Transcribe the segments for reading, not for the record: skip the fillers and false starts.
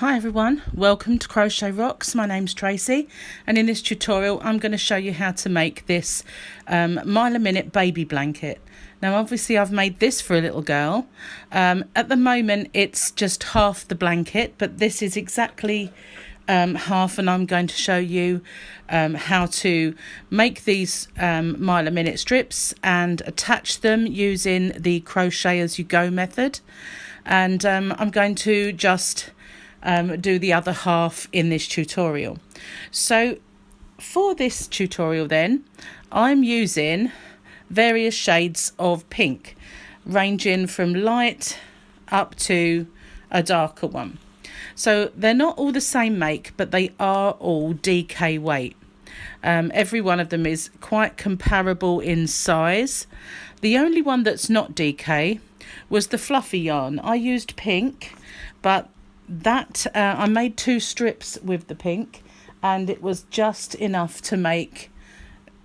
Hi everyone, welcome to Crochet Rocks. My name's Tracy, and in this tutorial I'm going to show you how to make this mile a minute baby blanket. Now obviously I've made this for a little girl. At the moment it's just half the blanket, but this is exactly half, and I'm going to show you how to make these mile a minute strips and attach them using the crochet as you go method. And I'm going to just do the other half in this tutorial. So for this tutorial then, I'm using various shades of pink, ranging from light up to a darker one. So they're not all the same make, but they are all DK weight. Every one of them is quite comparable in size. The only one that's not DK was the fluffy yarn. I used pink, but that I made 2 strips with the pink, and it was just enough to make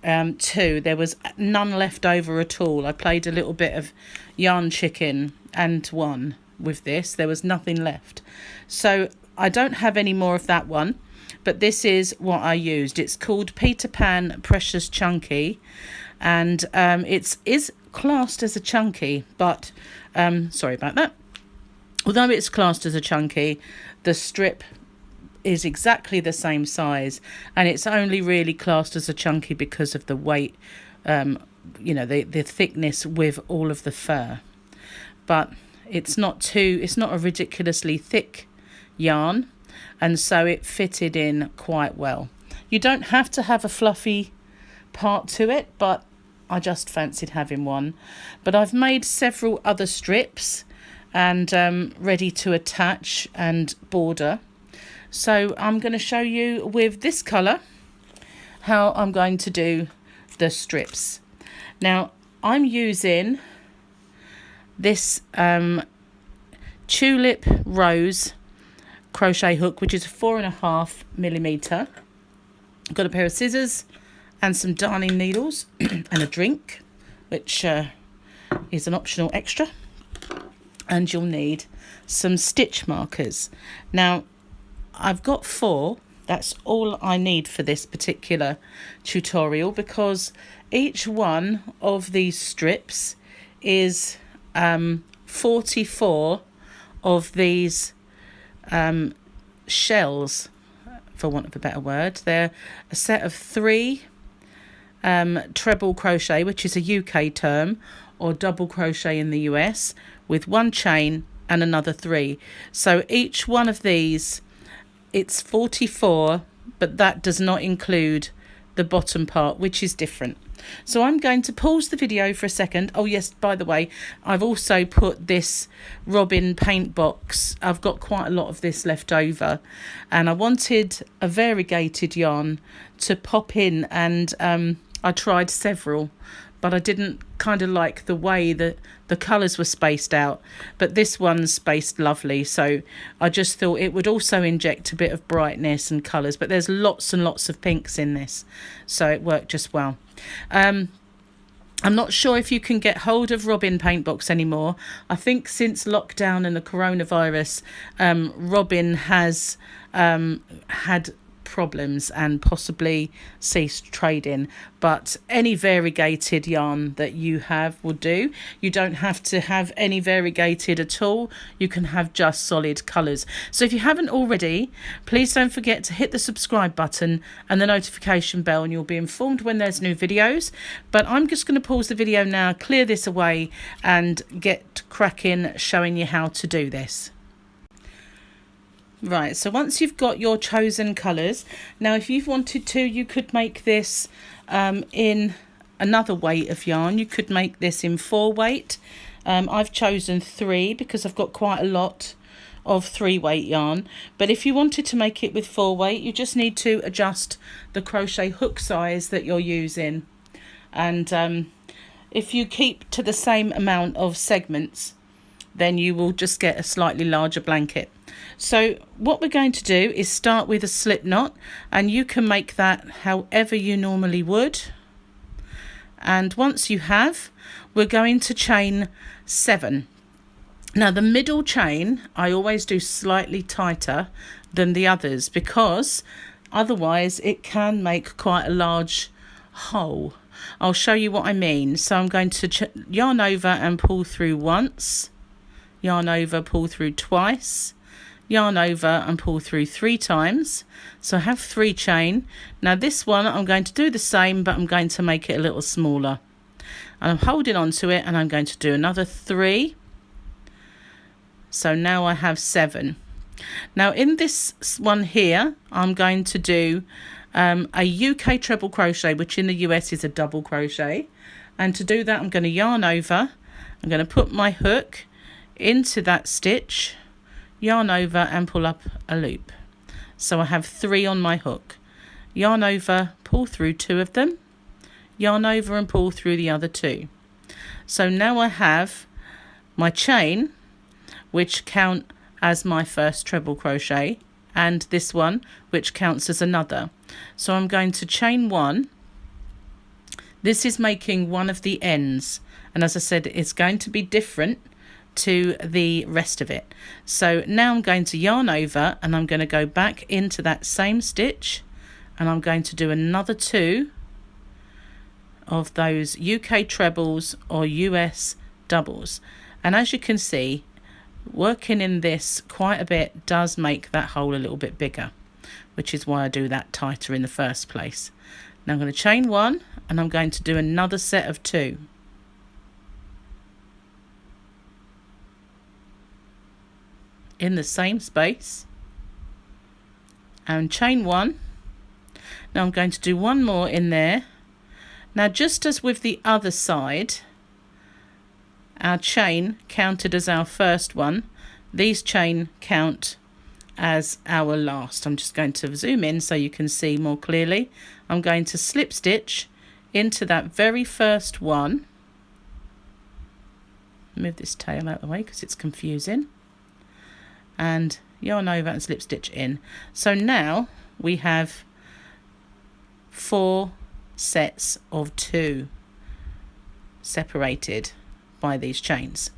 2. There was none left over at all. I played a little bit of yarn chicken and won with this. There was nothing left, so I don't have any more of that one, but this is what I used. It's called Peter Pan Precious Chunky, and it is classed as a chunky, but sorry about that. Although it's classed as a chunky, the strip is exactly the same size, and it's only really classed as a chunky because of the weight, you know, the thickness with all of the fur. But it's not a ridiculously thick yarn, and so it fitted in quite well. You don't have to have a fluffy part to it, but I just fancied having one. But I've made several other strips and ready to attach and border. So I'm going to show you with this colour how I'm going to do the strips. Now I'm using this tulip rose crochet hook, which is 4.5mm. I've got a pair of scissors and some darning needles and a drink, which is an optional extra. And you'll need some stitch markers. Now I've got 4. That's all I need for this particular tutorial, because each one of these strips is 44 of these shells, for want of a better word. They're a set of 3 treble crochet, which is a UK term, or double crochet in the US, with 1 chain and another 3. So each one of these, it's 44, but that does not include the bottom part, which is different. So I'm going to pause the video for a second. Oh yes, by the way, I've also put this robin paint box. I've got quite a lot of this left over, and I wanted a variegated yarn to pop in, and I tried several, but I didn't kind of like the way that the colours were spaced out. But this one's spaced lovely, so I just thought it would also inject a bit of brightness and colours. But there's lots and lots of pinks in this, so it worked just well. I'm not sure if you can get hold of Robin Paintbox anymore. I think since lockdown and the coronavirus, Robin has had problems and possibly ceased trading, but any variegated yarn that you have will do. You don't have to have any variegated at all. You can have just solid colours. So if you haven't already, please don't forget to hit the subscribe button and the notification bell, and you'll be informed when there's new videos. But I'm just going to pause the video now, clear this away, and get cracking showing you how to do this. Right, so once you've got your chosen colours, now if you've wanted to, you could make this in another weight of yarn. You could make this in 4 weight. I've chosen 3 because I've got quite a lot of 3 weight yarn. But if you wanted to make it with 4 weight, you just need to adjust the crochet hook size that you're using. And if you keep to the same amount of segments, then you will just get a slightly larger blanket. So what we're going to do is start with a slip knot, and you can make that however you normally would. And once you have, we're going to chain 7. Now the middle chain I always do slightly tighter than the others, because otherwise it can make quite a large hole. I'll show you what I mean. So I'm going to yarn over and pull through once, yarn over, pull through twice, yarn over and pull through 3 times. So I have 3 chain. Now this one I'm going to do the same, but I'm going to make it a little smaller, and I'm holding on to it, and I'm going to do another 3. So now I have 7. Now in this one here I'm going to do a UK treble crochet, which in the US is a double crochet, and to do that I'm going to yarn over, I'm going to put my hook into that stitch, yarn over and pull up a loop. So I have 3 on my hook, yarn over, pull through 2 of them, yarn over and pull through the other 2. So now I have my chain, which count as my first treble crochet, and this one which counts as another. So I'm going to chain 1. This is making one of the ends, and as I said, it's going to be different to the rest of it. So now I'm going to yarn over, and I'm going to go back into that same stitch, and I'm going to do another 2 of those UK trebles or US doubles. And as you can see, working in this quite a bit does make that hole a little bit bigger, which is why I do that tighter in the first place. Now I'm going to chain 1, and I'm going to do another set of 2. In the same space, and chain 1. Now I'm going to do 1 more in there. Now just as with the other side, our chain counted as our first one, these chain count as our last. I'm just going to zoom in so you can see more clearly. I'm going to slip stitch into that very first one. Move this tail out of the way because it's confusing. And yarn over and slip stitch in. So now we have 4 sets of 2 separated by these chains.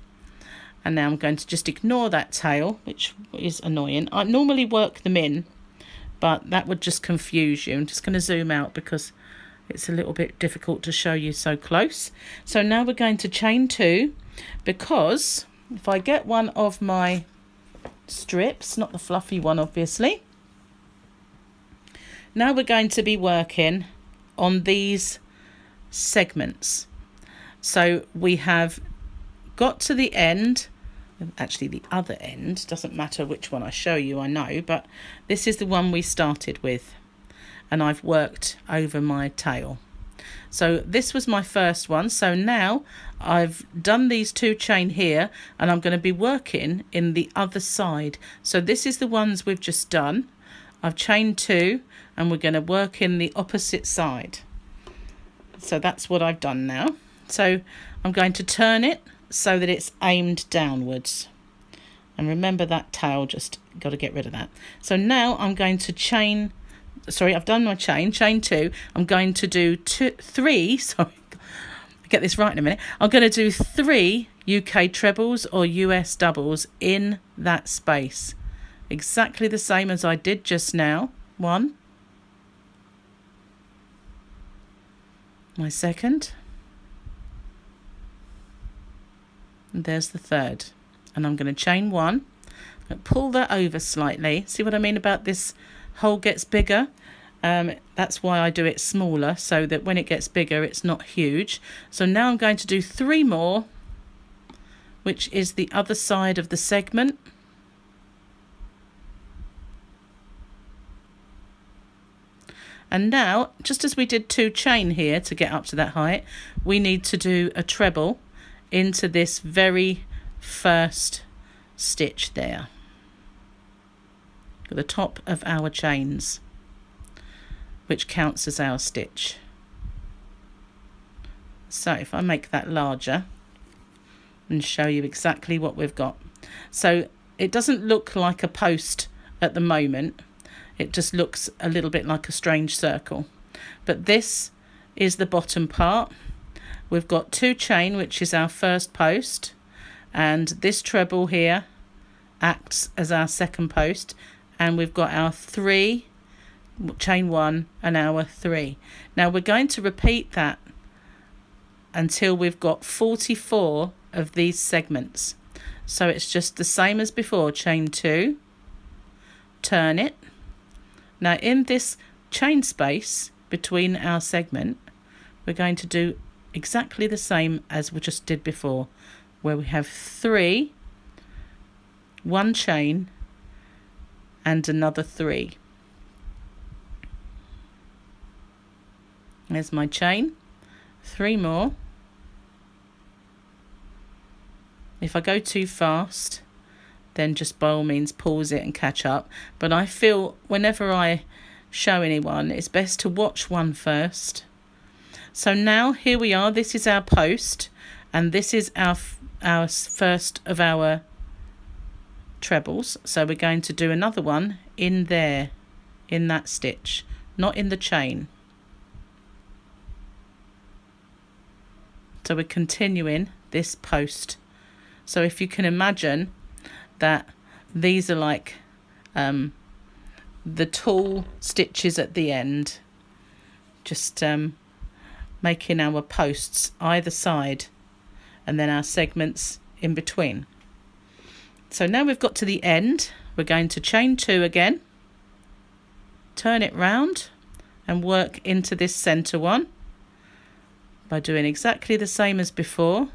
And now I'm going to just ignore that tail, which is annoying. I normally work them in, but that would just confuse you. I'm just going to zoom out because it's a little bit difficult to show you so close. So now we're going to chain 2, because if I get one of my strips, not the fluffy one obviously, now we're going to be working on these segments. So we have got to the end, actually the other end, doesn't matter which one I show you, I know, but this is the one we started with, and I've worked over my tail. So this was my first one. So now I've done these 2 chain here, and I'm going to be working in the other side. So this is the ones we've just done. I've chained 2, and we're going to work in the opposite side. So that's what I've done now. So I'm going to turn it so that it's aimed downwards. And remember that tail, just got to get rid of that. So now I'm going to chain, sorry, I've done my chain 2. I'm going to do 3, sorry, I'll get this right in a minute. I'm going to do 3 UK trebles or US doubles in that space. Exactly the same as I did just now. 1. My second. And there's the third. And I'm going to chain 1. Pull that over slightly. See what I mean about this hole gets bigger? That's why I do it smaller, so that when it gets bigger it's not huge. So now I'm going to do 3 more, which is the other side of the segment. And now, just as we did 2 chain here to get up to that height, we need to do a treble into this very first stitch there, at the top of our chains, which counts as our stitch. So if I make that larger and show you exactly what we've got. So it doesn't look like a post at the moment, it just looks a little bit like a strange circle. But this is the bottom part. We've got 2 chain, which is our first post, and this treble here acts as our second post, and we've got our 3 chain 1 and our 3. Now we're going to repeat that until we've got 44 of these segments. So it's just the same as before. Chain 2, turn it. Now in this chain space between our segment, we're going to do exactly the same as we just did before, where we have 3, 1 chain and another 3. There's my chain, 3 more. If I go too fast, then just by all means pause it and catch up. But I feel whenever I show anyone, it's best to watch one first. So now here we are, this is our post, and this is our first of our trebles. So we're going to do another one in there, in that stitch, not in the chain. So we're continuing this post. So if you can imagine that these are like the tall stitches at the end, just making our posts either side, and then our segments in between. So now we've got to the end, we're going to chain 2 again, turn it round and work into this center one by doing exactly the same as before.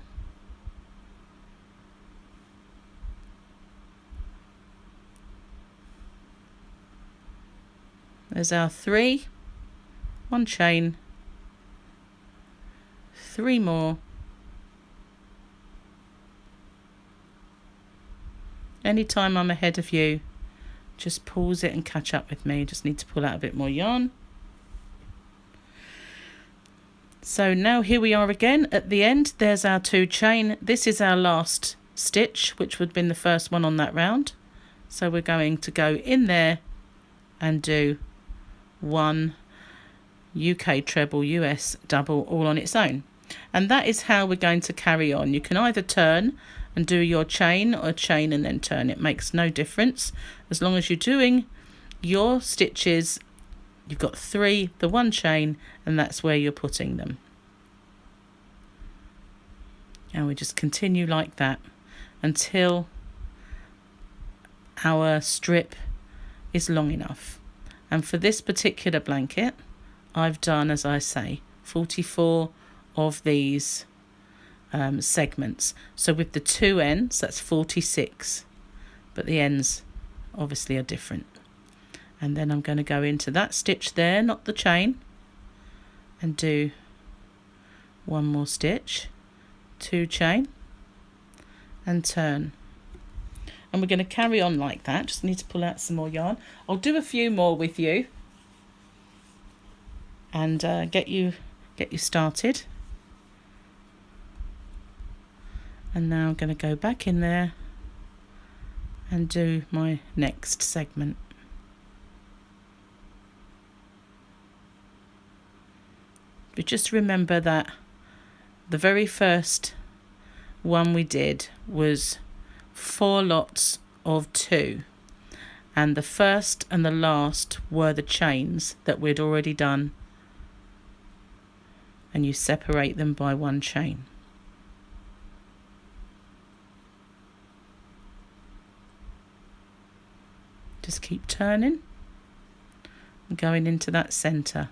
There's our 3, 1 chain, 3 more. Anytime I'm ahead of you, just pause it and catch up with me. Just need to pull out a bit more yarn. So now here we are again at the end. There's our 2 chain. This is our last stitch, which would have been the first one on that round. So we're going to go in there and do 1 UK treble, US double, all on its own. And that is how we're going to carry on. You can either turn and do your chain, or chain and then turn. It makes no difference. As long as you're doing your stitches, you've got 3, the 1 chain, and that's where you're putting them. And we just continue like that until our strip is long enough. And for this particular blanket, I've done, as I say, 44 of these segments. So with the 2 ends, that's 46, but the ends obviously are different. And then I'm going to go into that stitch there, not the chain, and do 1 more stitch, 2 chain, and turn. And we're going to carry on like that. Just need to pull out some more yarn. I'll do a few more with you and get you started. And now I'm going to go back in there and do my next segment. But just remember that the very first one we did was 4 lots of 2, and the first and the last were the chains that we'd already done, and you separate them by 1 chain. Just keep turning and going into that center.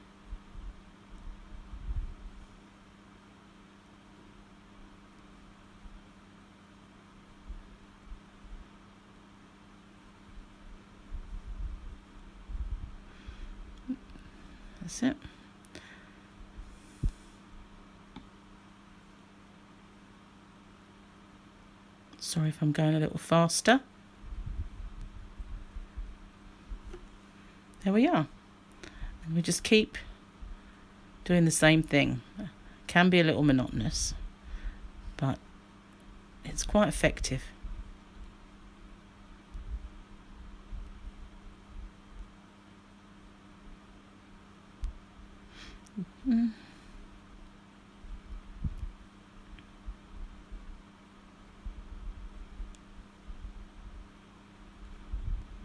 That's it. Sorry if I'm going a little faster. There we are. And we just keep doing the same thing. It can be a little monotonous, but it's quite effective.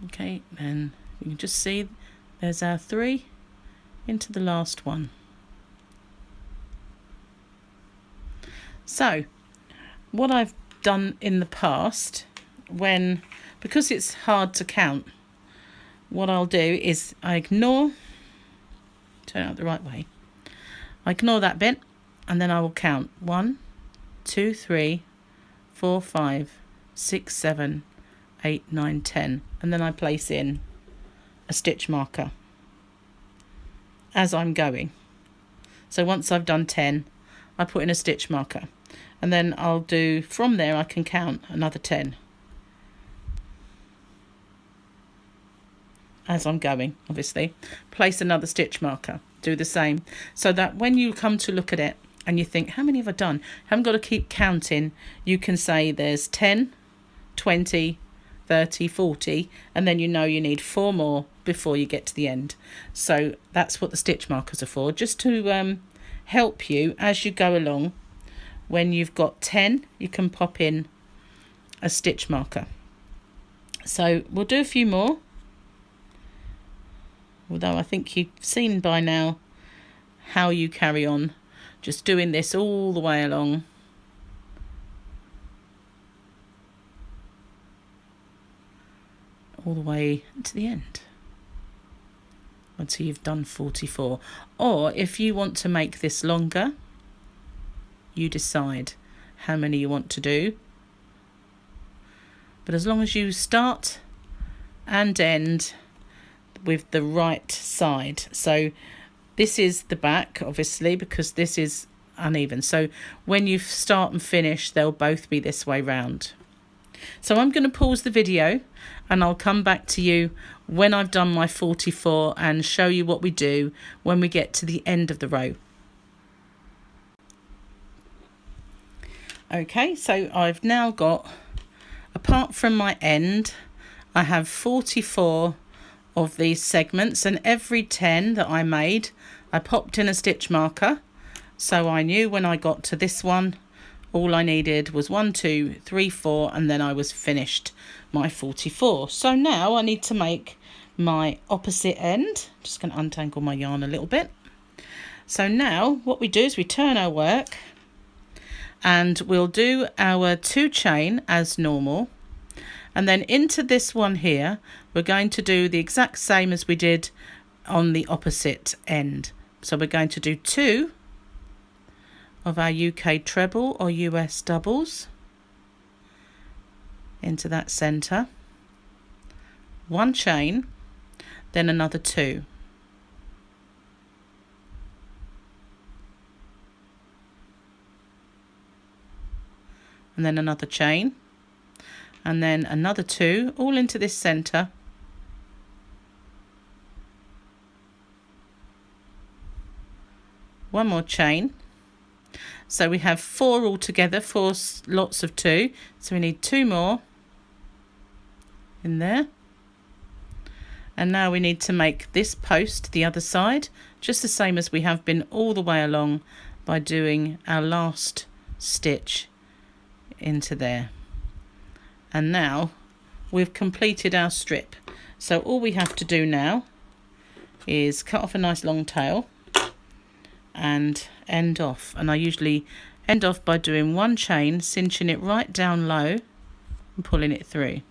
Okay, then you can just see there's our 3 into the last one. So what I've done in the past, because it's hard to count, what I'll do is I ignore, turn it out the right way, I ignore that bit, and then I will count 1, 2, 3, 4, 5, 6, 7, 8, 9, 10, and then I place in a stitch marker as I'm going. So once I've done 10, I put in a stitch marker, and then I'll do, from there I can count another 10 as I'm going, obviously. Place another stitch marker, do the same, so that when you come to look at it and you think, how many have I done? You haven't got to keep counting. You can say there's 10, 20, 30, 40, and then you know you need 4 more before you get to the end. So that's what the stitch markers are for, just to help you as you go along. When you've got 10, you can pop in a stitch marker. So we'll do a few more, although I think you've seen by now how you carry on, just doing this all the way along. All the way to the end, until you've done 44. Or if you want to make this longer, you decide how many you want to do. But as long as you start and end with the right side. So this is the back, obviously, because this is uneven. So when you start and finish, they'll both be this way round. So I'm going to pause the video and I'll come back to you when I've done my 44 and show you what we do when we get to the end of the row. Okay, so I've now got, apart from my end, I have 44 of these segments, and every 10 that I made, I popped in a stitch marker, so I knew when I got to this one, all I needed was 1, 2, 3, 4, and then I was finished my 44. So now I need to make my opposite end. Just going to untangle my yarn a little bit. So now what we do is we turn our work, and we'll do our 2 chain as normal, and then into this one here we're going to do the exact same as we did on the opposite end. So we're going to do 2 of our UK treble or US doubles into that center, 1 chain, then another 2, and then another chain, and then another 2, all into this center, one more chain. So we have 4 altogether, 4 lots of 2, so we need 2 more in there. And now we need to make this post the other side, just the same as we have been all the way along, by doing our last stitch into there. And now we've completed our strip. So all we have to do now is cut off a nice long tail and end off. And I usually end off by doing 1 chain, cinching it right down low and pulling it through.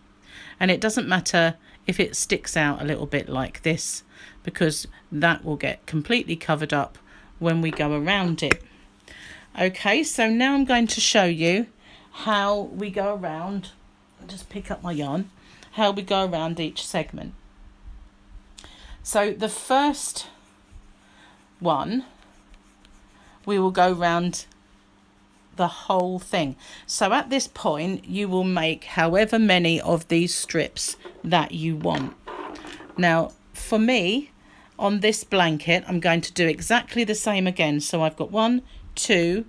And it doesn't matter if it sticks out a little bit like this, because that will get completely covered up when we go around it. Okay, so now I'm going to show you how we go around. I'll just pick up my yarn. How we go around each segment. So the first one, we will go round the whole thing. So at this point you will make however many of these strips that you want. Now for me, on this blanket, I'm going to do exactly the same again. So I've got 1, 2,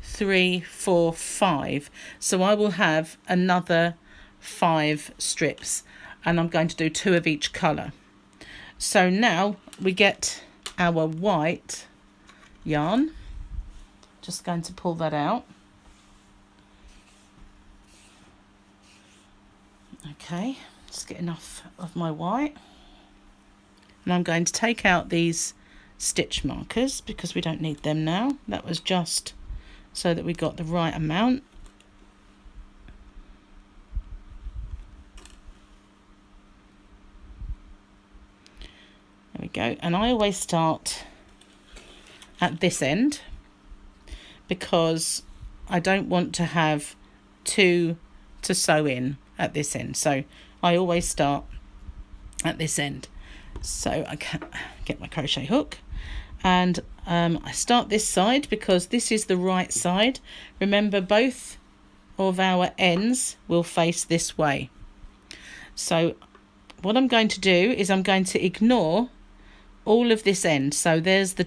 3, 4, 5. So I will have another 5 strips, and I'm going to do 2 of each colour. So now we get our white yarn. Just going to pull that out. Okay, Just get enough of my white. And I'm going to take out these stitch markers because we don't need them now. That was just so that we got the right amount. There we go. And I always start at this end because I don't want to have two to sew in at this end. So I always start at this end. So I can get my crochet hook and I start this side because this is the right side. Remember, both of our ends will face this way. So what I'm going to do is I'm going to ignore all of this end. So there's the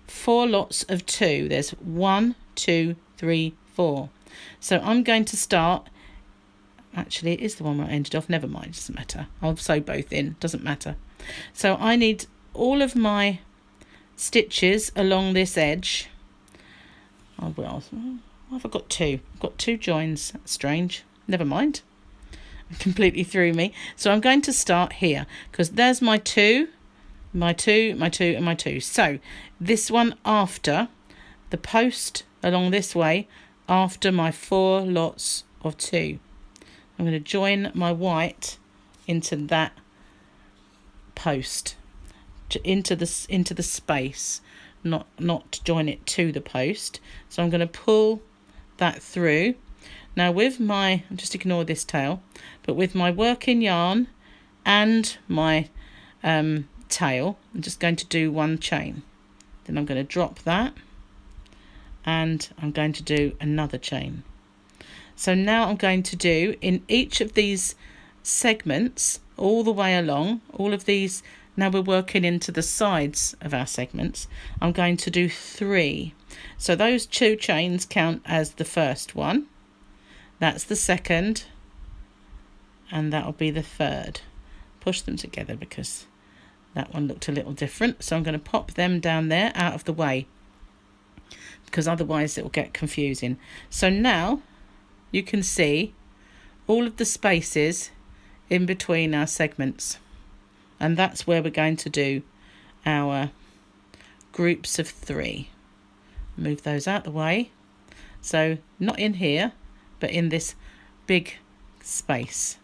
4 lots of 2. There's 1, 2, 3, 4. So I'm going to start, actually it is the one where I ended off, never mind, doesn't matter. I'll sew both in, doesn't matter. So I need all of my stitches along this edge. Oh well, I've got 2. I've got 2 joins. That's strange. Never mind. It completely threw me. So I'm going to start here because there's my 2, my 2, my 2 and my 2. So this one after the post along this way, after my 4 lots of 2. I'm going to join my white into that post, into the space, not join it to the post. So I'm going to pull that through. Now with my, just ignore this tail, but with my working yarn and my tail, I'm just going to do 1 chain. Then I'm going to drop that and I'm going to do another chain. So now I'm going to do in each of these segments all the way along, all of these, now we're working into the sides of our segments, I'm going to do 3. So those 2 chains count as the first one, that's the second, and that'll be the third. Push them together because that one looked a little different. So I'm going to pop them down there out of the way because otherwise it will get confusing. So now you can see all of the spaces in between our segments, and that's where we're going to do our groups of 3. Move those out the way, so not in here but in this big space.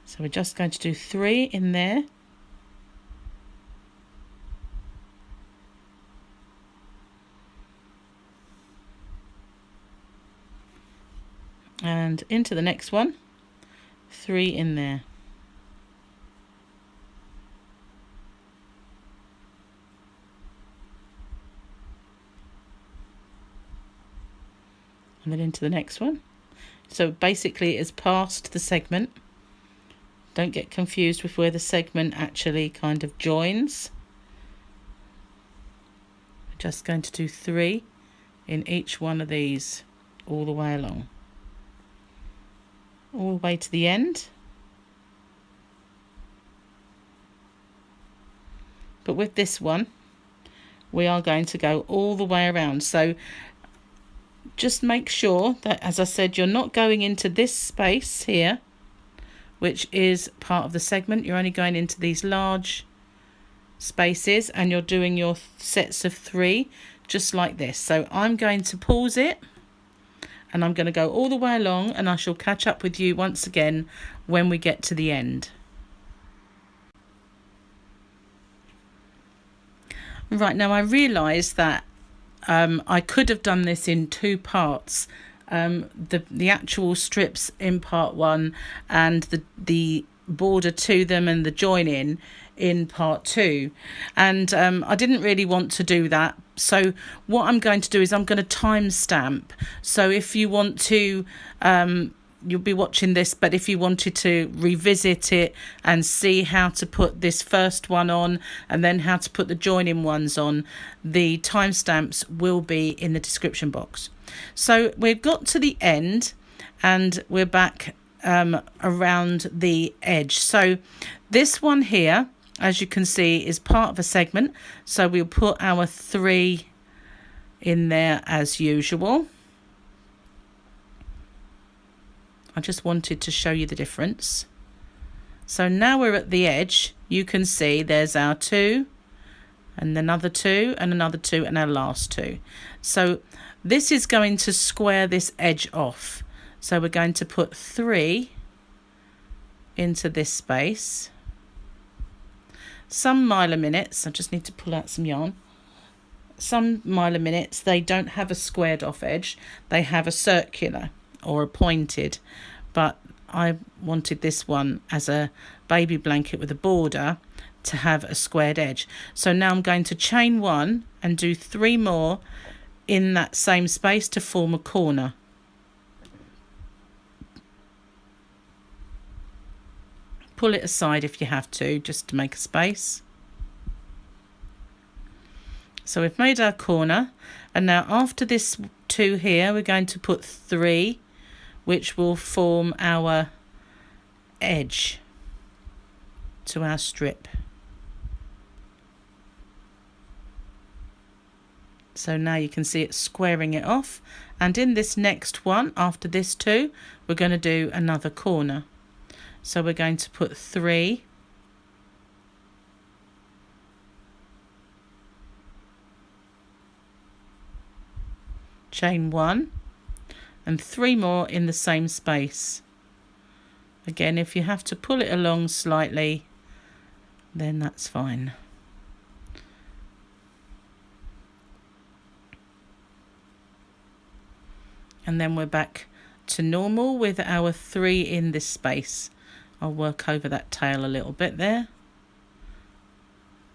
So we're just going to do 3 in there, and into the next one, 3 in there. And then into the next one. So basically it's past the segment. Don't get confused with where the segment actually kind of joins. We're just going to do 3 in each one of these all the way along, all the way to the end. But with this one we are going to go all the way around. So just make sure that, as I said, you're not going into this space here, which is part of the segment. You're only going into these large spaces and you're doing your sets of 3 just like this. So I'm going to pause it and I'm going to go all the way along, and I shall catch up with you once again when we get to the end. Right, now I realised that I could have done this in 2 parts. The actual strips in part 1 and the border to them and the join in part 2, and I didn't really want to do that. So what I'm going to do is I'm going to timestamp. So if you want to, you'll be watching this, but if you wanted to revisit it and see how to put this first one on and then how to put the joining ones on, the timestamps will be in the description box. So we've got to the end and we're back around the edge. So this one here, as you can see, is part of a segment, so we'll put our 3 in there as usual. I just wanted to show you the difference. So now we're at the edge. You can see there's our 2 and another 2 and another 2 and our last 2. So this is going to square this edge off. So we're going to put 3 into this space. Some miler minutes, I just need to pull out some yarn. Some miler minutes, they don't have a squared off edge, they have a circular or a pointed, but I wanted this one as a baby blanket with a border to have a squared edge. So now I'm going to chain 1 and do 3 more in that same space to form a corner. Pull it aside if you have to, just to make a space. So we've made our corner, and now after this 2 here, we're going to put 3, which will form our edge to our strip. So now you can see it squaring it off, and in this next one, after this 2, we're going to do another corner. So we're going to put 3, chain 1, and 3 more in the same space. Again, if you have to pull it along slightly, then that's fine. And then we're back to normal with our 3 in this space. I'll work over that tail a little bit there.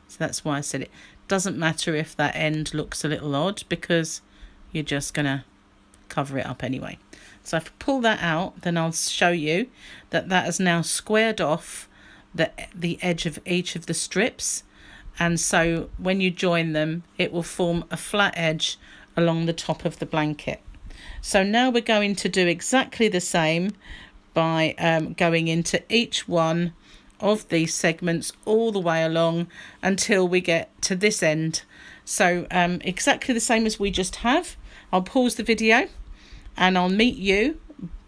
So that's why I said it doesn't matter if that end looks a little odd, because you're just going to cover it up anyway. So if I pull that out, then I'll show you that that has now squared off the edge of each of the strips, and so when you join them it will form a flat edge along the top of the blanket. So now we're going to do exactly the same by going into each one of these segments all the way along until we get to this end. So exactly the same as we just have. I'll pause the video and I'll meet you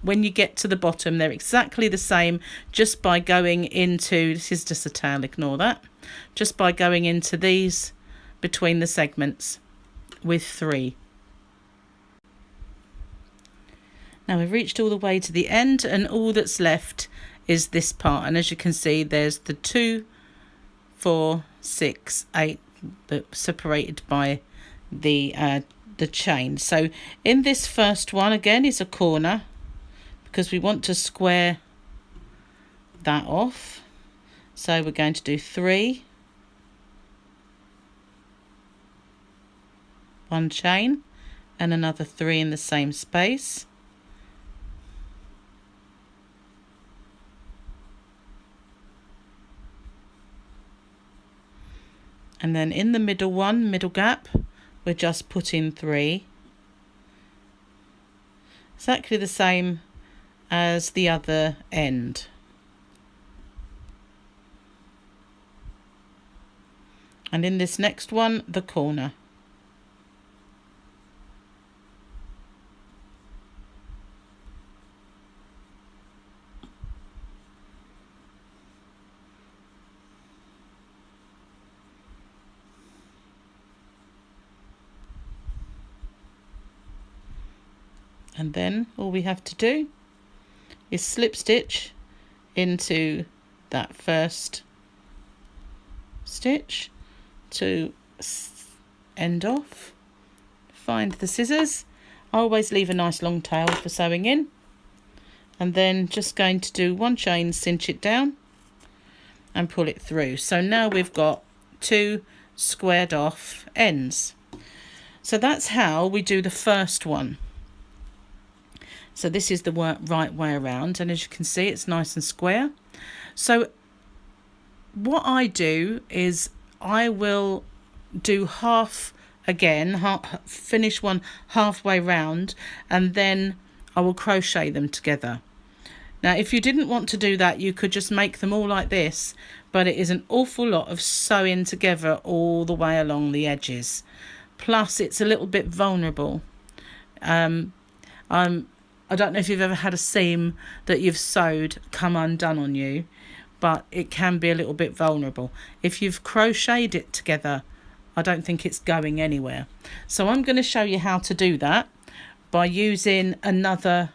when you get to the bottom. They're exactly the same just by going into, this is just a tail, ignore that, just by going into these between the segments with 3. Now we've reached all the way to the end, and all that's left is this part, and as you can see there's the 2, 4, 6, 8 but separated by the chain. So in this first one again is a corner because we want to square that off. So we're going to do 3, 1 chain and another 3 in the same space. And then in the middle one, middle gap, we're just putting 3. Exactly the same as the other end. And in this next one, the corner. And then all we have to do is slip stitch into that first stitch to end off. Find the scissors. I always leave a nice long tail for sewing in, and then just going to do 1 chain, cinch it down and pull it through. So now we've got 2 squared off ends. So that's how we do the first one. So this is the right way around, and as you can see it's nice and square. So what I do is I will do half again, finish one halfway round, and then I will crochet them together. Now if you didn't want to do that, you could just make them all like this, but it is an awful lot of sewing together all the way along the edges. Plus it's a little bit vulnerable. I don't know if you've ever had a seam that you've sewed come undone on you, but it can be a little bit vulnerable. If you've crocheted it together, I don't think it's going anywhere. So I'm going to show you how to do that by using another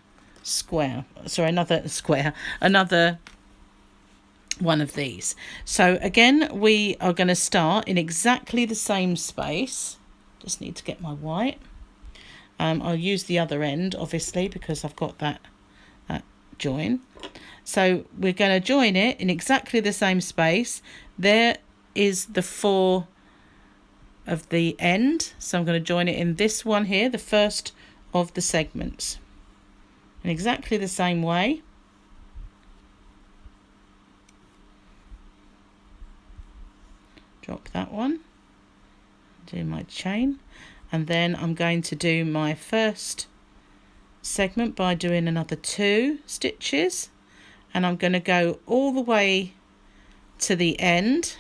another one of these. So again, we are going to start in exactly the same space. Just need to get my white. I'll use the other end, obviously, because I've got that join. So we're going to join it in exactly the same space. There is the 4 of the end, so I'm going to join it in this one here, the first of the segments, in exactly the same way. Drop that one, do my chain, and then I'm going to do my first segment by doing another 2 stitches, and I'm going to go all the way to the end,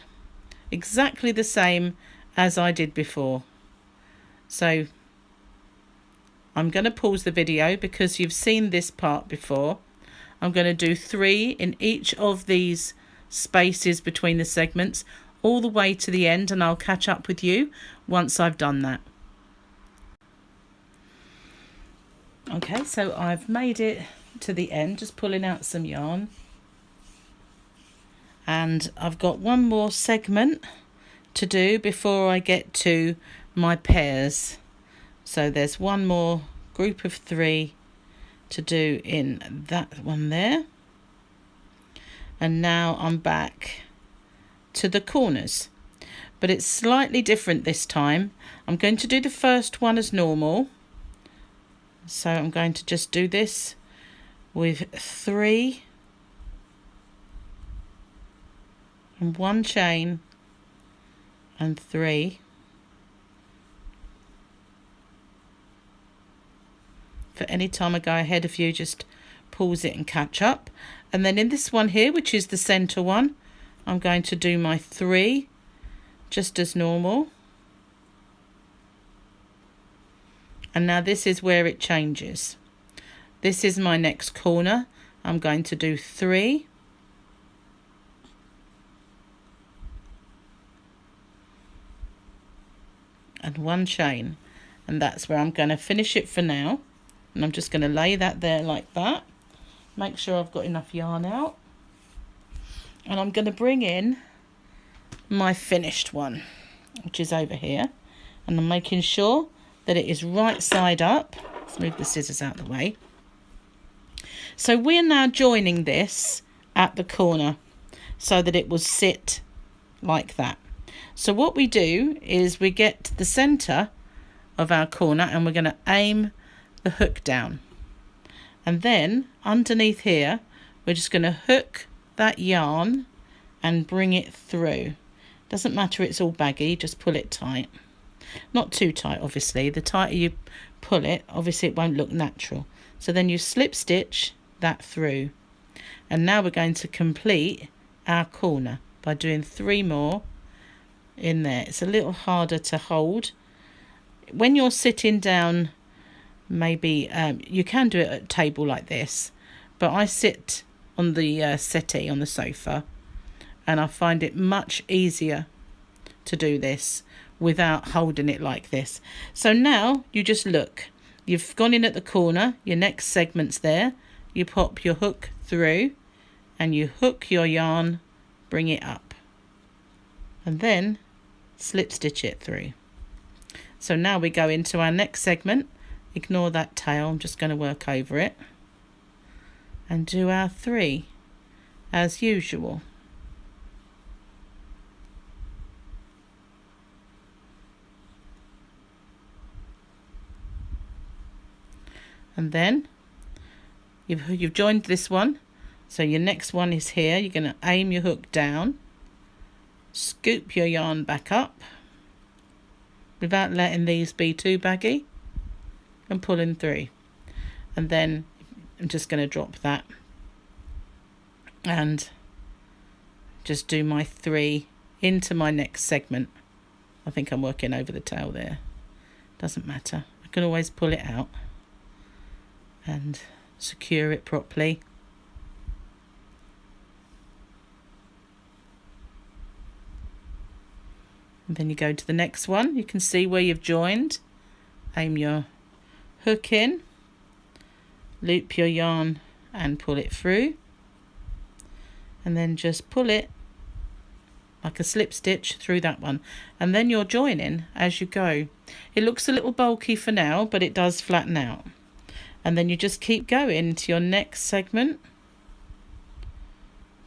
exactly the same as I did before. So I'm going to pause the video because you've seen this part before. I'm going to do 3 in each of these spaces between the segments all the way to the end, and I'll catch up with you once I've done that. Okay, so I've made it to the end, just pulling out some yarn, and I've got one more segment to do before I get to my pairs. So there's one more group of 3 to do in that one there, and now I'm back to the corners, but it's slightly different this time. I'm going to do the first one as normal, so I'm going to just do this with 3 and 1 chain and 3. For any time I go ahead of you, just pause it and catch up. And then in this one here, which is the center one, I'm going to do my 3 just as normal. And now this is where it changes. This is my next corner. I'm going to do 3 and 1 chain, and that's where I'm going to finish it for now. And I'm just going to lay that there like that. Make sure I've got enough yarn out, and I'm going to bring in my finished one, which is over here, and I'm making sure that it is right side up. Let's move the scissors out of the way. So we're now joining this at the corner so that it will sit like that. So what we do is we get to the center of our corner and we're going to aim the hook down, and then underneath here we're just going to hook that yarn and bring it through. Doesn't matter, it's all baggy, just pull it tight. Not too tight, obviously. The tighter you pull it, obviously it won't look natural. So then you slip stitch that through, and now we're going to complete our corner by doing 3 more in there. It's a little harder to hold when you're sitting down. Maybe you can do it at a table like this, but I sit on the settee on the sofa, and I find it much easier to do this without holding it like this. So now you just look, you've gone in at the corner, your next segment's there, you pop your hook through and you hook your yarn, bring it up, and then slip stitch it through. So now we go into our next segment. Ignore that tail, I'm just going to work over it and do our 3 as usual. And then you've joined this one, so your next one is here. You're going to aim your hook down, scoop your yarn back up without letting these be too baggy, and pulling through. And then I'm just going to drop that and just do my 3 into my next segment. I think I'm working over the tail there, doesn't matter, I can always pull it out and secure it properly. And then you go to the next one. You can see where you've joined. Aim your hook in, loop your yarn and pull it through, and then just pull it like a slip stitch through that one, and then you're joining as you go. It looks a little bulky for now, but it does flatten out, and then you just keep going to your next segment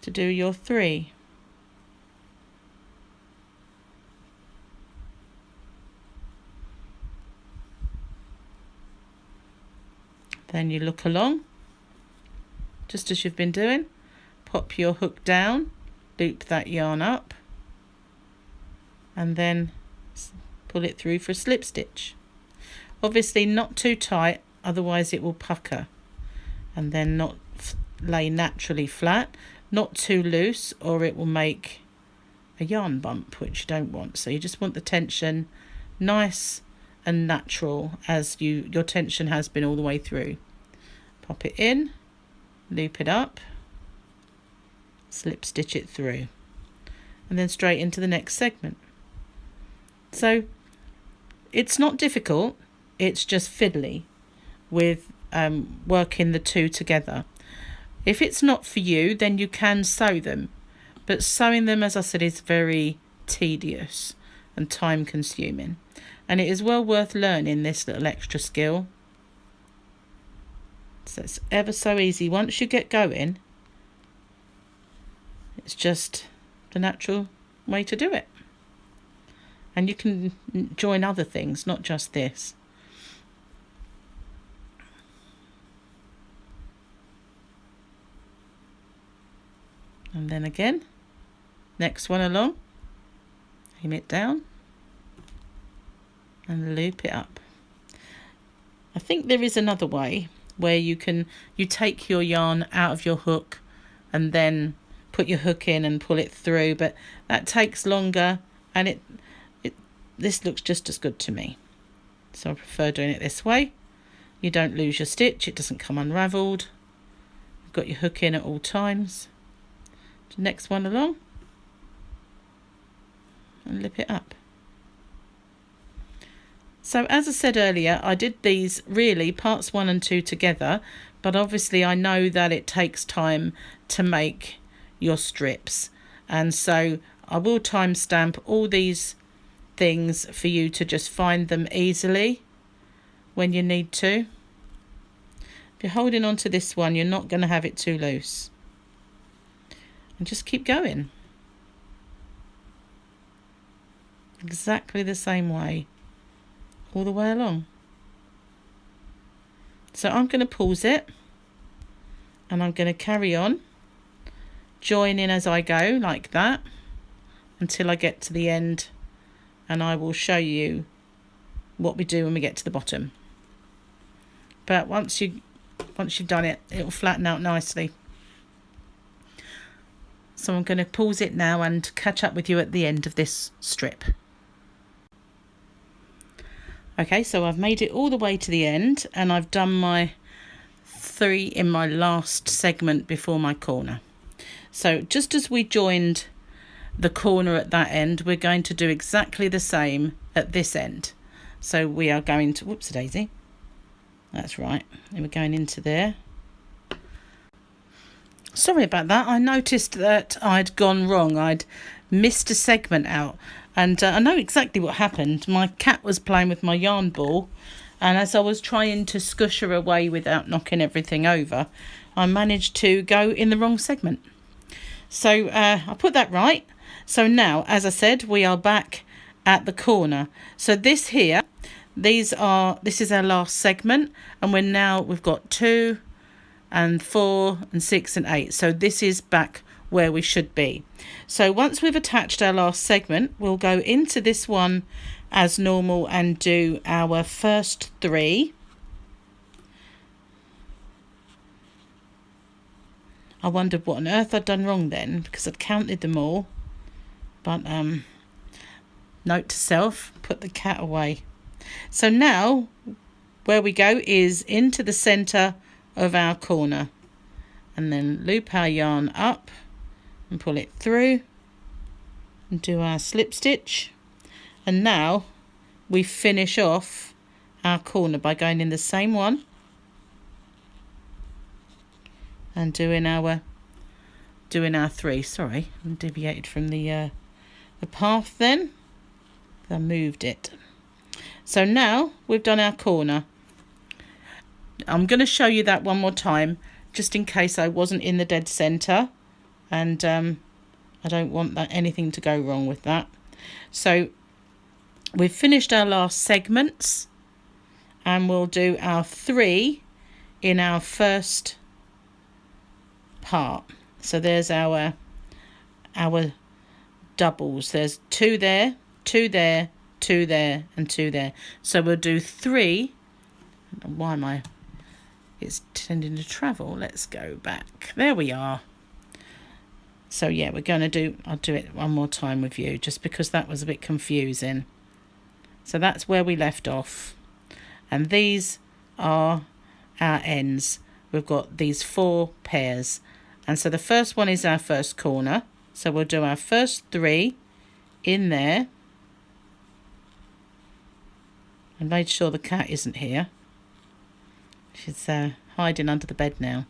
to do your 3. Then you look along just as you've been doing, pop your hook down, loop that yarn up, and then pull it through for a slip stitch. Obviously not too tight, otherwise it will pucker and then not lay naturally flat. Not too loose or it will make a yarn bump, which you don't want. So you just want the tension nice and natural as your tension has been all the way through. Pop it in, loop it up, slip stitch it through, and then straight into the next segment. So it's not difficult, it's just fiddly with working the two together. If it's not for you, then you can sew them, but sewing them, as I said, is very tedious and time consuming, and it is well worth learning this little extra skill. So it's ever so easy once you get going. It's just the natural way to do it, and you can join other things, not just this. And then again, next one along, aim it down and loop it up. I think there is another way where you take your yarn out of your hook and then put your hook in and pull it through, but that takes longer, and this looks just as good to me. So I prefer doing it this way. You don't lose your stitch, it doesn't come unravelled. You've got your hook in at all times. Next one along and lip it up. So as I said earlier, I did these really parts 1 and 2 together, but obviously I know that it takes time to make your strips, and so I will timestamp all these things for you to just find them easily when you need to. If you're holding on to this one, you're not going to have it too loose. And just keep going. Exactly the same way, all the way along. So I'm going to pause it, and I'm going to carry on, joining as I go like that, until I get to the end, and I will show you what we do when we get to the bottom. But once you've done it, it will flatten out nicely. So I'm going to pause it now and catch up with you at the end of this strip. Okay, so I've made it all the way to the end, and I've done my 3 in my last segment before my corner. So just as we joined the corner at that end, we're going to do exactly the same at this end. So we are going to, whoops a daisy, that's right, and we're going into there. Sorry about that, I noticed that I'd gone wrong. I'd missed a segment out, and I know exactly what happened. My cat was playing with my yarn ball, and as I was trying to scush her away without knocking everything over, I managed to go in the wrong segment. So I put that right. So now, as I said, we are back at the corner. So this here, this is our last segment, and we've got 2 and 4 and 6 and 8. So this is back where we should be. So once we've attached our last segment, we'll go into this one as normal and do our first 3. I wondered what on earth I'd done wrong then, because I'd counted them all. But note to self, put the cat away. So now where we go is into the center of our corner, and then loop our yarn up and pull it through and do our slip stitch, And now we finish off our corner by going in the same one and doing our 3. Sorry, I deviated from the path then. I moved it. So now we've done our corner. I'm going to show you that one more time, just in case I wasn't in the dead center, and I don't want anything to go wrong with that. So we've finished our last segments, and we'll do our 3 in our first part. So there's our doubles. There's 2 there, 2 there, 2 there, and 2 there. So we'll do 3. Why am I? It's tending to travel. Let's go back. There we are. So yeah, we're going to do, I'll do it one more time with you, just because that was a bit confusing. So that's where we left off. And these are our ends. We've got these 4 pairs. And so the first one is our first corner. So we'll do our first 3 in there. I made sure the cat isn't here. She's hiding under the bed now.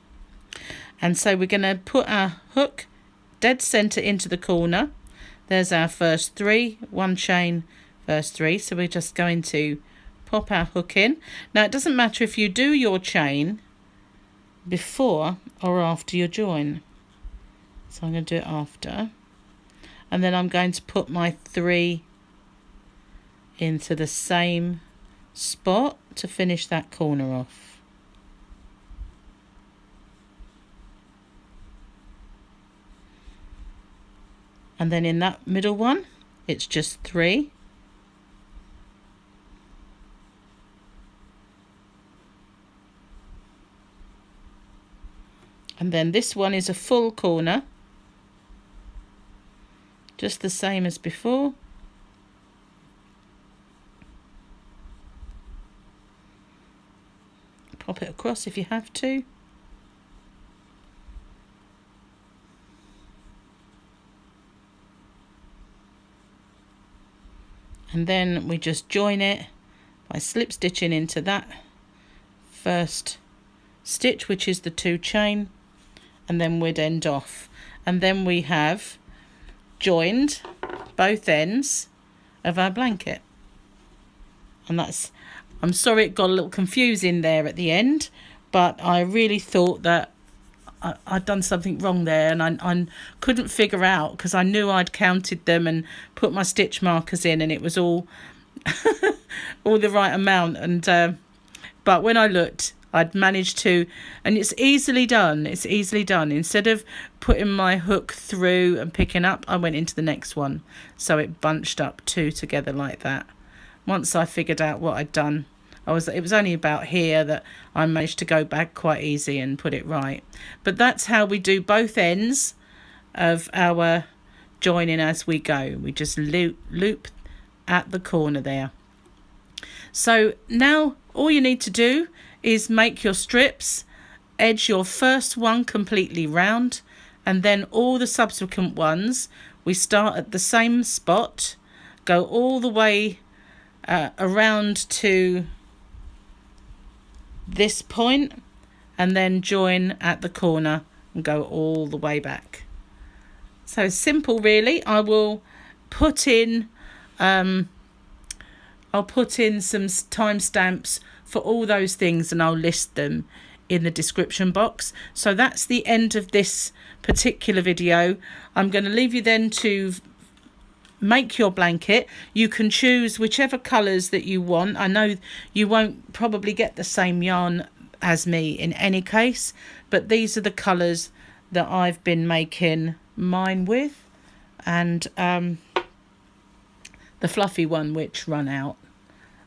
And so we're going to put our hook dead center into the corner. There's our first 3, 1 chain, first 3. So we're just going to pop our hook in. Now it doesn't matter if you do your chain before or after your join. So I'm going to do it after. And then I'm going to put my 3 into the same spot to finish that corner off. And then in that middle one, it's just 3. And then this one is a full corner, just the same as before. Pop it across if you have to. And then we just join it by slip stitching into that first stitch, which is the 2 chain, and then we'd end off. And then we have joined both ends of our blanket. And that's, I'm sorry it got a little confusing there at the end, but I really thought that I'd done something wrong there, and I couldn't figure out, because I knew I'd counted them and put my stitch markers in, and it was all all the right amount. And but when I looked, I'd managed to, and it's easily done. It's easily done. Instead of putting my hook through and picking up, I went into the next one, so it bunched up 2 together like that. Once I figured out what I'd done, it was only about here that I managed to go back quite easy and put it right. But that's how we do both ends of our joining as we go. We just loop at the corner there. So now all you need to do is make your strips, edge your first one completely round, and then all the subsequent ones we start at the same spot, go all the way around to this point, and then join at the corner and go all the way back. So simple, really. I will put in I'll put in some timestamps for all those things, and I'll list them in the description box. So that's the end of this particular video. I'm going to leave you then to make your blanket. You can choose whichever colours that you want. I know you won't probably get the same yarn as me in any case, but these are the colours that I've been making mine with, and the fluffy one which run out.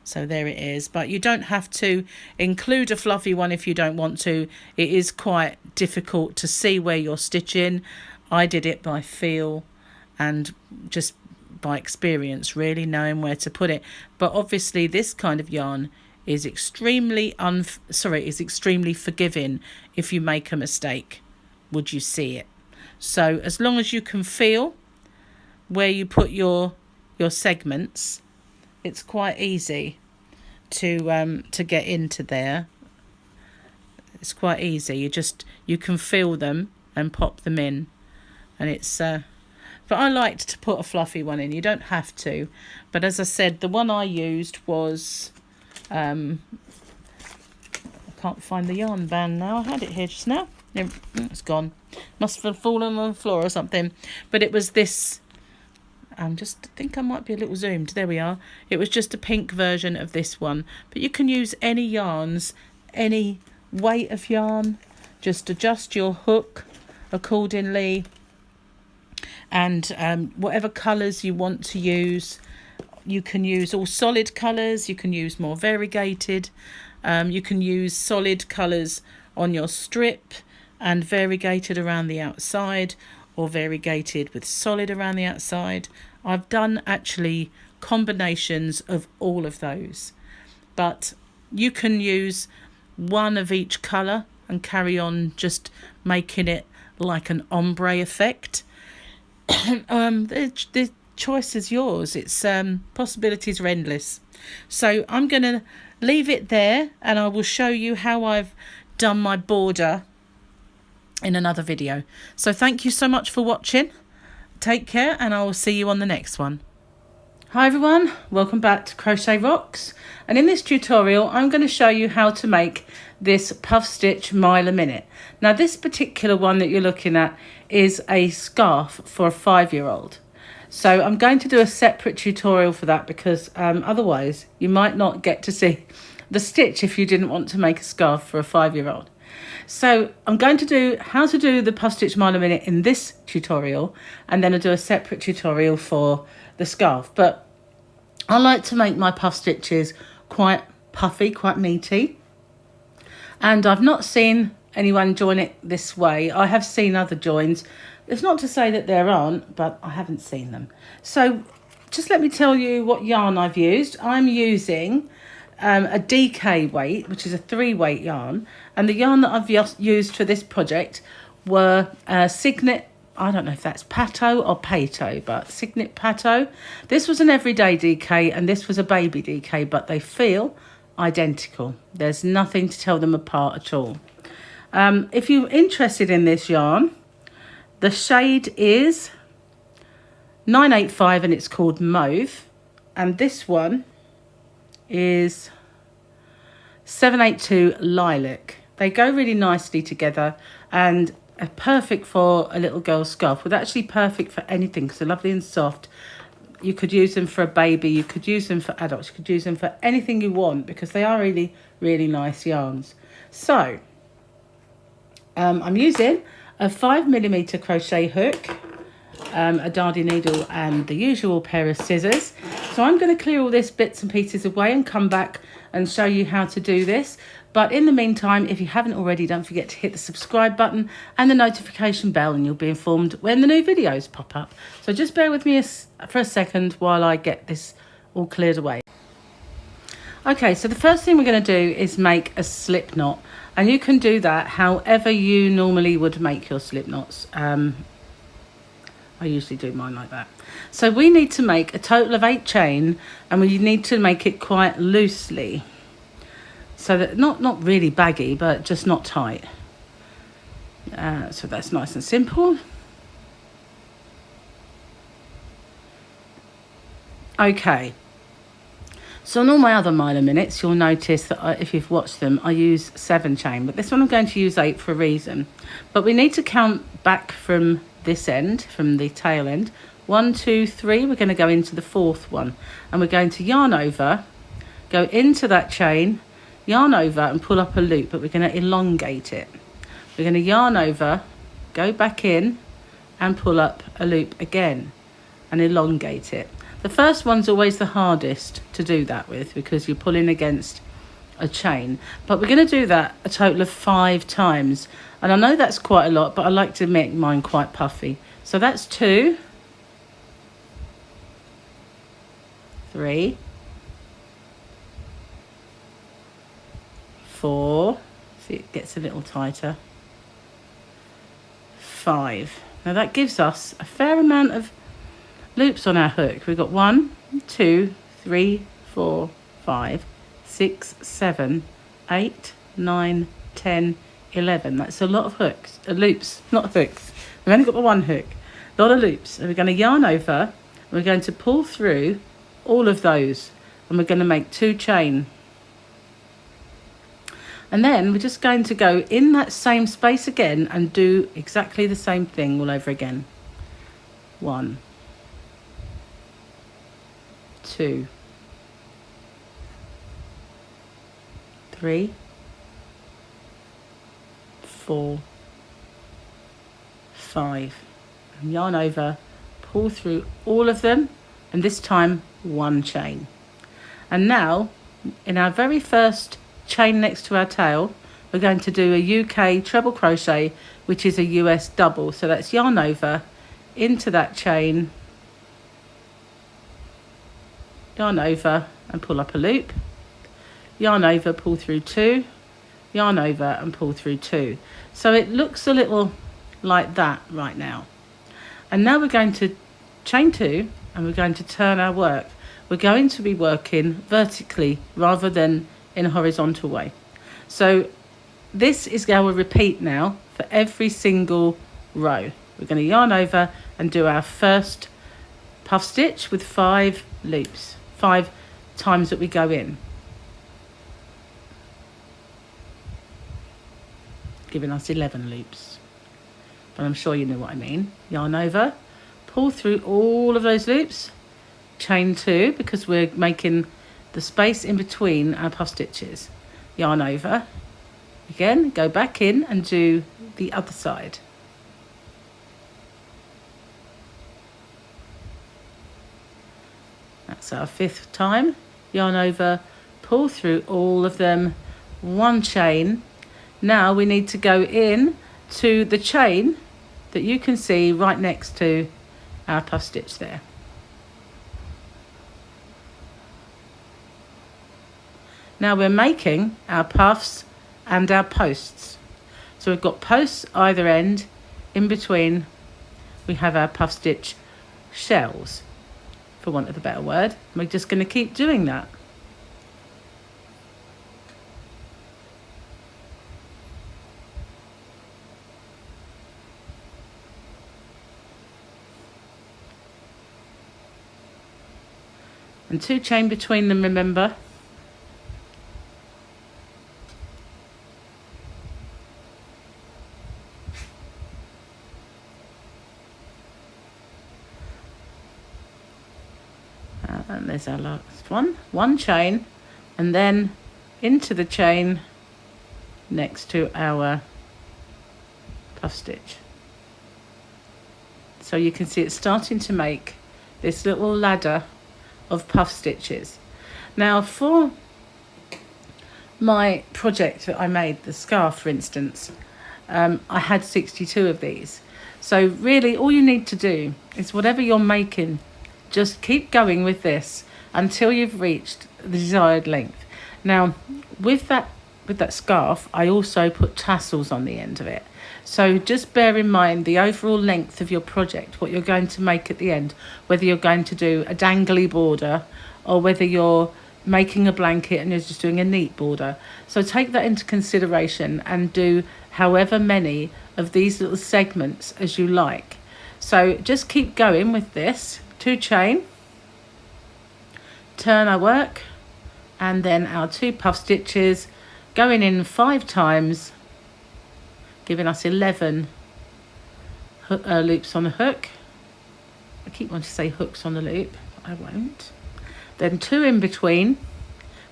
So there it is. But you don't have to include a fluffy one if you don't want to. It is quite difficult to see where you're stitching. I did it by feel and just by experience, really knowing where to put it. But obviously this kind of yarn is extremely extremely forgiving if you make a mistake. Would you see it? So as long as you can feel where you put your segments, it's quite easy to get into there. It's quite easy. You can feel them and pop them in, and it's but I liked to put a fluffy one in. You don't have to, but as I said, the one I used was I can't find the yarn band now. I had it here just now. It's gone. Must have fallen on the floor or something. But it was this. I think I might be a little zoomed. There we are. It was just a pink version of this one. But you can use any yarns, any weight of yarn. Just adjust your hook accordingly. And whatever colours you want to use. You can use all solid colours. You can use more variegated. You can use solid colours on your strip and variegated around the outside, or variegated with solid around the outside. I've done actually combinations of all of those, but you can use one of each colour and carry on just making it like an ombre effect. The choice is yours. It's possibilities are endless. So I'm going to leave it there, and I will show you how I've done my border in another video. So thank you so much for watching. Take care, and I will see you on the next one. Hi everyone, welcome back to Crochet Rocks, and in this tutorial I'm going to show you how to make this puff stitch mile a minute. Now this particular one that you're looking at is a scarf for a 5-year-old. So I'm going to do a separate tutorial for that, because otherwise you might not get to see the stitch if you didn't want to make a scarf for a 5-year-old. So I'm going to do how to do the puff stitch mile a minute in this tutorial, and then I'll do a separate tutorial for the scarf. But I like to make my puff stitches quite puffy, quite meaty. And I've not seen anyone join it this way. I have seen other joins. It's not to say that there aren't, but I haven't seen them. So just let me tell you what yarn I've used. I'm using a DK weight, which is a 3-weight yarn. And the yarn that I've used for this project were Signet, I don't know if that's Pato or Pato, but Signet Pato. This was an everyday DK and this was a baby DK, but they feel identical. There's nothing to tell them apart at all. If you're interested in this yarn, the shade is 985 and it's called Mauve. And this one is 782 Lilac. They go really nicely together and are perfect for a little girl's scarf. Well, they're actually perfect for anything because they're lovely and soft. You could use them for a baby, you could use them for adults, you could use them for anything you want, because they are really, really nice yarns. So I'm using a 5mm crochet hook, a Dardy needle and the usual pair of scissors. So I'm going to clear all this bits and pieces away and come back and show you how to do this. But in the meantime, if you haven't already, don't forget to hit the subscribe button and the notification bell, and you'll be informed when the new videos pop up. So just bear with me for a second while I get this all cleared away. Okay, so the first thing we're going to do is make a slip knot, and you can do that however you normally would make your slip knots. I usually do mine like that. So we need to make a total of 8 chain, and we need to make it quite loosely. So that not really baggy, but just not tight. So that's nice and simple. Okay. So on all my other mile a minutes, you'll notice that if you've watched them, I use 7 chain, but this one I'm going to use 8 for a reason. But we need to count back from this end, from the tail end. 1, 2, 3. We're going to go into the 4th one, and we're going to yarn over, go into that chain, yarn over and pull up a loop, but we're going to elongate it. We're going to yarn over, go back in and pull up a loop again and elongate it. The first one's always the hardest to do that with, because you're pulling against a chain, but we're going to do that a total of 5 times. And I know that's quite a lot, but I like to make mine quite puffy. So that's 2, 3, 4, see it gets a little tighter, 5. Now that gives us a fair amount of loops on our hook. We've got 1, 2, 3, 4, 5, 6, 7, 8, 9, 10, 11. That's a lot of hooks, loops, not hooks. We've only got the one hook. A lot of loops. And we're going to yarn over, and we're going to pull through all of those, and we're going to make 2 chain. And then we're just going to go in that same space again and do exactly the same thing all over again. 1, 2, 3, 4, 5, and yarn over, pull through all of them, and this time 1 chain. And now in our very first chain next to our tail, we're going to do a UK treble crochet, which is a US double. So that's yarn over into that chain, yarn over and pull up a loop, yarn over, pull through 2, yarn over and pull through 2. So it looks a little like that right now. And now we're going to chain 2, and we're going to turn our work. We're going to be working vertically rather than in a horizontal way. So this is our repeat now for every single row. We're going to yarn over and do our first puff stitch with 5 loops, 5 times that we go in, giving us 11 loops, but I'm sure you know what I mean. Yarn over, pull through all of those loops, chain 2 because we're making the space in between our puff stitches, yarn over, again go back in and do the other side. That's our 5th time, yarn over, pull through all of them, 1 chain. Now we need to go in to the chain that you can see right next to our puff stitch there. Now we're making our puffs and our posts. So we've got posts either end, in between we have our puff stitch shells, for want of a better word. We're just going to keep doing that. And 2 chain between them, remember. And there's our last one. 1 chain, and then into the chain next to our puff stitch. So you can see it's starting to make this little ladder of puff stitches. Now for my project that I made, the scarf for instance, I had 62 of these. So really all you need to do is whatever you're making, just keep going with this until you've reached the desired length. Now with that scarf, I also put tassels on the end of it. So just bear in mind the overall length of your project, what you're going to make at the end, whether you're going to do a dangly border or whether you're making a blanket and you're just doing a neat border. So take that into consideration and do however many of these little segments as you like. So just keep going with this. 2 chain, turn our work, and then our 2 puff stitches, going in 5 times, giving us 11 loops on the hook. I keep wanting to say hooks on the loop, but I won't. Then 2 in between,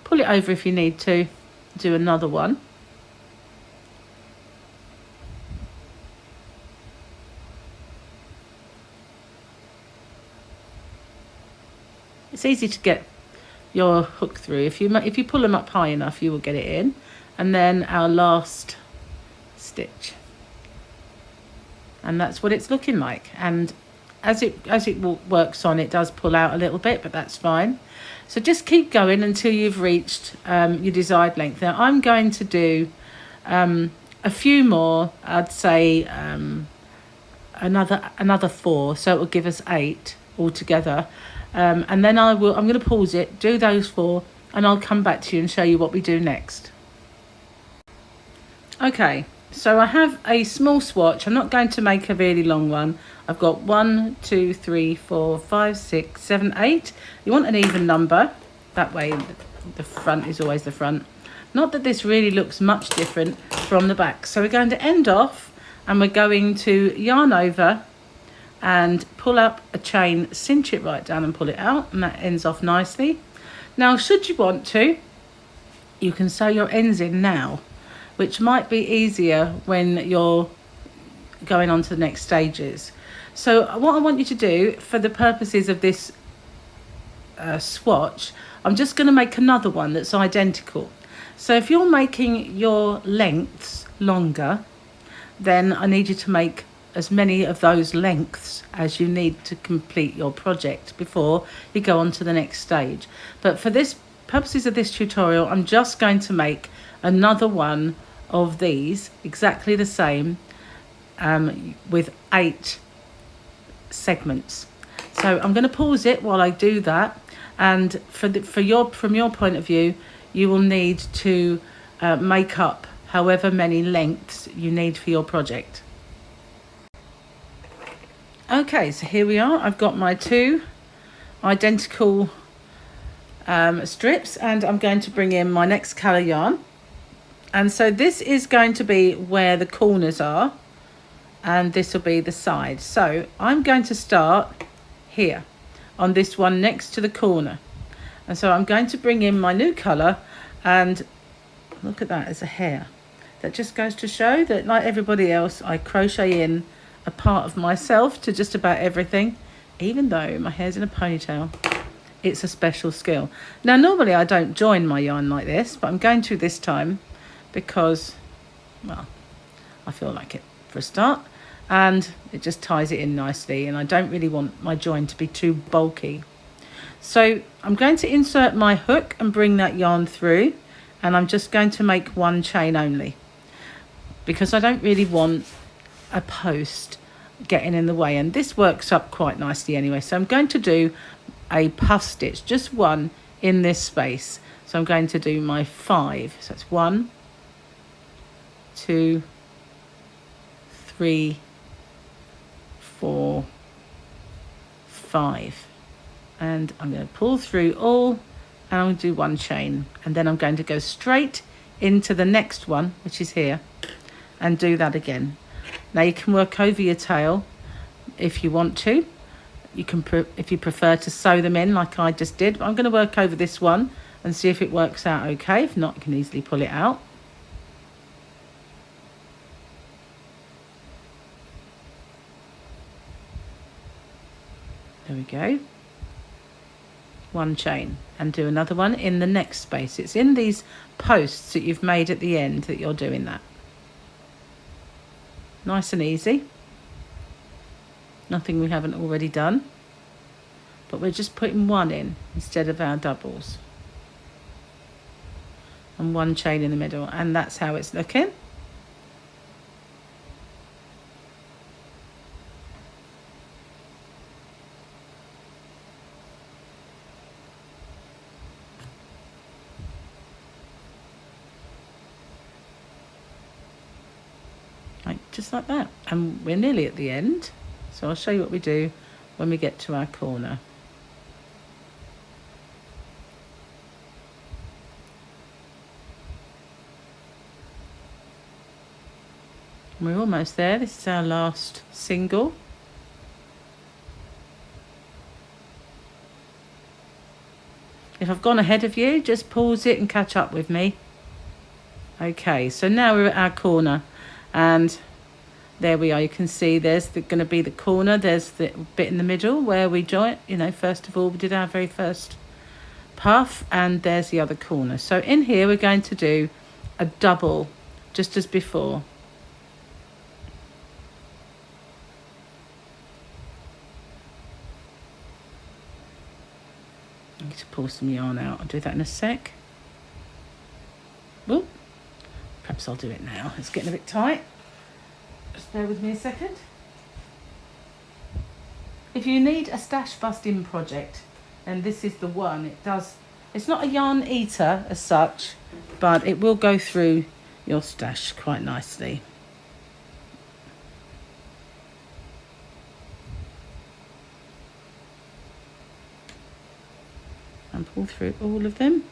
pull it over if you need to, do another one. It's easy to get your hook through. If you pull them up high enough, you will get it in. And then our last stitch. And that's what it's looking like. And as it works on, it does pull out a little bit, but that's fine. So just keep going until you've reached your desired length. Now I'm going to do a few more. I'd say another 4, so it will give us 8. all together. And then I'm going to pause it, do those 4, and I'll come back to you and show you what we do next. Okay, so I have a small swatch. I'm not going to make a really long one. I've got 1, 2, 3, 4, 5, 6, 7, 8. You want an even number. That way the front is always the front. Not that this really looks much different from the back. So we're going to end off and we're going to yarn over and pull up a chain, cinch it right down and pull it out, and that ends off nicely. Now, should you want to, you can sew your ends in now, which might be easier when you're going on to the next stages. So what I want you to do for the purposes of this swatch, I'm just going to make another one that's identical. So if you're making your lengths longer, then I need you to make as many of those lengths as you need to complete your project before you go on to the next stage. But for this purposes of this tutorial, I'm just going to make another one of these exactly the same, with 8 segments. So I'm going to pause it while I do that, and from your point of view, you will need to make up however many lengths you need for your project. Okay, so here we are. I've got my 2 identical strips, and I'm going to bring in my next colour yarn. And so this is going to be where the corners are, and this will be the side. So I'm going to start here on this one next to the corner. And so I'm going to bring in my new colour, and look at that, as a hair. That just goes to show that, like everybody else, I crochet in a part of myself to just about everything, even though my hair's in a ponytail. It's a special skill. Now, normally I don't join my yarn like this, but I'm going to this time because, well, I feel like it for a start, and it just ties it in nicely, and I don't really want my join to be too bulky. So I'm going to insert my hook and bring that yarn through, and I'm just going to make 1 chain only, because I don't really want a post getting in the way, and this works up quite nicely anyway. So I'm going to do a puff stitch, just 1 in this space. So I'm going to do my 5. So it's 1, 2, 3, 4, 5, and I'm going to pull through all, and I'm going to do 1 chain, and then I'm going to go straight into the next one, which is here, and do that again. Now you can work over your tail if you want to. You can, if you prefer to sew them in like I just did, but I'm going to work over this one and see if it works out okay. If not, you can easily pull it out. There we go. 1 chain, and do another one in the next space. It's in these posts that you've made at the end that you're doing that. Nice and easy. Nothing we haven't already done, but we're just putting 1 in instead of our doubles, and 1 chain in the middle, and that's how it's looking. Just like that, and we're nearly at the end, so I'll show you what we do when we get to our corner. We're almost there. This is our last single. If I've gone ahead of you, just pause it and catch up with me. Okay, so now we're at our corner, and there we are. You can see there's going to be the corner. There's the bit in the middle where we join. You know, first of all, we did our very first puff, and there's the other corner. So in here, we're going to do a double, just as before. I need to pull some yarn out. I'll do that in a sec. Well, perhaps I'll do it now. It's getting a bit tight. Just bear with me a second. If you need a stash busting project, then this is the one. It's not a yarn eater as such, but it will go through your stash quite nicely. And pull through all of them.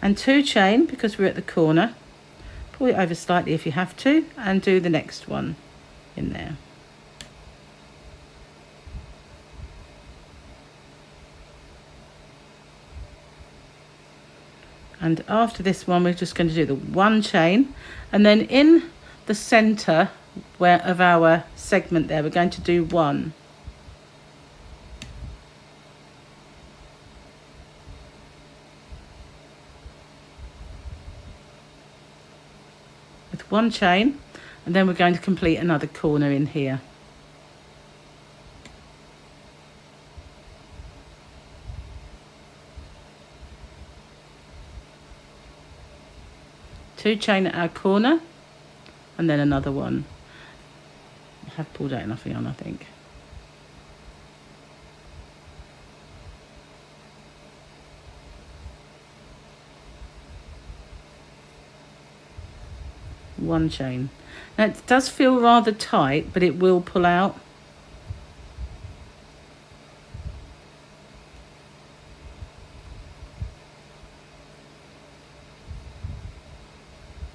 And 2 chain, because we're at the corner. Pull it over slightly if you have to, and do the next one in there. And after this one, we're just going to do the 1 chain, and then in the center of our segment there, we're going to do 1. With 1 chain, and then we're going to complete another corner in here. Two chain at our corner, and then another one. I have pulled out enough yarn, I think. One chain. Now it does feel rather tight, but it will pull out.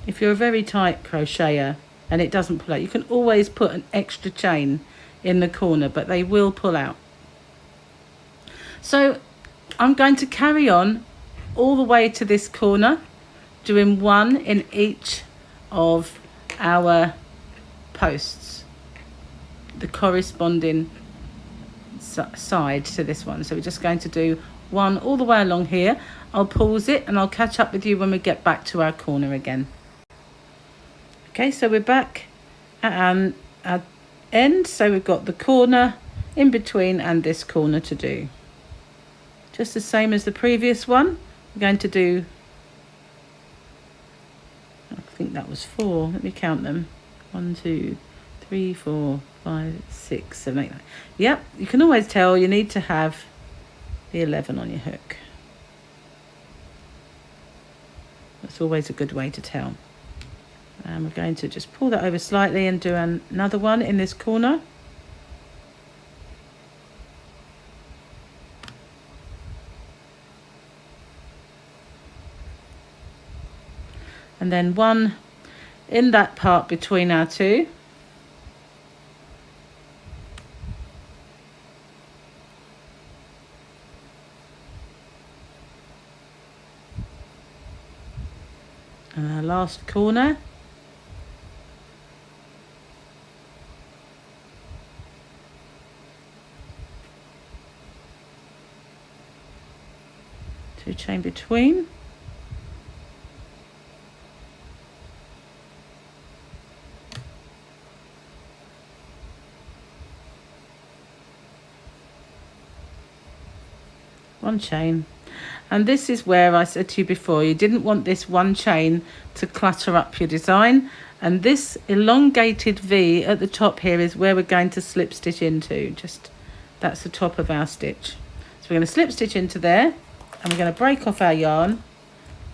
If you're a very tight crocheter and it doesn't pull out, you can always put an extra chain in the corner, but they will pull out. So I'm going to carry on all the way to this corner, doing 1 in each of our posts, the corresponding side to this one. So we're just going to do 1 all the way along here. I'll pause it and I'll catch up with you when we get back to our corner again. Okay, so we're back at our end. So we've got the corner in between and this corner to do. Just the same as the previous one. We're going to do, I think that was 4. Let me count them. 1, 2, 3, 4, 5, 6, 7, 8, 9. Yep, you can always tell you need to have the 11 on your hook. That's always a good way to tell. And we're going to just pull that over slightly and do another one in this corner. And then 1 in that part between our 2. And our last corner. Two chain between. One chain. And this is where I said to you before, you didn't want this 1 chain to clutter up your design. And this elongated V at the top here is where we're going to slip stitch into. Just, that's the top of our stitch. So we're going to slip stitch into there, and we're going to break off our yarn.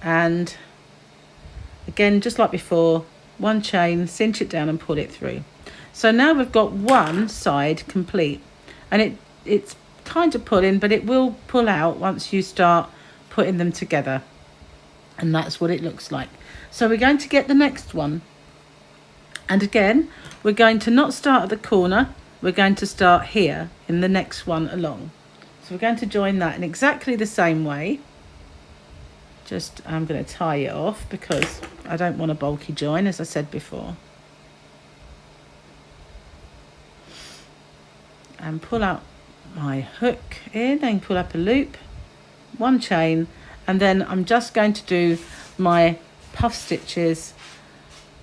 And again, just like before, 1 chain, cinch it down and pull it through. So now we've got 1 side complete. And it's kind of pulling, but it will pull out once you start putting them together, and that's what it looks like. So we're going to get the next one, and again we're going to not start at the corner, we're going to start here in the next one along. So we're going to join that in exactly the same way. Just I'm going to tie it off because I don't want a bulky join, as I said before, and pull out my hook in and pull up a loop, 1 chain, and then I'm just going to do my puff stitches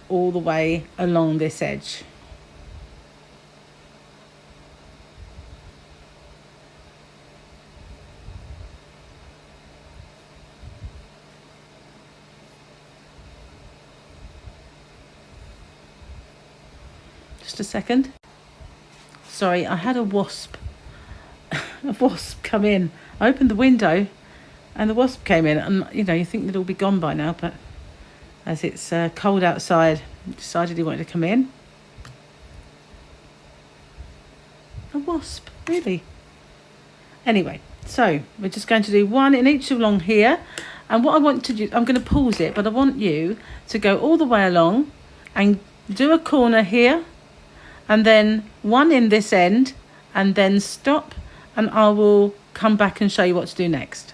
all the way along this edge. Just a second. Sorry, I had a wasp come in. I opened the window and the wasp came in, and you know, you think they'd all be gone by now, but as it's cold outside, he decided he wanted to come in. A wasp, really? Anyway, so we're just going to do one in each along here, and what I want to do, I'm going to pause it, but I want you to go all the way along and do a corner here, and then one in this end, and then stop, and I will come back and show you what to do next.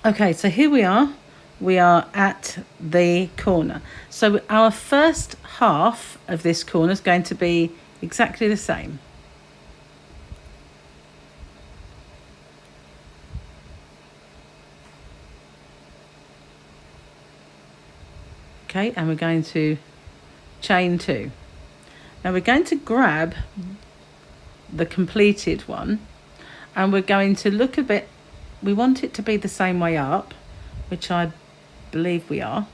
Okay, so here we are at the corner. So our first half of this corner is going to be exactly the same. Okay, and we're going to chain 2. Now we're going to grab the completed one, and we're going to look a bit, we want it to be the same way up, which I believe we are.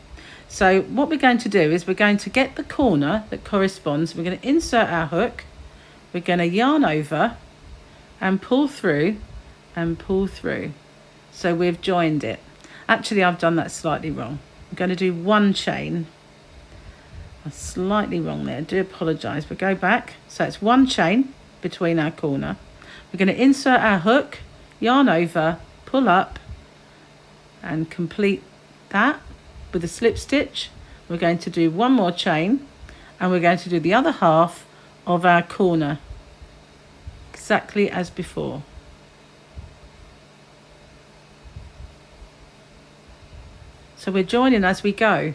So what we're going to do is we're going to get the corner that corresponds, we're going to insert our hook, we're going to yarn over and pull through and pull through. So we've joined it. Actually, I've done that slightly wrong. I'm going to do one chain. I'm slightly wrong there, I do apologise, but go back. So it's one chain between our corner. We're going to insert our hook, yarn over, pull up and complete that with a slip stitch. We're going to do one more chain, and we're going to do the other half of our corner exactly as before. So we're joining as we go.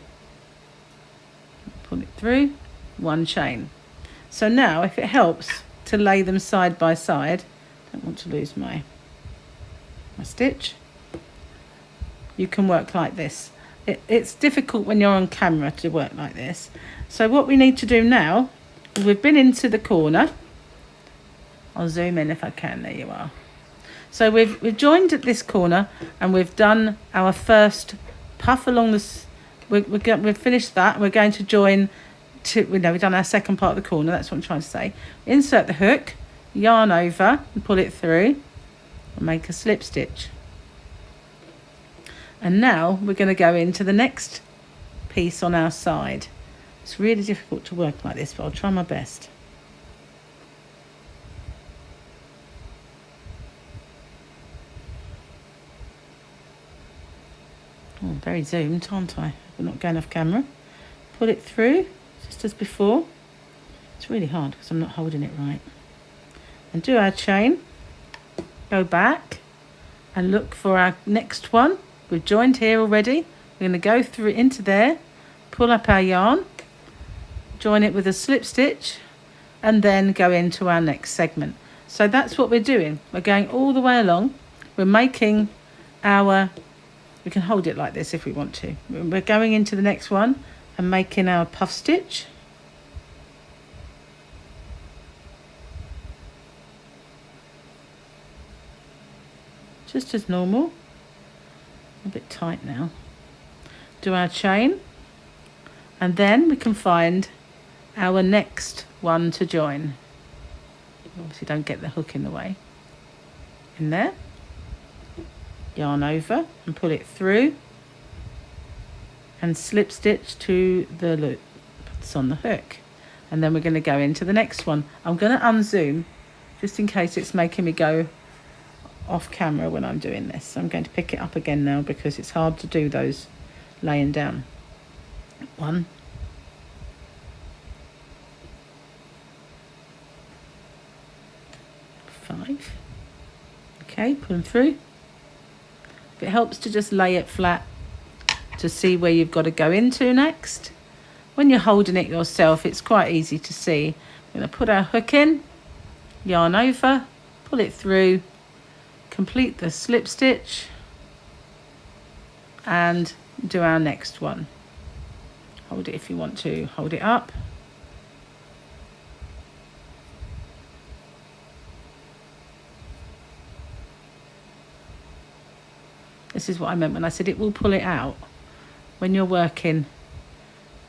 Pull it through, one chain. So now, if it helps to lay them side by side, don't want to lose my stitch, you can work like this. It's difficult when you're on camera to work like this. So what we need to do now, we've been into the corner. I'll zoom in if I can, there you are. So we've joined at this corner, and we've done our first puff along this. We've finished that. We're going to join to, we've done our second part of the corner, that's what I'm trying to say. Insert the hook, yarn over and pull it through and make a slip stitch. And now we're going to go into the next piece on our side. It's really difficult to work like this, but I'll try my best. Oh, I'm very zoomed, aren't I? We're not going off camera. Pull it through, just as before. It's really hard because I'm not holding it right. And do our chain. Go back and look for our next one. We've joined here already. We're going to go through into there, pull up our yarn, join it with a slip stitch, and then go into our next segment. So that's what we're doing. We're going all the way along. We're making our, we can hold it like this if we want to. We're going into the next one and making our puff stitch. Just as normal. A bit tight now. Do our chain, and then we can find our next one to join. Obviously don't get the hook in the way. In there, yarn over and pull it through and slip stitch to the loop that's on the hook, and then we're going to go into the next one. I'm going to unzoom just in case it's making me go off camera when I'm doing this. So I'm going to pick it up again now because it's hard to do those laying down. 1, 5. Okay, pull them through. If it helps to just lay it flat to see where you've got to go into next. When you're holding it yourself, it's quite easy to see. We're going to put our hook in, yarn over, pull it through, complete the slip stitch, and do our next one. Hold it if you want to hold it up. This is what I meant when I said it will pull it out. When you're working,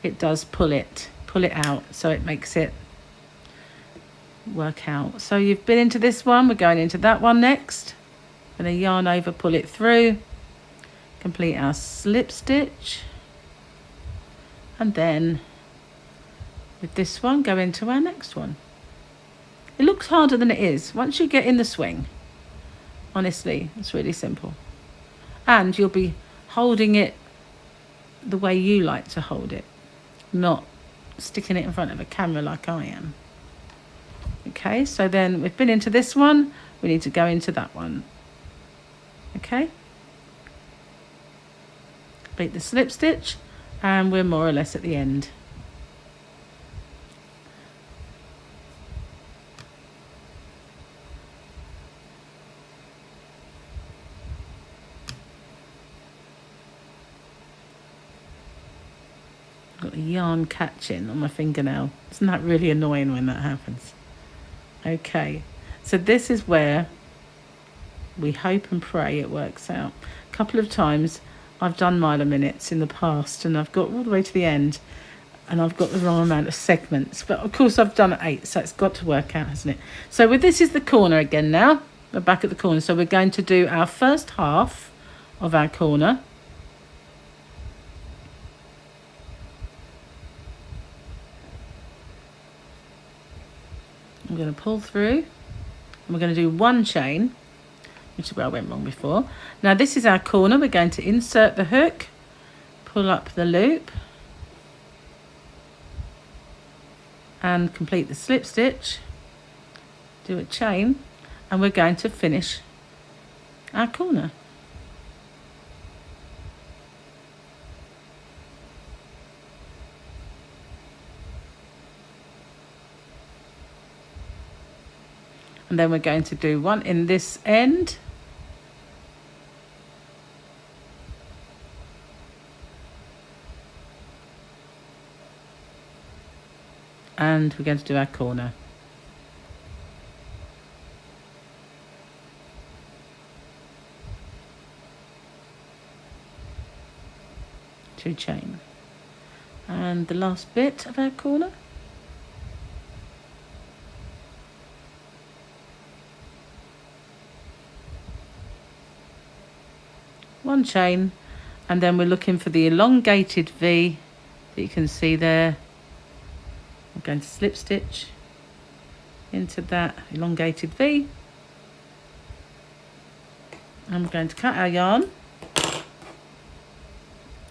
it does pull it out, so it makes it work out. So you've been into this one, we're going into that one next. Going to yarn over, pull it through, complete our slip stitch, and then with this one go into our next one. It looks harder than it is. Once you get in the swing, honestly, it's really simple. And you'll be holding it the way you like to hold it, not sticking it in front of a camera like I am. Okay, so then we've been into this one, we need to go into that one. Okay, complete the slip stitch, and we're more or less at the end. Got a yarn catching on my fingernail. Isn't that really annoying when that happens? Okay, so this is where we hope and pray it works out. A couple of times I've done mile minutes in the past and I've got all the way to the end and I've got the wrong amount of segments, but of course I've done 8, so it's got to work out, hasn't it? So with this is the corner again now. We're back at the corner, so we're going to do our first half of our corner. I'm going to pull through and we're going to do 1 chain, which is where I went wrong before. Now this is our corner. We're going to insert the hook, pull up the loop and complete the slip stitch, do a chain, and we're going to finish our corner. And then we're going to do 1 in this end. And we're going to do our corner. Two chain. And the last bit of our corner. One chain, and then we're looking for the elongated V that you can see there. I'm going to slip stitch into that elongated V, and we're going to cut our yarn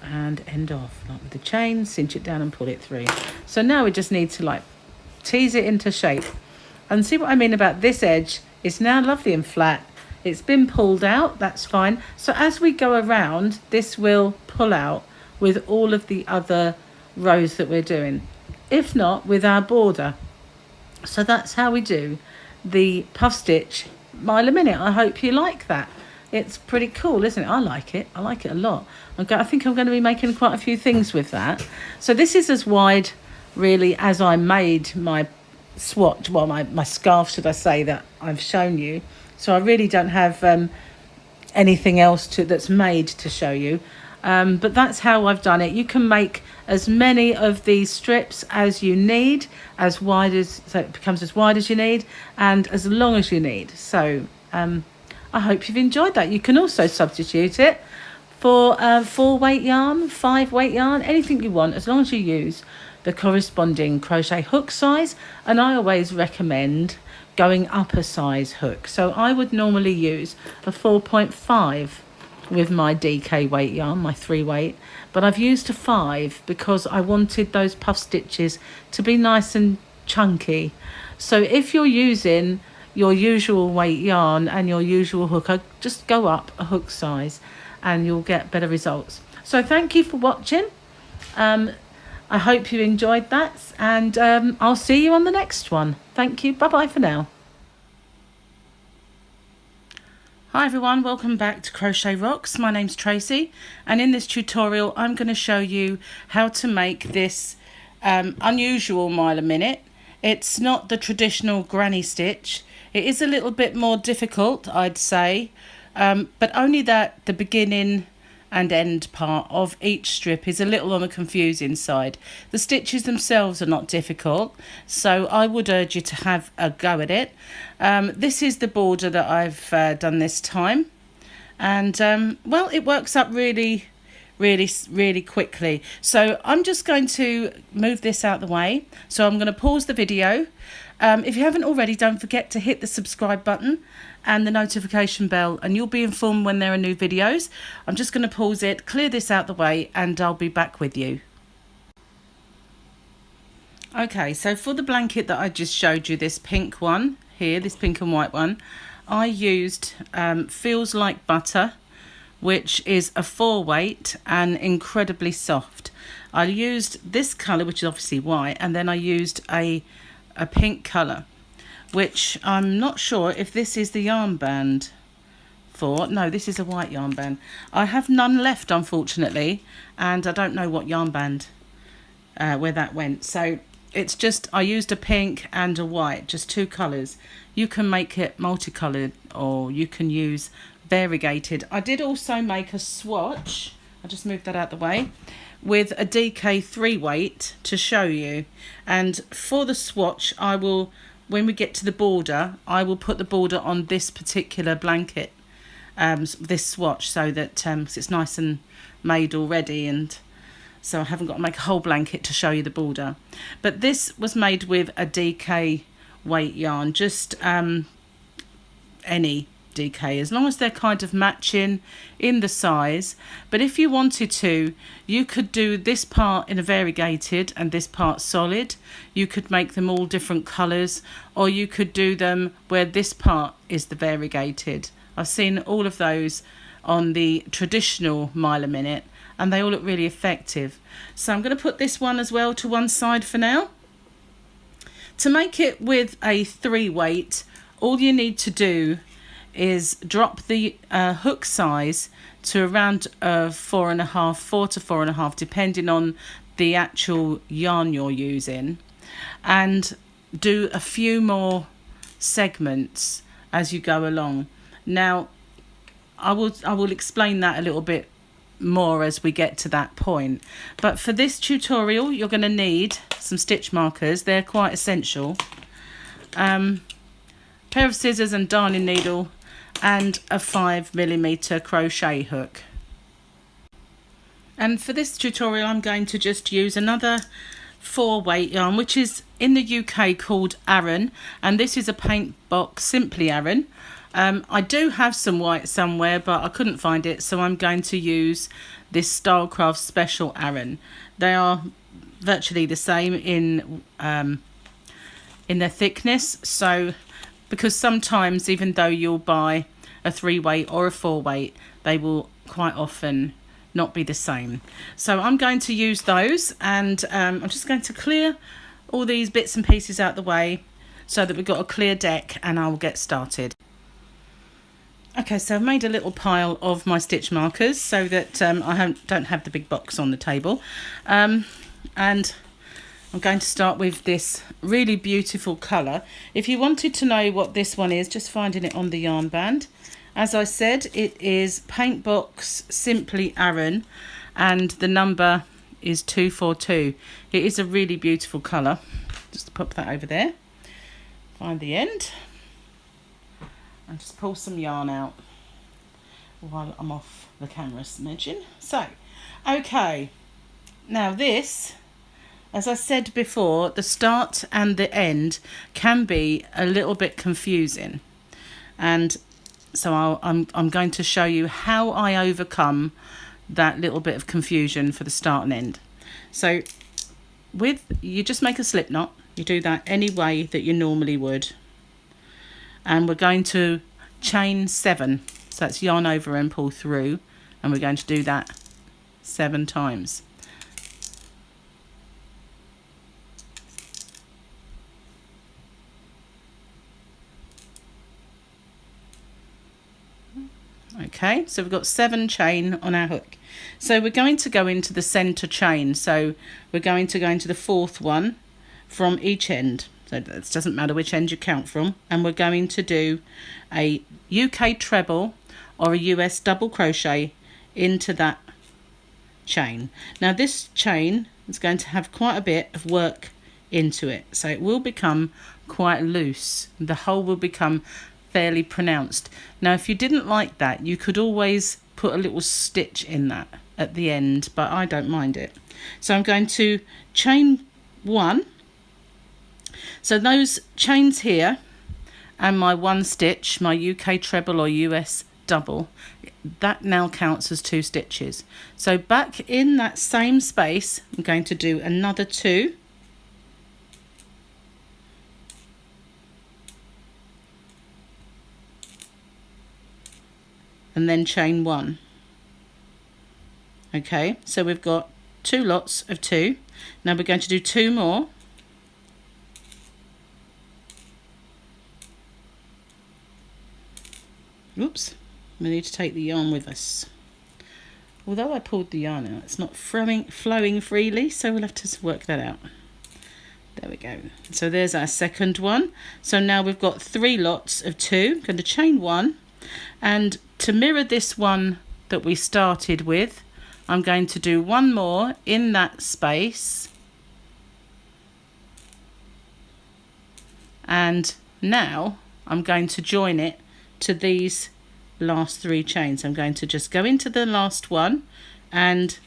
and end off like with the chain, cinch it down and pull it through. So now we just need to like tease it into shape, and see what I mean about this edge. It's now lovely and flat. It's been pulled out, that's fine. So as we go around, this will pull out with all of the other rows that we're doing, if not with our border. So that's how we do the puff stitch mile a minute. I hope you like that. It's pretty cool, isn't it? I like it a lot. I think I'm going to be making quite a few things with that. So this is as wide really as I made my swatch, well my scarf should I say, that I've shown you. So I really don't have anything else that's made to show you. But that's how I've done it. You can make as many of these strips as you need, so it becomes as wide as you need and as long as you need. So I hope you've enjoyed that. You can also substitute it for 4 weight yarn, 5 weight yarn, anything you want, as long as you use the corresponding crochet hook size. And I always recommend going up a size hook. So I would normally use a 4.5 with my DK weight yarn, my 3 weight, but I've used a 5 because I wanted those puff stitches to be nice and chunky. So if you're using your usual weight yarn and your usual hook, I just go up a hook size and you'll get better results. So thank you for watching. I hope you enjoyed that, and I'll see you on the next one. Thank you. Bye-bye for now. Hi everyone, welcome back to Crochet Rocks. My name's Tracy, and in this tutorial I'm going to show you how to make this unusual mile a minute. It's not the traditional granny stitch. It is a little bit more difficult, I'd say, but only that the beginning and end part of each strip is a little on the confusing side. The stitches themselves are not difficult, so I would urge you to have a go at it. This is the border that I've done this time, and well, it works up really quickly. So I'm just going to move this out the way. So I'm going to pause the video. If you haven't already, don't forget to hit the subscribe button and the notification bell, and you'll be informed when there are new videos. I'm just going to pause it, clear this out the way, and I'll be back with you. Okay, so for the blanket that I just showed you, this pink one here, this pink and white one, I used Feels Like Butter, which is a 4 weight and incredibly soft. I used this colour, which is obviously white, and then I used a pink colour, which I'm not sure if this is the yarn band for. No, this is a white yarn band. I have none left, unfortunately, and I don't know what yarn band where that went. So it's just, I used a pink and a white, just 2 colours. You can make it multicoloured, or you can use variegated. I did also make a swatch, I just moved that out the way, with a DK 3 weight to show you. And for the swatch, I will, when we get to the border, I will put the border on this particular blanket, this swatch, so that 'cause it's nice and made already, and so I haven't got to make a whole blanket to show you the border. But this was made with a DK weight yarn, just any DK, as long as they're kind of matching in the size. But if you wanted to, you could do this part in a variegated and this part solid. You could make them all different colours, or you could do them where this part is the variegated. I've seen all of those on the traditional mile a minute, and they all look really effective. So I'm going to put this one as well to one side for now. To make it with a 3 weight, all you need to do is drop the hook size to around 4 to 4.5, depending on the actual yarn you're using, and do a few more segments as you go along. Now I will explain that a little bit more as we get to that point, but for this tutorial you're going to need some stitch markers. They're quite essential, pair of scissors and darning needle, and a 5mm crochet hook. And for this tutorial I'm going to just use another 4 weight yarn, which is in the UK called Aran, and this is a paint box Simply Aran. I do have some white somewhere, but I couldn't find it, so I'm going to use this Stylecraft Special Aran. They are virtually the same in their thickness, so because sometimes even though you'll buy a 3 weight or a 4 weight, they will quite often not be the same. So I'm going to use those, and I'm just going to clear all these bits and pieces out the way so that we've got a clear deck, and I will get started. Okay, so I've made a little pile of my stitch markers so that I don't have the big box on the table, and I'm going to start with this really beautiful colour. If you wanted to know what this one is, just finding it on the yarn band. As I said, it is Paint Box Simply Aran, and the number is 242. It is a really beautiful colour. Just pop that over there. Find the end. And just pull some yarn out while I'm off the camera smidgen. So, okay. Now this, as I said before, the start and the end can be a little bit confusing, and so I'm going to show you how I overcome that little bit of confusion for the start and end. So you just make a slip knot. You do that any way that you normally would, and we're going to chain 7. So that's yarn over and pull through, and we're going to do that 7 times. Okay, so we've got 7 chain on our hook. So we're going to go into the center chain. So we're going to go into the 4th one from each end. So it doesn't matter which end you count from. And we're going to do a UK treble or a US double crochet into that chain. Now this chain is going to have quite a bit of work into it, so it will become quite loose. The hole will become fairly pronounced. Now if you didn't like that, you could always put a little stitch in that at the end, but I don't mind it. So I'm going to chain 1. So those chains here and my 1 stitch, my UK treble or US double, that now counts as 2 stitches. So back in that same space, I'm going to do another 2. And then chain 1. Okay, so we've got 2 lots of 2. Now we're going to do 2 more. Oops, we need to take the yarn with us. Although I pulled the yarn out, it's not flowing freely, so we'll have to work that out. There we go. So there's our second one. So now we've got 3 lots of 2. I'm going to chain 1, and to mirror this one that we started with, I'm going to do 1 more in that space, and now I'm going to join it to these last 3 chains. I'm going to just go into the last one and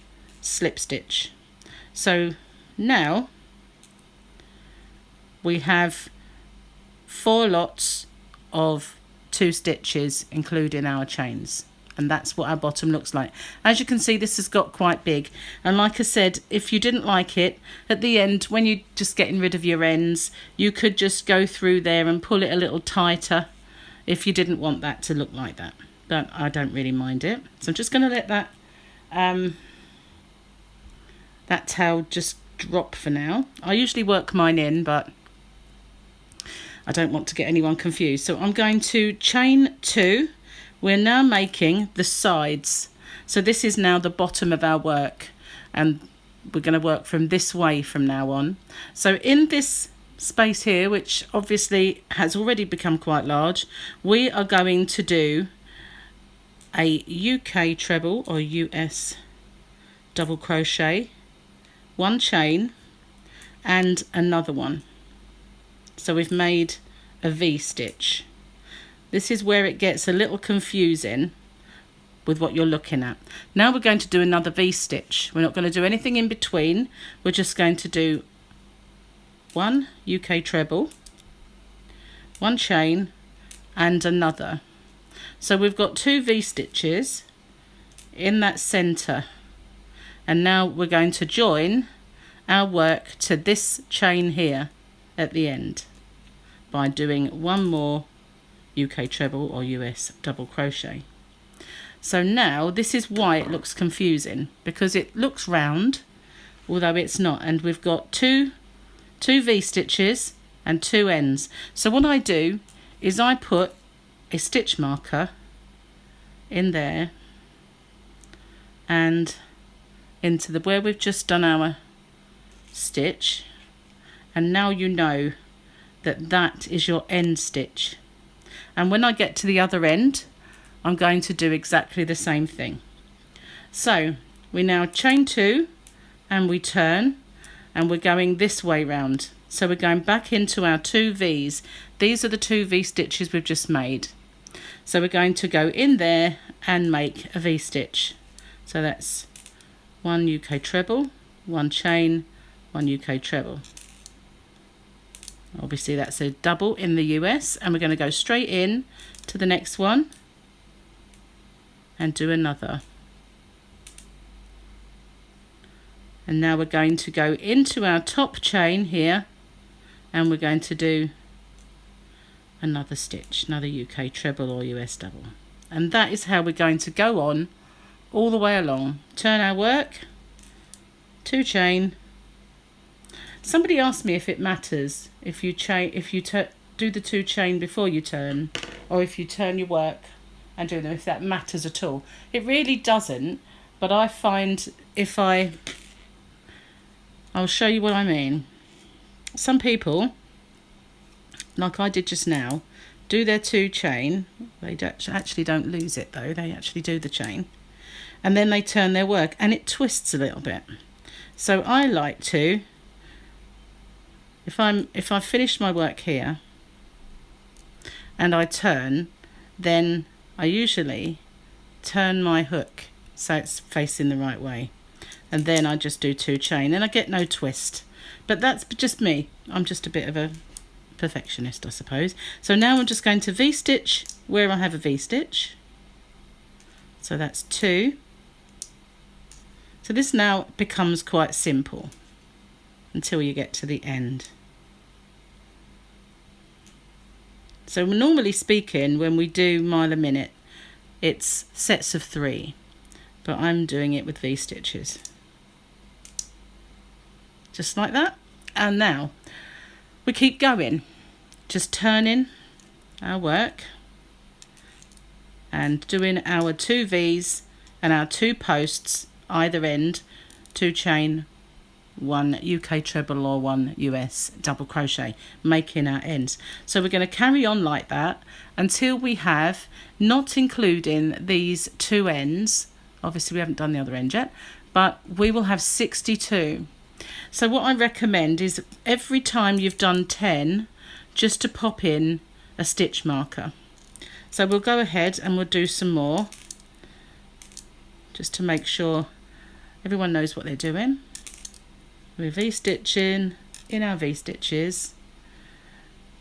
slip stitch. So now we have 4 lots of 2 stitches including our chains, and that's what our bottom looks like. As you can see, this has got quite big, and like I said, if you didn't like it, at the end when you're just getting rid of your ends, you could just go through there and pull it a little tighter if you didn't want that to look like that, but I don't really mind it. So I'm just going to let that that tail just drop for now. I usually work mine in, but I don't want to get anyone confused. So I'm going to chain 2. We're now making the sides. So this is now the bottom of our work, and we're going to work from this way from now on. So in this space here, which obviously has already become quite large, we are going to do a UK treble or US double crochet, 1 chain and another one. So we've made a V stitch. This is where it gets a little confusing with what you're looking at. Now we're going to do another V stitch. We're not going to do anything in between. We're just going to do 1 UK treble, 1 chain and another. So we've got 2 V stitches in that center, and now we're going to join our work to this chain here at the end by doing 1 more UK treble or US double crochet. So now this is why it looks confusing, because it looks round although it's not, and we've got two V stitches and 2 ends. So what I do is I put a stitch marker in there and into the where we've just done our stitch, and now you know that that is your end stitch. And when I get to the other end, I'm going to do exactly the same thing. So we now chain 2 and we turn, and we're going this way round. So we're going back into our 2 V's. These are the 2 V stitches we've just made. So we're going to go in there and make a V stitch. So that's 1 UK treble, 1 chain, 1 UK treble. Obviously that's a double in the US, and we're going to go straight in to the next one and do another. And now we're going to go into our top chain here, and we're going to do another stitch, another UK treble or US double. And that is how we're going to go on all the way along. Turn our work, 2 chain. Somebody asked me if it matters if you do the 2 chain before you turn, or if you turn your work and do them, if that matters at all. It really doesn't, but I find if I'll show you what I mean. Some people, like I did just now, do their 2 chain. They actually don't lose it though, they actually do the chain. and then they turn their work and it twists a little bit. So I like to, if I've finished my work here and I turn, then I usually turn my hook so it's facing the right way, and then I just do 2 chain and I get no twist. But that's just me. I'm just a bit of a perfectionist, I suppose. So now I'm just going to V-stitch where I have a V-stitch. So that's 2. So this now becomes quite simple until you get to the end. So normally speaking, when we do mile a minute, it's sets of 3, but I'm doing it with V-stitches. Just like that. And now we keep going, just turning our work and doing our 2 V's and our 2 posts either end, 2 chain, 1 UK treble or 1 US double crochet, making our ends. So we're going to carry on like that until we have, not including these 2 ends, obviously we haven't done the other end yet, but we will have 62. So what I recommend is every time you've done 10, just to pop in a stitch marker. So we'll go ahead and we'll do some more, just to make sure everyone knows what they're doing. We're V-stitching in our V-stitches.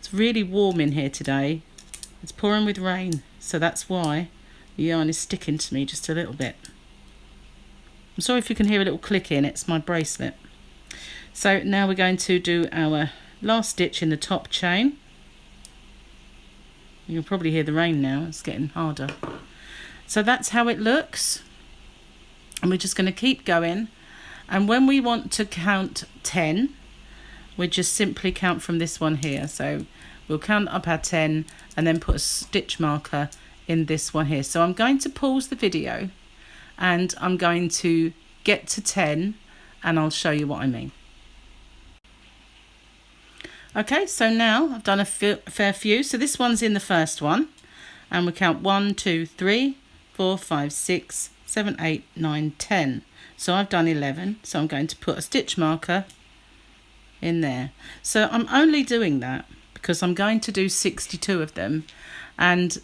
It's really warm in here today. It's pouring with rain, so that's why the yarn is sticking to me just a little bit. I'm sorry if you can hear a little clicking, it's my bracelet. So now we're going to do our last stitch in the top chain. You'll probably hear the rain now, it's getting harder. So that's how it looks. And we're just going to keep going. And when we want to count 10, we just simply count from this one here. So we'll count up our 10 and then put a stitch marker in this one here. So I'm going to pause the video and I'm going to get to 10 and I'll show you what I mean. Okay, so now I've done a fair few. So this one's in the first one, and we count 1, 2, 3, 4, 5, 6, 7, 8, 9, 10. So I've done 11. So I'm going to put a stitch marker in there. So I'm only doing that because I'm going to do 62 of them, and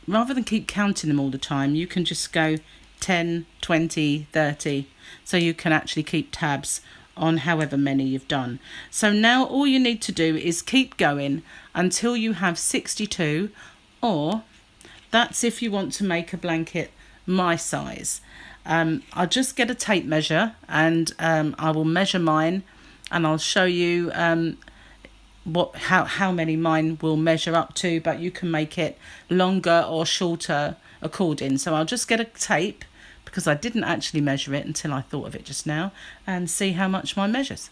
rather than keep counting them all the time, you can just go 10, 20, 30. So you can actually keep tabs on however many you've done. So now all you need to do is keep going until you have 62, or that's if you want to make a blanket my size. I'll just get a tape measure and I will measure mine, and I'll show you how many mine will measure up to, but you can make it longer or shorter according. So I'll just get a tape, because I didn't actually measure it until I thought of it just now, and see how much mine measures.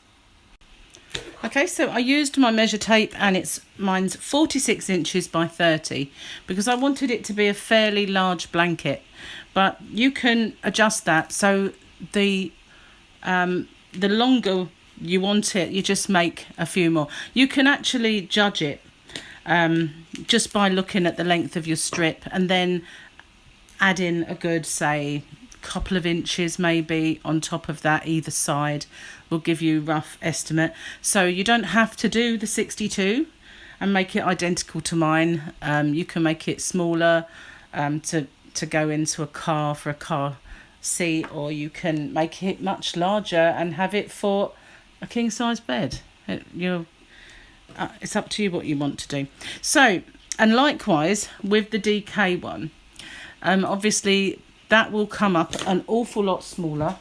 Okay, so I used my measure tape, and mine's 46 inches by 30 because I wanted it to be a fairly large blanket, but you can adjust that. So the longer you want it, you just make a few more. You can actually judge it just by looking at the length of your strip and then add in a good, say, couple of inches maybe on top of that either side will give you a rough estimate. So you don't have to do the 62 and make it identical to mine. You can make it smaller to go into a car for a car seat, or you can make it much larger and have it for a king size bed. It's up to you what you want to do. So, and likewise with the DK one, obviously that will come up an awful lot smaller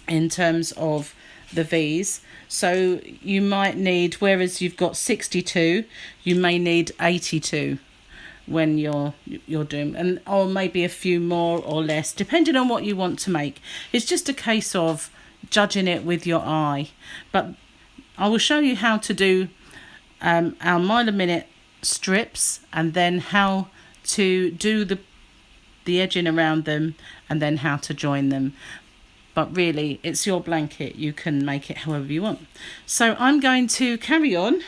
in terms of the V's. So you might need, whereas you've got 62, you may need 82 when you're doing, and or maybe a few more or less depending on what you want to make. It's just a case of judging it with your eye. But I will show you how to do our mile a minute strips, and then how to do the edging around them, and then how to join them. But really, it's your blanket, you can make it however you want. So I'm going to carry on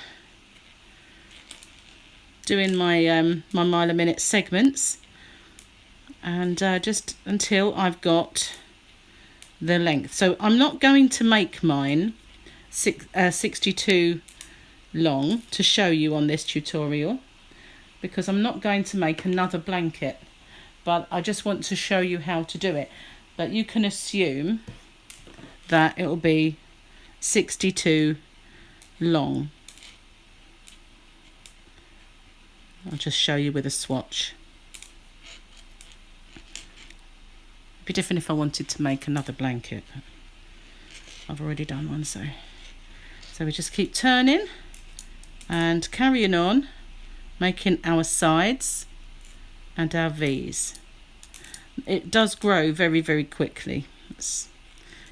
doing my my mile a minute segments, and just until I've got the length. So I'm not going to make mine 62 long to show you on this tutorial, because I'm not going to make another blanket, but I just want to show you how to do it. But you can assume that it will be 62 long. I'll just show you with a swatch. It'd be different if I wanted to make another blanket. I've already done one, so we just keep turning and carrying on, making our sides and our V's. It does grow very, very quickly.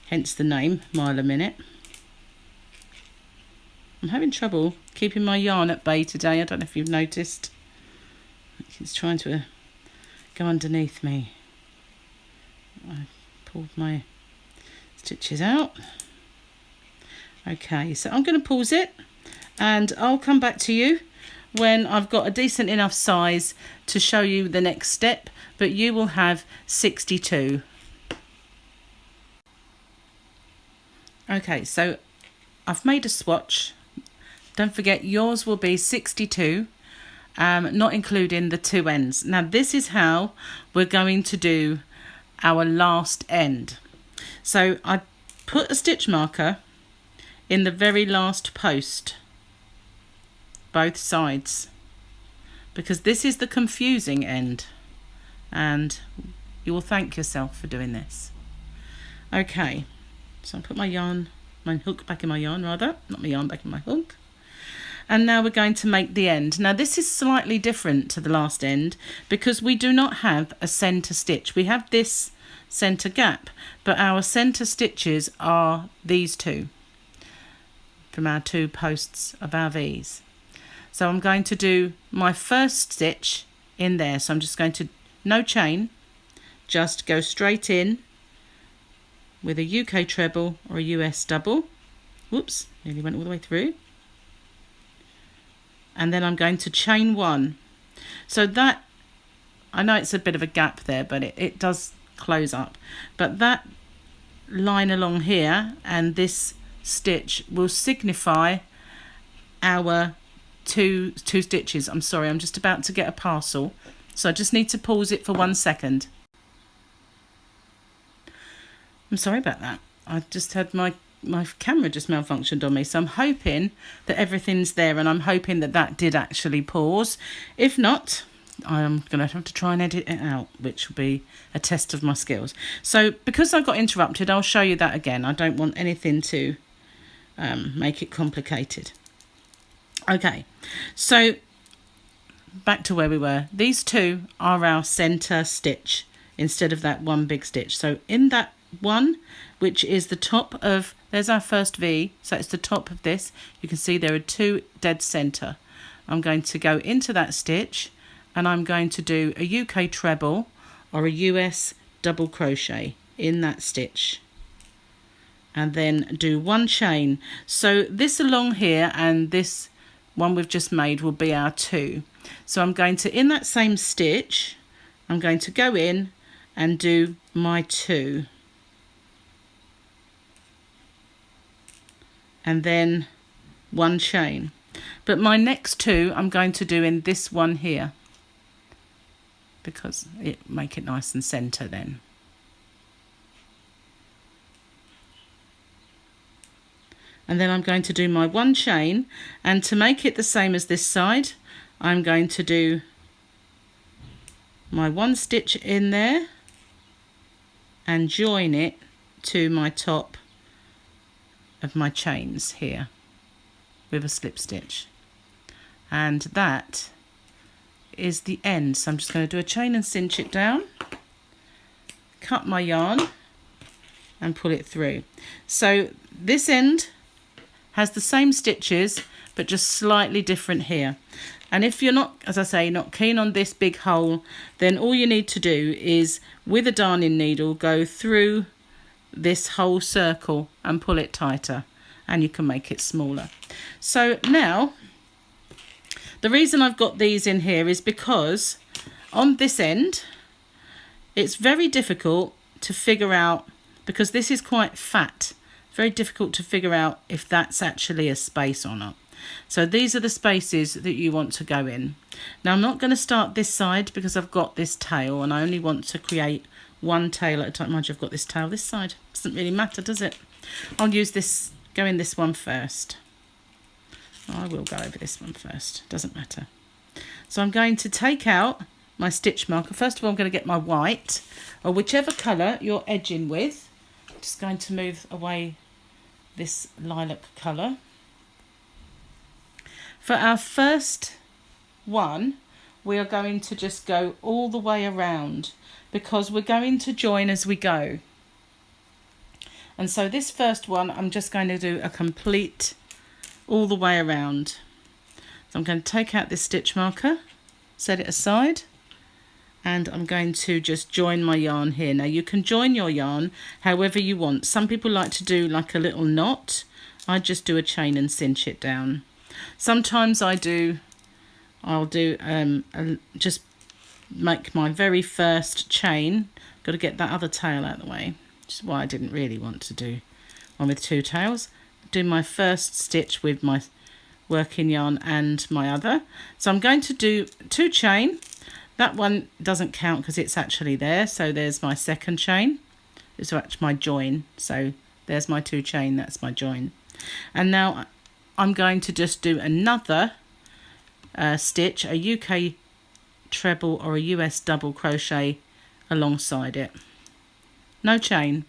Hence the name, mile a minute. I'm having trouble keeping my yarn at bay today. I don't know if you've noticed. It's trying to go underneath me. I pulled my stitches out. Okay, so I'm going to pause it and I'll come back to you when I've got a decent enough size to show you the next step, but you will have 62. Okay, so I've made a swatch. Don't forget, yours will be 62, not including the two ends. Now, this is how we're going to do our last end. So I put a stitch marker in the very last post, both sides, because this is the confusing end, and you will thank yourself for doing this. Okay, so I'll put my hook back in my yarn, rather, not my yarn back in my hook. And now we're going to make the end. Now this is slightly different to the last end because we do not have a centre stitch. We have this centre gap, but our centre stitches are these two from our two posts of our V's. So I'm going to do my first stitch in there. So I'm just going to, no chain, just go straight in with a UK treble or a US double. Whoops, nearly went all the way through. And then I'm going to chain one. So that, I know it's a bit of a gap there, but it does close up. But that line along here and this stitch will signify our two stitches. I'm sorry, I'm just about to get a parcel, so I just need to pause it for 1 second. I'm sorry about that. I just had my camera just malfunctioned on me, so I'm hoping that everything's there, and I'm hoping that that did actually pause. If not, I'm going to have to try and edit it out, which will be a test of my skills. So because I got interrupted, I'll show you that again. I don't want anything to make it complicated. Okay, so back to where we were. These two are our center stitch instead of that one big stitch. So in that one, which is the top of, there's our first V, so it's the top of this, you can see there are two dead center. I'm going to go into that stitch and I'm going to do a UK treble or a US double crochet in that stitch and then do one chain. So this along here and this one we've just made will be our two. So I'm going to, in that same stitch, I'm going to go in and do my two. And then one chain. But my next two I'm going to do in this one here, because it make it nice and center then. And then I'm going to do my one chain, and to make it the same as this side, I'm going to do my one stitch in there and join it to my top of my chains here with a slip stitch, and that is the end. So I'm just going to do a chain and cinch it down, cut my yarn and pull it through. So this end has the same stitches but just slightly different here. And if you're not, as I say, not keen on this big hole, then all you need to do is with a darning needle go through this whole circle and pull it tighter, and you can make it smaller. So now the reason I've got these in here is because on this end It's very difficult to figure out, because this is quite fat, very difficult to figure out if that's actually a space or not. So these are the spaces that you want to go in. Now I'm not going to start this side because I've got this tail and I only want to create one tail at a time. Mind you, I've got this tail this side. Doesn't really matter, does it? I'll use this, go in this one first. I will go over this one first, doesn't matter. So I'm going to take out my stitch marker. First of all, I'm going to get my white, or whichever colour you're edging with. I'm just going to move away this lilac colour. For our first one, we are going to just go all the way around because we're going to join as we go. And so this first one, I'm just going to do a complete all the way around. So I'm going to take out this stitch marker, set it aside, and I'm going to just join my yarn here. Now you can join your yarn however you want. Some people like to do like a little knot. I just do a chain and cinch it down. Sometimes I'll do just make my very first chain. Got to get that other tail out of the way, which is why I didn't really want to do one with two tails. Do my first stitch with my working yarn and my other. So I'm going to do two chain. That one doesn't count because it's actually there. So there's my second chain. It's actually my join. So there's my two chain, that's my join. And now I'm going to just do another stitch, a UK treble or a US double crochet alongside it. No chain.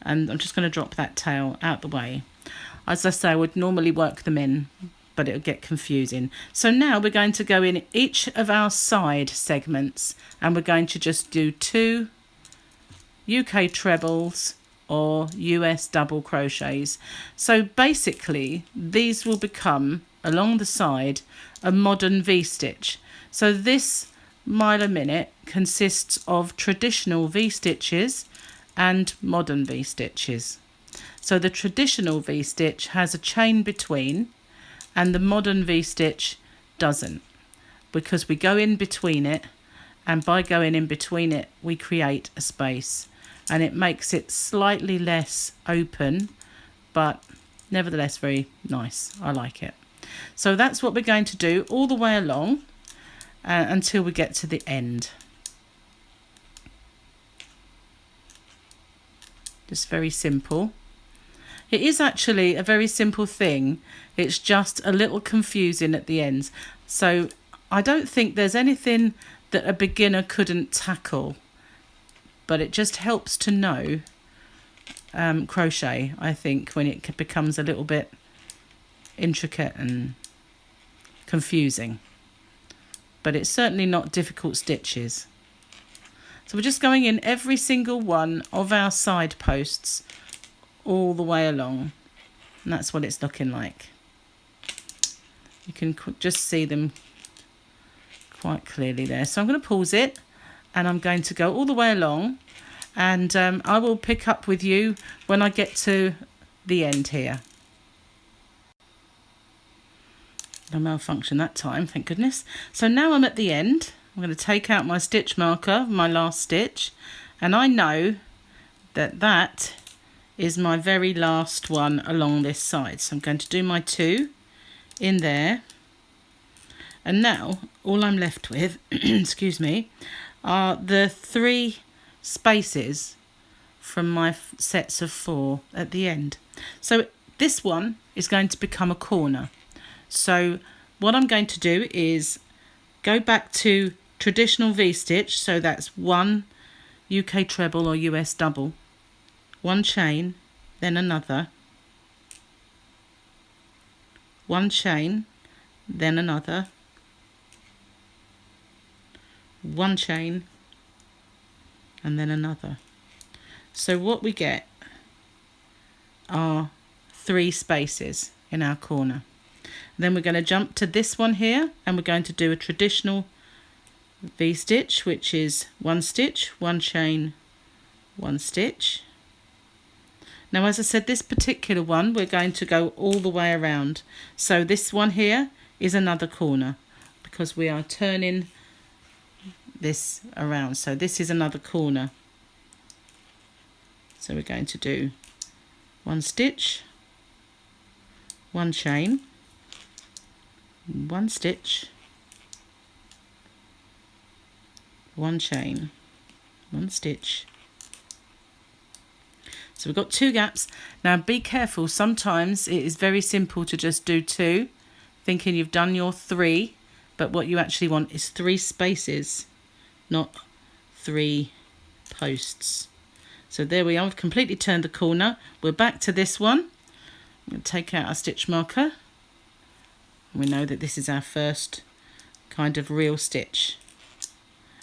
And I'm just going to drop that tail out the way. As I say, I would normally work them in, but it'll get confusing. So now we're going to go in each of our side segments and we're going to just do two UK trebles or US double crochets. So basically these will become along the side a modern V-stitch. So this mile a minute consists of traditional V-stitches and modern V-stitches. So the traditional V-stitch has a chain between and the modern V-stitch doesn't, because we go in between it, and by going in between it we create a space and it makes it slightly less open, but nevertheless very nice. I like it. So that's what we're going to do all the way along until we get to the end. Just very simple. It is actually a very simple thing. It's just a little confusing at the ends. So I don't think there's anything that a beginner couldn't tackle, but it just helps to know crochet, I think, when it becomes a little bit intricate and confusing. But it's certainly not difficult stitches. So we're just going in every single one of our side posts all the way along, and that's what it's looking like. You can just see them quite clearly there. So I'm going to pause it and I'm going to go all the way along, and I will pick up with you when I get to the end here. No malfunction that time, thank goodness. So now I'm at the end. I'm going to take out my stitch marker, my last stitch, and I know that that is my very last one along this side. So I'm going to do my two in there, and now all I'm left with excuse me, are the three spaces from my sets of four at the end. So this one is going to become a corner. So what I'm going to do is go back to traditional V-stitch, so that's one UK treble or US double, one chain, then another, one chain, then another, one chain, and then another. So what we get are three spaces in our corner. Then we're going to jump to this one here, and we're going to do a traditional V-stitch, which is one stitch, one chain, one stitch. Now, as I said, this particular one we're going to go all the way around. So this one here is another corner because we are turning this around. So this is another corner. So we're going to do 1 stitch, 1 chain, 1 stitch, 1 chain, 1 stitch. So we've got 2 gaps. Now be careful, sometimes it is very simple to just do 2, thinking you've done your 3, but what you actually want is 3 spaces, not 3 posts. So there we are, we've completely turned the corner. We're back to this one. I'm going to take out our stitch marker. We know that this is our first kind of real stitch.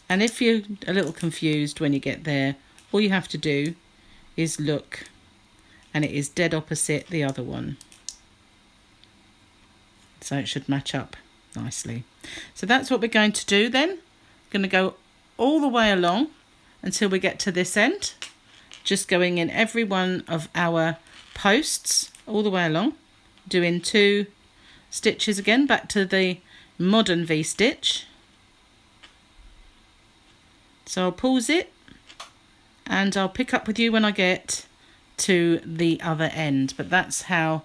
And if you're a little confused when you get there, all you have to do is look, and it is dead opposite the other one. So it should match up nicely. So that's what we're going to do then. We're going to go all the way along until we get to this end. Just going in every one of our posts all the way along, doing 2 stitches again, back to the modern V-stitch. So I'll pause it and I'll pick up with you when I get to the other end. But that's how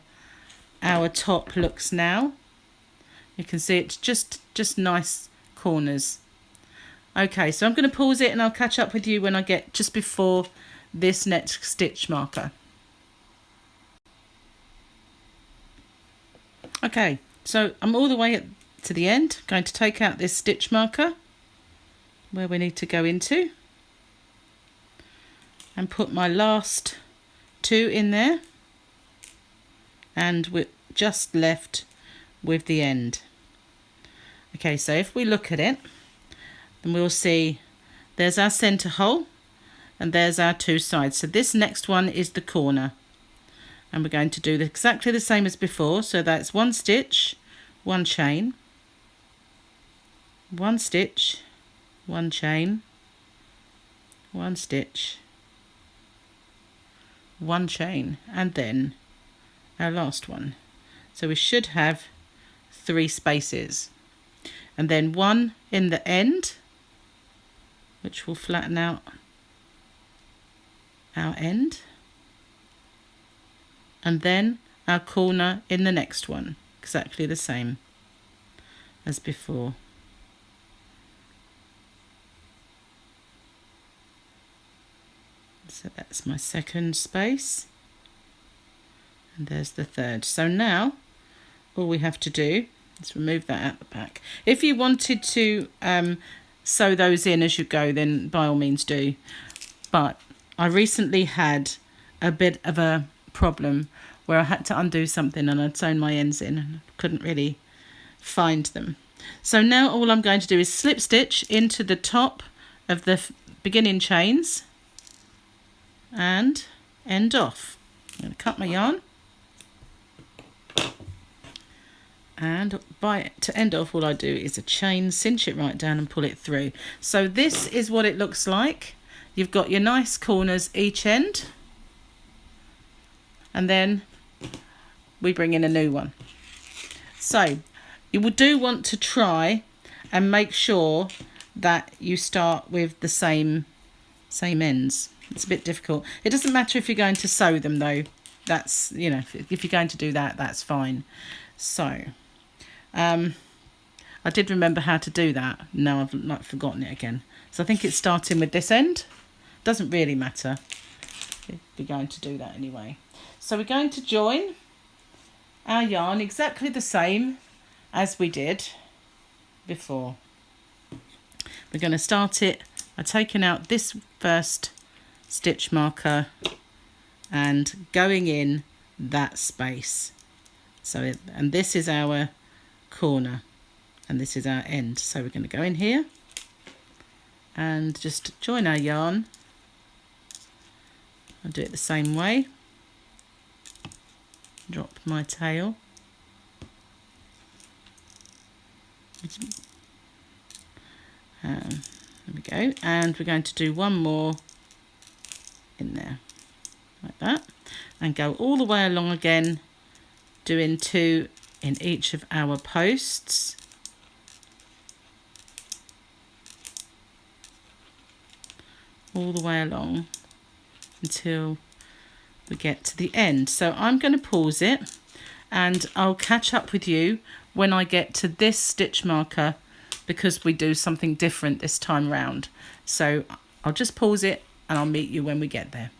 our top looks now. You can see it's just nice corners. Okay, so I'm going to pause it and I'll catch up with you when I get just before this next stitch marker. Okay, so I'm all the way to the end. I'm going to take out this stitch marker where we need to go into and put my last 2 in there, and we're just left with the end. Okay, so if we look at it, then we'll see there's our center hole and there's our 2 sides. So this next one is the corner, and we're going to do exactly the same as before. So that's 1 stitch, 1 chain, 1 stitch, 1 chain, 1 stitch, 1 chain, and then our last one. So we should have 3 spaces, and then 1 in the end, which will flatten out our end, and then our corner in the next one, exactly the same as before. So that's my second space, and there's the third. So now all we have to do is remove that out the back. If you wanted to sew those in as you go, then by all means do, but I recently had a bit of a problem where I had to undo something and I'd sewn my ends in and couldn't really find them. So now all I'm going to do is slip stitch into the top of the beginning chains and end off. I'm going to cut my yarn, and to end off, all I do is a chain, cinch it right down and pull it through. So this is what it looks like. You've got your nice corners each end, and then we bring in a new one. So you do want to try and make sure that you start with the same ends. It's a bit difficult. It doesn't matter if you're going to sew them though. That's, you know, if you're going to do that, that's fine. So I did remember how to do that. Now I've like forgotten it again. So I think it's starting with this end. Doesn't really matter if you're going to do that anyway. So we're going to join our yarn exactly the same as we did before. We're going to start it by taking out this first stitch marker and going in that space. So and this is our corner and this is our end. So we're going to go in here and just join our yarn. I'll do it the same way. Drop my tail. There we go, and we're going to do one more in there like that and go all the way along again, doing 2 in each of our posts. all the way along until we get to the end. So I'm going to pause it and I'll catch up with you when I get to this stitch marker, because we do something different this time round. So I'll just pause it and I'll meet you when we get there.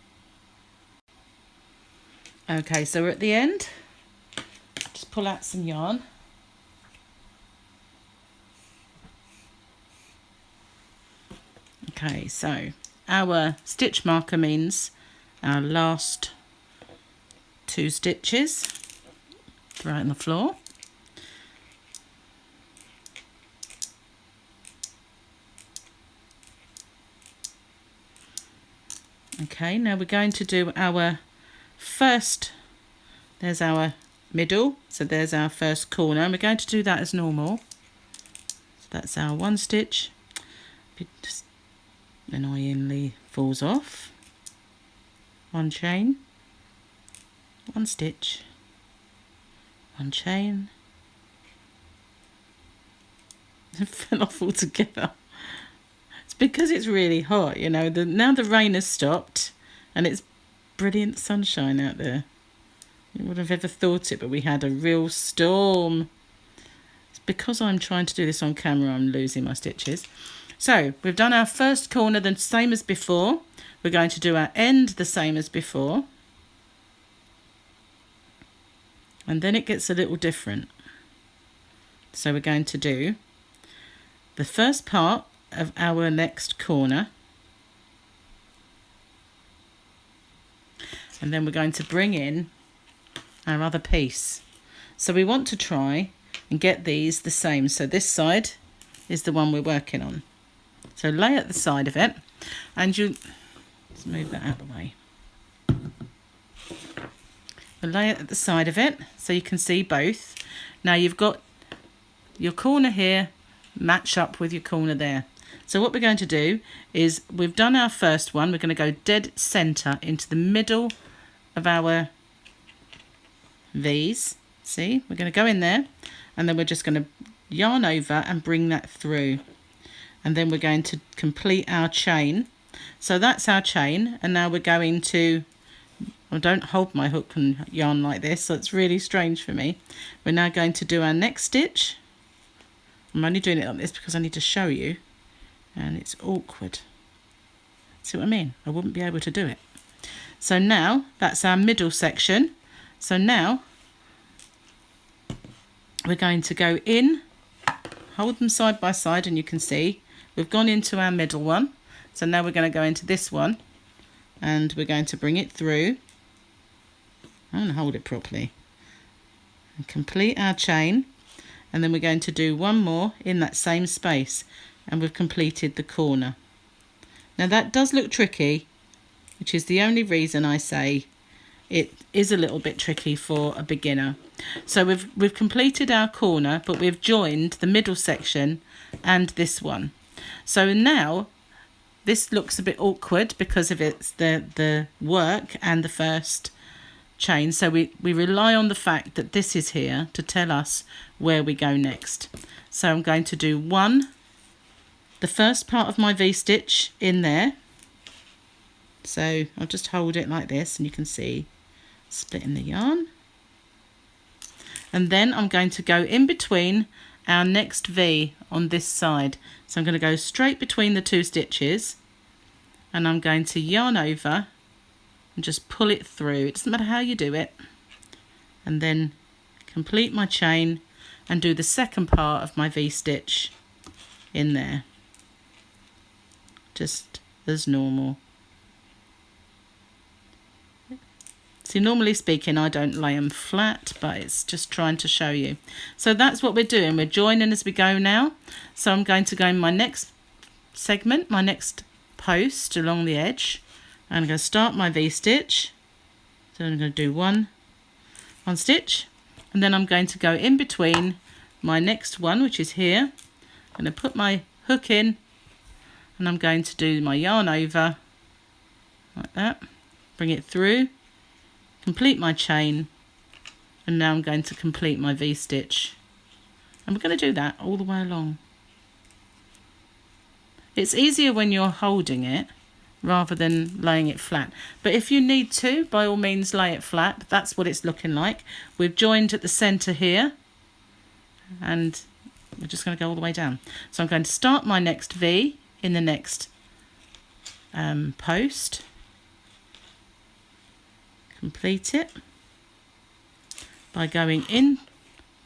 Okay, so we're at the end. Just pull out some yarn. Okay, so our stitch marker means our last 2 stitches right on the floor. Okay, now we're going to do our first, there's our middle, so there's our first corner, and we're going to do that as normal. So that's our 1 stitch. It just annoyingly falls off. 1 chain, 1 stitch, 1 chain. It fell off altogether. It's because it's really hot, you know. Now the rain has stopped and it's brilliant sunshine out there. You wouldn't have ever thought it, but we had a real storm. It's because I'm trying to do this on camera, I'm losing my stitches. So we've done our first corner the same as before. We're going to do our end the same as before. And then it gets a little different. So we're going to do the first part of our next corner. And then we're going to bring in our other piece. So we want to try and get these the same. So this side is the one we're working on. So lay at the side of it, and let's move that out of the way. We'll lay it at the side of it so you can see both. Now you've got your corner here match up with your corner there. So what we're going to do is, we've done our first one, we're going to go dead center into the middle of our V's. See, we're going to go in there, and then we're just going to yarn over and bring that through, and then we're going to complete our chain. So that's our chain, and now we're going to, I don't hold my hook and yarn like this, so it's really strange for me. We're now going to do our next stitch. I'm only doing it like this because I need to show you, and it's awkward. See what I mean? I wouldn't be able to do it. So now that's our middle section. So now we're going to go in, hold them side by side, and you can see we've gone into our middle one. So now we're going to go into this one, and we're going to bring it through. I'm going to hold it properly and complete our chain, and then we're going to do one more in that same space, and we've completed the corner. Now that does look tricky, which is the only reason I say it is a little bit tricky for a beginner. So we've completed our corner, but we've joined the middle section and this one. So now this looks a bit awkward because of it's the work and the first chain. So we rely on the fact that this is here to tell us where we go next. So I'm going to do the first part of my V-stitch in there. So I'll just hold it like this, and you can see splitting the yarn. And then I'm going to go in between our next V on this side. So I'm going to go straight between the 2 stitches, and I'm going to yarn over and just pull it through. It doesn't matter how you do it. And then complete my chain and do the second part of my V-stitch in there, just as normal. See, normally speaking, I don't lay them flat, but it's just trying to show you. So that's what we're doing. We're joining as we go now. So I'm going to go in my next segment, my next post along the edge. I'm going to start my V-stitch. So I'm going to do one stitch, and then I'm going to go in between my next one, which is here. I'm going to put my hook in, and I'm going to do my yarn over like that, bring it through, complete my chain, and now I'm going to complete my V-stitch, and we're going to do that all the way along. It's easier when you're holding it rather than laying it flat. But if you need to, by all means lay it flat. But that's what it's looking like. We've joined at the centre here, and we're just going to go all the way down. So I'm going to start my next V in the next post, complete it by going in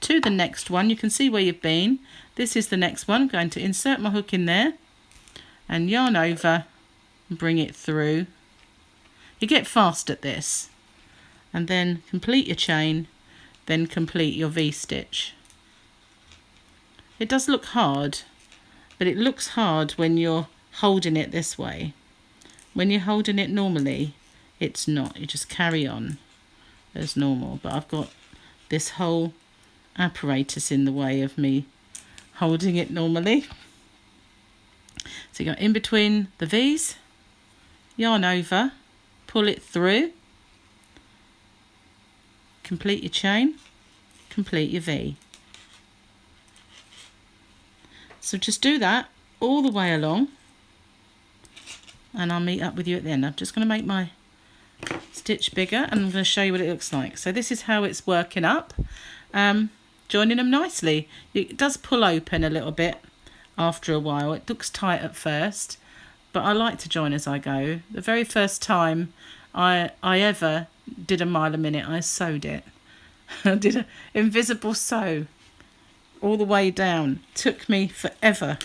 to the next one. You can see where you've been. This is the next one. I'm going to insert my hook in there and yarn over and bring it through. You get fast at this, and then complete your chain, then complete your V-stitch. It does look hard, but it looks hard when you're holding it this way. When you're holding it normally, it's not. You just carry on as normal. But I've got this whole apparatus in the way of me holding it normally. So you go in between the V's, yarn over, pull it through, complete your chain, complete your V. So just do that all the way along, and I'll meet up with you at the end. I'm just going to make my stitch bigger, and I'm going to show you what it looks like. So this is how it's working up, joining them nicely. It does pull open a little bit after a while. It looks tight at first, but I like to join as I go. The very first time I ever did a mile a minute, I sewed it. I did an invisible sew all the way down. Took me forever.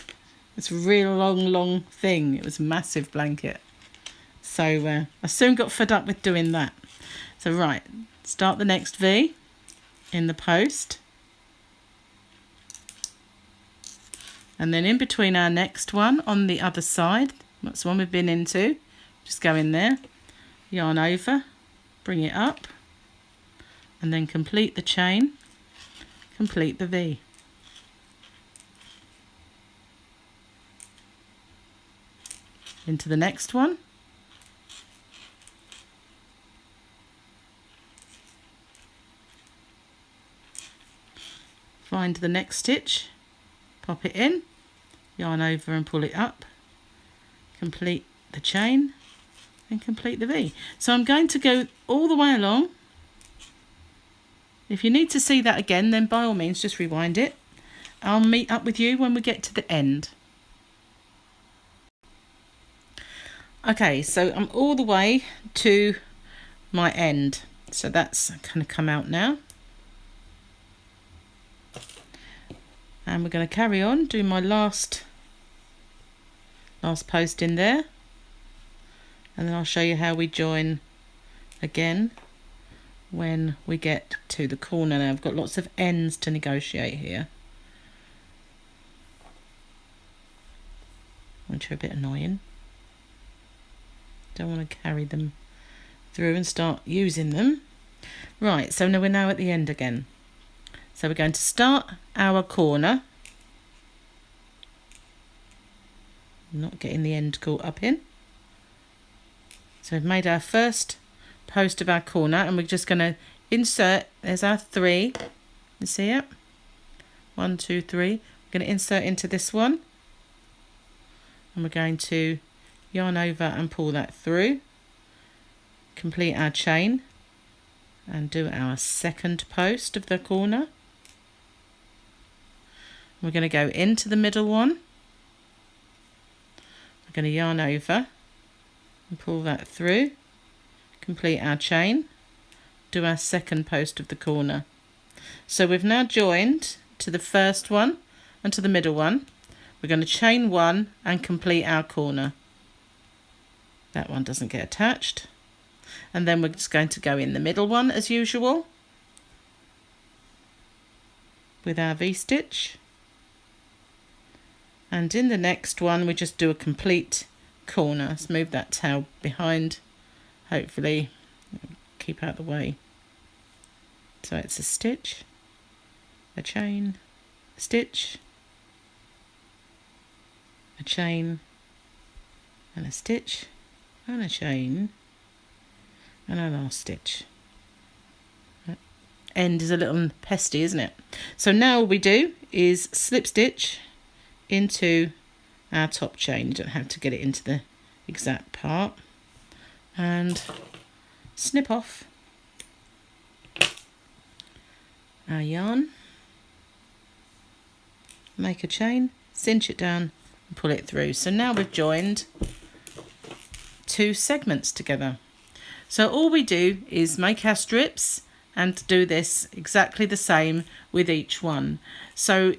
It's a real long thing. It was a massive blanket. So I soon got fed up with doing that. So right, start the next V in the post. And then in between our next one on the other side, that's the one we've been into, just go in there, yarn over, bring it up, and then complete the chain, complete the V. Into the next one. Find the next stitch, pop it in, yarn over and pull it up, complete the chain and complete the V. So I'm going to go all the way along. If you need to see that again, then by all means just rewind it. I'll meet up with you when we get to the end. Okay, so I'm all the way to my end. So that's kind of come out now. And we're going to carry on, do my last post in there. And then I'll show you how we join again when we get to the corner. Now I've got lots of ends to negotiate here, which are a bit annoying. Don't want to carry them through and start using them. Right, so now we're at the end again. So we're going to start our corner. Not getting the end caught up in. So we've made our first post of our corner, and we're just going to insert. There's our 3. You see it? 1, 2, 3. We're going to insert into this one, and we're going to yarn over and pull that through, complete our chain, and do our second post of the corner. We're going to go into the middle one. We're going to yarn over and pull that through, complete our chain, do our second post of the corner. So we've now joined to the first one and to the middle one. We're going to chain 1 and complete our corner. That one doesn't get attached. And then we're just going to go in the middle one as usual with our V-stitch. And in the next one we just do a complete corner. Let's move that tail behind, hopefully keep out of the way. So it's a stitch, a chain, a stitch, a chain, and a stitch, and a chain, and a last stitch. End is a little pesty, isn't it? So now all we do is slip stitch into our top chain. You don't have to get it into the exact part and snip off our yarn, make a chain, cinch it down and pull it through. So now we've joined 2 segments together. So all we do is make our strips and do this exactly the same with each one. So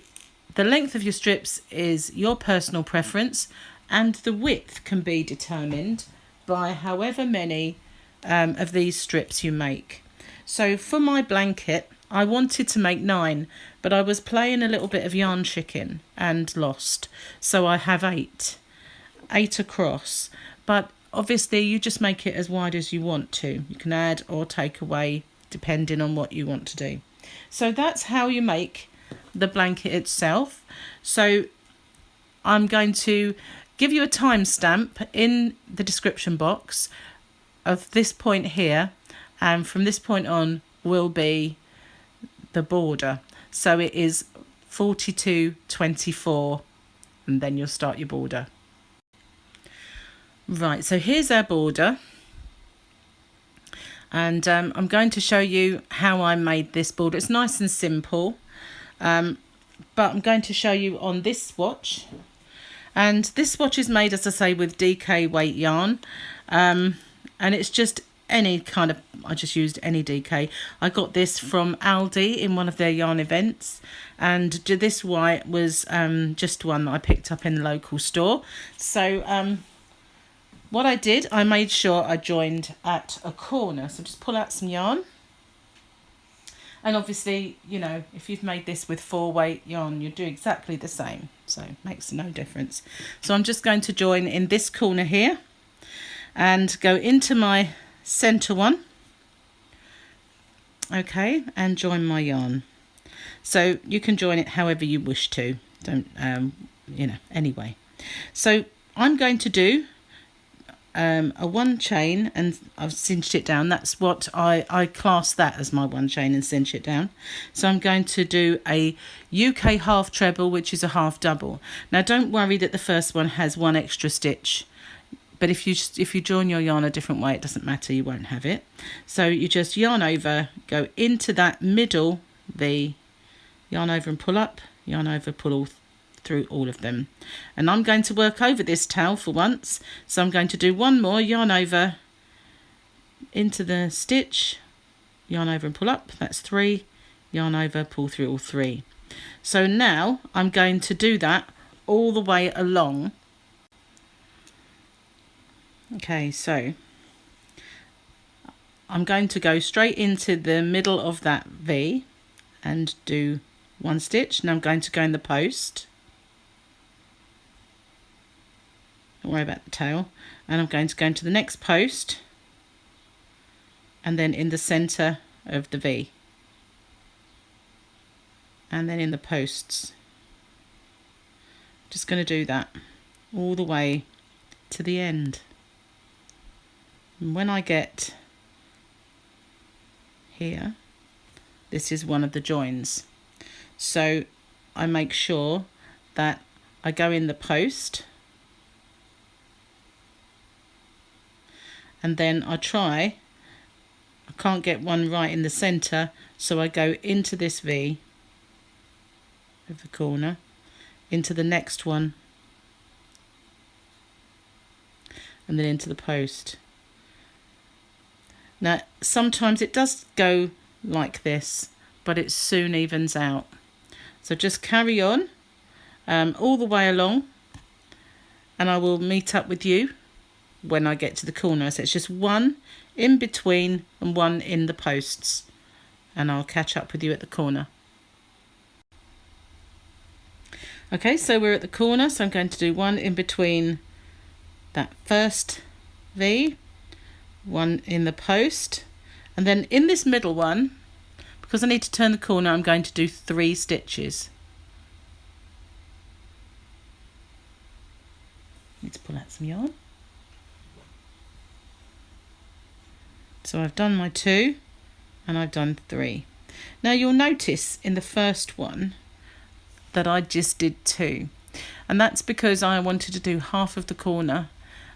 the length of your strips is your personal preference, and the width can be determined by however many of these strips you make. So for my blanket, I wanted to make 9, but I was playing a little bit of yarn chicken and lost. So I have 8 across, but obviously you just make it as wide as you want to. You can add or take away depending on what you want to do. So that's how you make the blanket itself. So I'm going to give you a timestamp in the description box of this point here, and from this point on will be the border. So it is 42.24 and then you'll start your border. Right, so here's our border, and I'm going to show you how I made this border. It's nice and simple, but I'm going to show you on this swatch, and this swatch is made, as I say, with DK weight yarn, and it's just any kind of, I just used any DK. I got this from Aldi in one of their yarn events, and this white was just one that I picked up in the local store. So what I did, I made sure I joined at a corner. So just pull out some yarn. And obviously, you know, if you've made this with 4 weight yarn, you do exactly the same. So it makes no difference. So I'm just going to join in this corner here and go into my center one. Okay, and join my yarn. So you can join it however you wish to. Don't, you know, anyway. So I'm going to do a 1 chain, and I've cinched it down. That's what I class that as my 1 chain and cinch it down. So I'm going to do a UK half treble, which is a half double. Now don't worry that the first one has 1 extra stitch, but if you join your yarn a different way, it doesn't matter, you won't have it. So you just yarn over, go into that middle V, yarn over and pull up, yarn over, pull through all of them. And I'm going to work over this tail for once, so I'm going to do 1 more, yarn over into the stitch, yarn over and pull up, that's 3, yarn over, pull through all 3. So now I'm going to do that all the way along. Okay, so I'm going to go straight into the middle of that V and do 1 stitch. Now I'm going to go in the post. Don't worry about the tail. And I'm going to go into the next post and then in the center of the V, and then in the posts. Just going to do that all the way to the end. And when I get here, this is one of the joins. So I make sure that I go in the post, and then I can't get one right in the center, so I go into this V of the corner, into the next one, and then into the post. Now sometimes it does go like this, but it soon evens out. So just carry on all the way along, and I will meet up with you when I get to the corner. So it's just 1 in between and 1 in the posts, and I'll catch up with you at the corner. Okay, so we're at the corner, so I'm going to do 1 in between that first V, 1 in the post, and then in this middle one, because I need to turn the corner, I'm going to do 3 stitches. Need to pull out some yarn. So I've done my 2 and I've done 3. Now you'll notice in the first one that I just did 2, and that's because I wanted to do half of the corner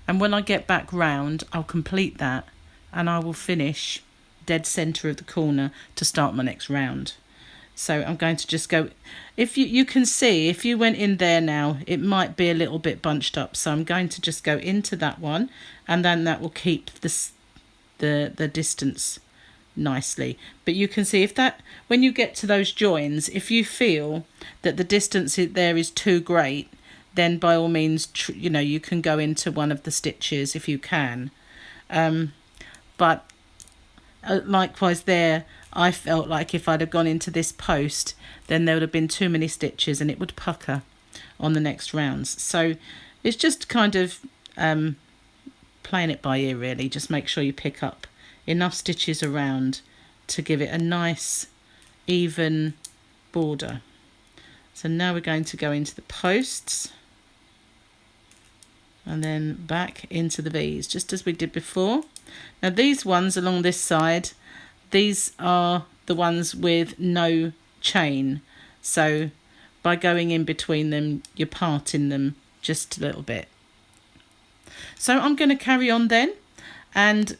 And when I get back round, I'll complete that and I will finish dead center of the corner to start my next round. So I'm going to just go, if you can see, if you went in there now, it might be a little bit bunched up. So I'm going to just go into that one, and then that will keep this the distance nicely. But you can see if that, when you get to those joins, if you feel that the distance there is too great, then by all means, you know, you can go into one of the stitches if you can. But likewise there, I felt like if I'd have gone into this post, then there would have been too many stitches and it would pucker on the next rounds. So it's just kind of playing it by ear really. Just make sure you pick up enough stitches around to give it a nice even border. So now we're going to go into the posts and then back into the V's, just as we did before. Now these ones along this side, these are the ones with no chain. So by going in between them, you're parting them just a little bit. So I'm going to carry on then. And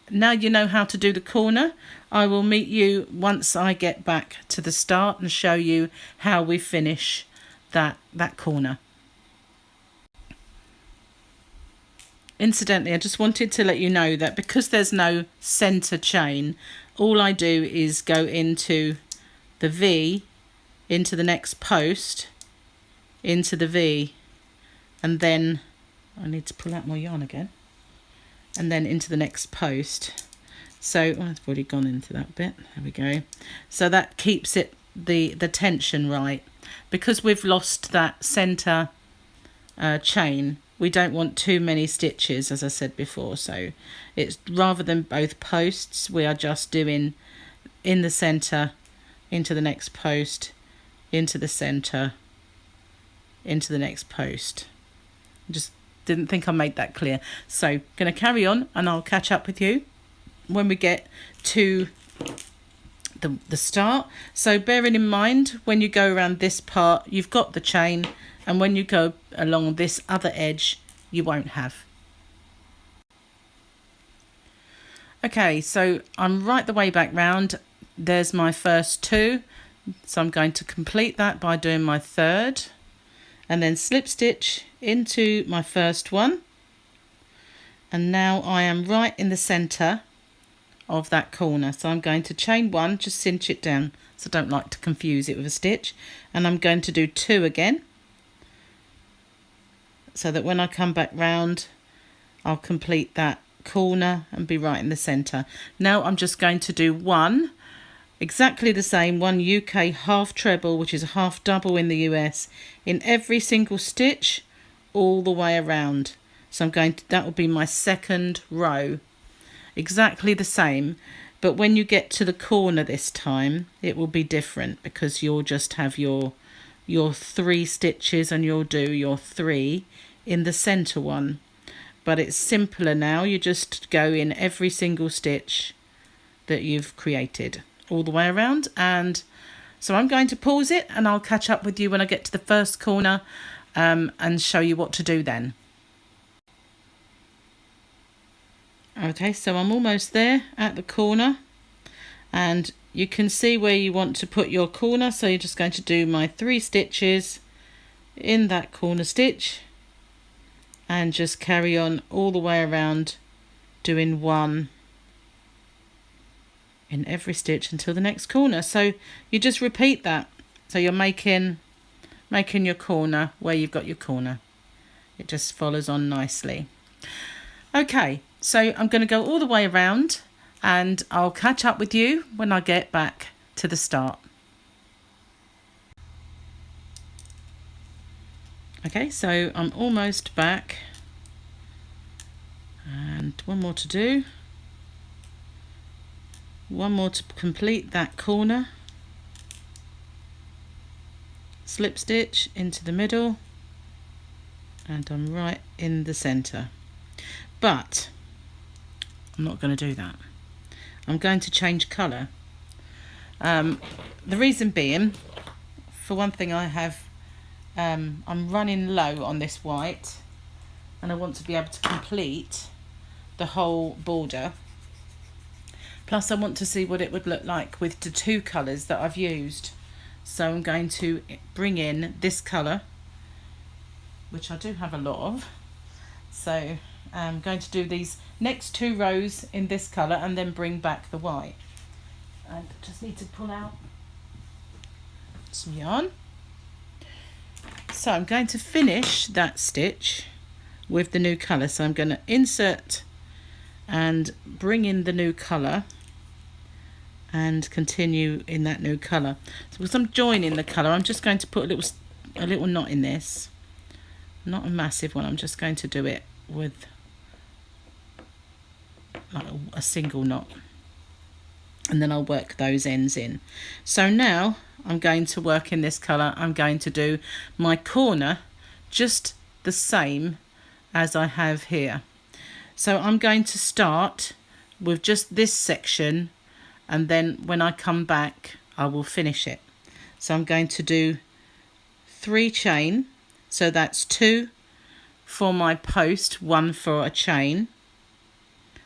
now you know how to do the corner. I will meet you once I get back to the start and show you how we finish that corner. Incidentally, I just wanted to let you know that because there's no center chain, all I do is go into the V, into the next post, into the V, and then I need to pull out my yarn again, and then into the next post. So I've already gone into that bit. There we go. So that keeps it the tension right, because we've lost that center chain. We don't want too many stitches, as I said before. So it's rather than both posts, we are just doing in the center, into the next post, into the center, into the next post. Just didn't think I made that clear. So going to carry on and I'll catch up with you when we get to the start. So bearing in mind, when you go around this part, you've got the chain, and when you go along this other edge, you won't have. Okay, so I'm right the way back round. There's my first two. So I'm going to complete that by doing my third and then slip stitch into my first one. And now I am right in the center of that corner. So I'm going to chain one, just cinch it down. So I don't like to confuse it with a stitch. And I'm going to do two again, so that when I come back round, I'll complete that corner and be right in the center. Now I'm just going to do one, exactly the same, one UK half treble, which is a half double in the US, in every single stitch all the way around. So I'm going to, that will be my second row, exactly the same. But when you get to the corner this time, it will be different, because you'll just have your 3 stitches and you'll do your 3 in the center one. But it's simpler now. You just go in every single stitch that you've created all the way around. And so I'm going to pause it and I'll catch up with you when I get to the first corner and show you what to do then. Okay, so I'm almost there at the corner, and you can see where you want to put your corner. So you're just going to do my 3 stitches in that corner stitch and just carry on all the way around, doing 1 in every stitch until the next corner. So you just repeat that. So you're making your corner where you've got your corner. It just follows on nicely. Okay, so I'm going to go all the way around and I'll catch up with you when I get back to the start. Okay, so I'm almost back, and one more to do. One more to complete that corner. Slip stitch into the middle, and I'm right in the center. But I'm not going to do that. I'm going to change colour. The reason being, for one thing, I have I'm running low on this white, and I want to be able to complete the whole border. Plus I want to see what it would look like with the two colours that I've used. So I'm going to bring in this colour, which I do have a lot of. So I'm going to do these next 2 rows in this colour and then bring back the white. And just need to pull out some yarn. So I'm going to finish that stitch with the new colour. So I'm going to insert and bring in the new colour and continue in that new colour. So because I'm joining the colour, I'm just going to put a little knot in this. Not a massive one, I'm just going to do it with like a single knot, and then I'll work those ends in. So now I'm going to work in this colour. I'm going to do my corner just the same as I have here. So I'm going to start with just this section, and then when I come back I will finish it. So I'm going to do 3 chain, so that's 2 for my post, 1 for a chain,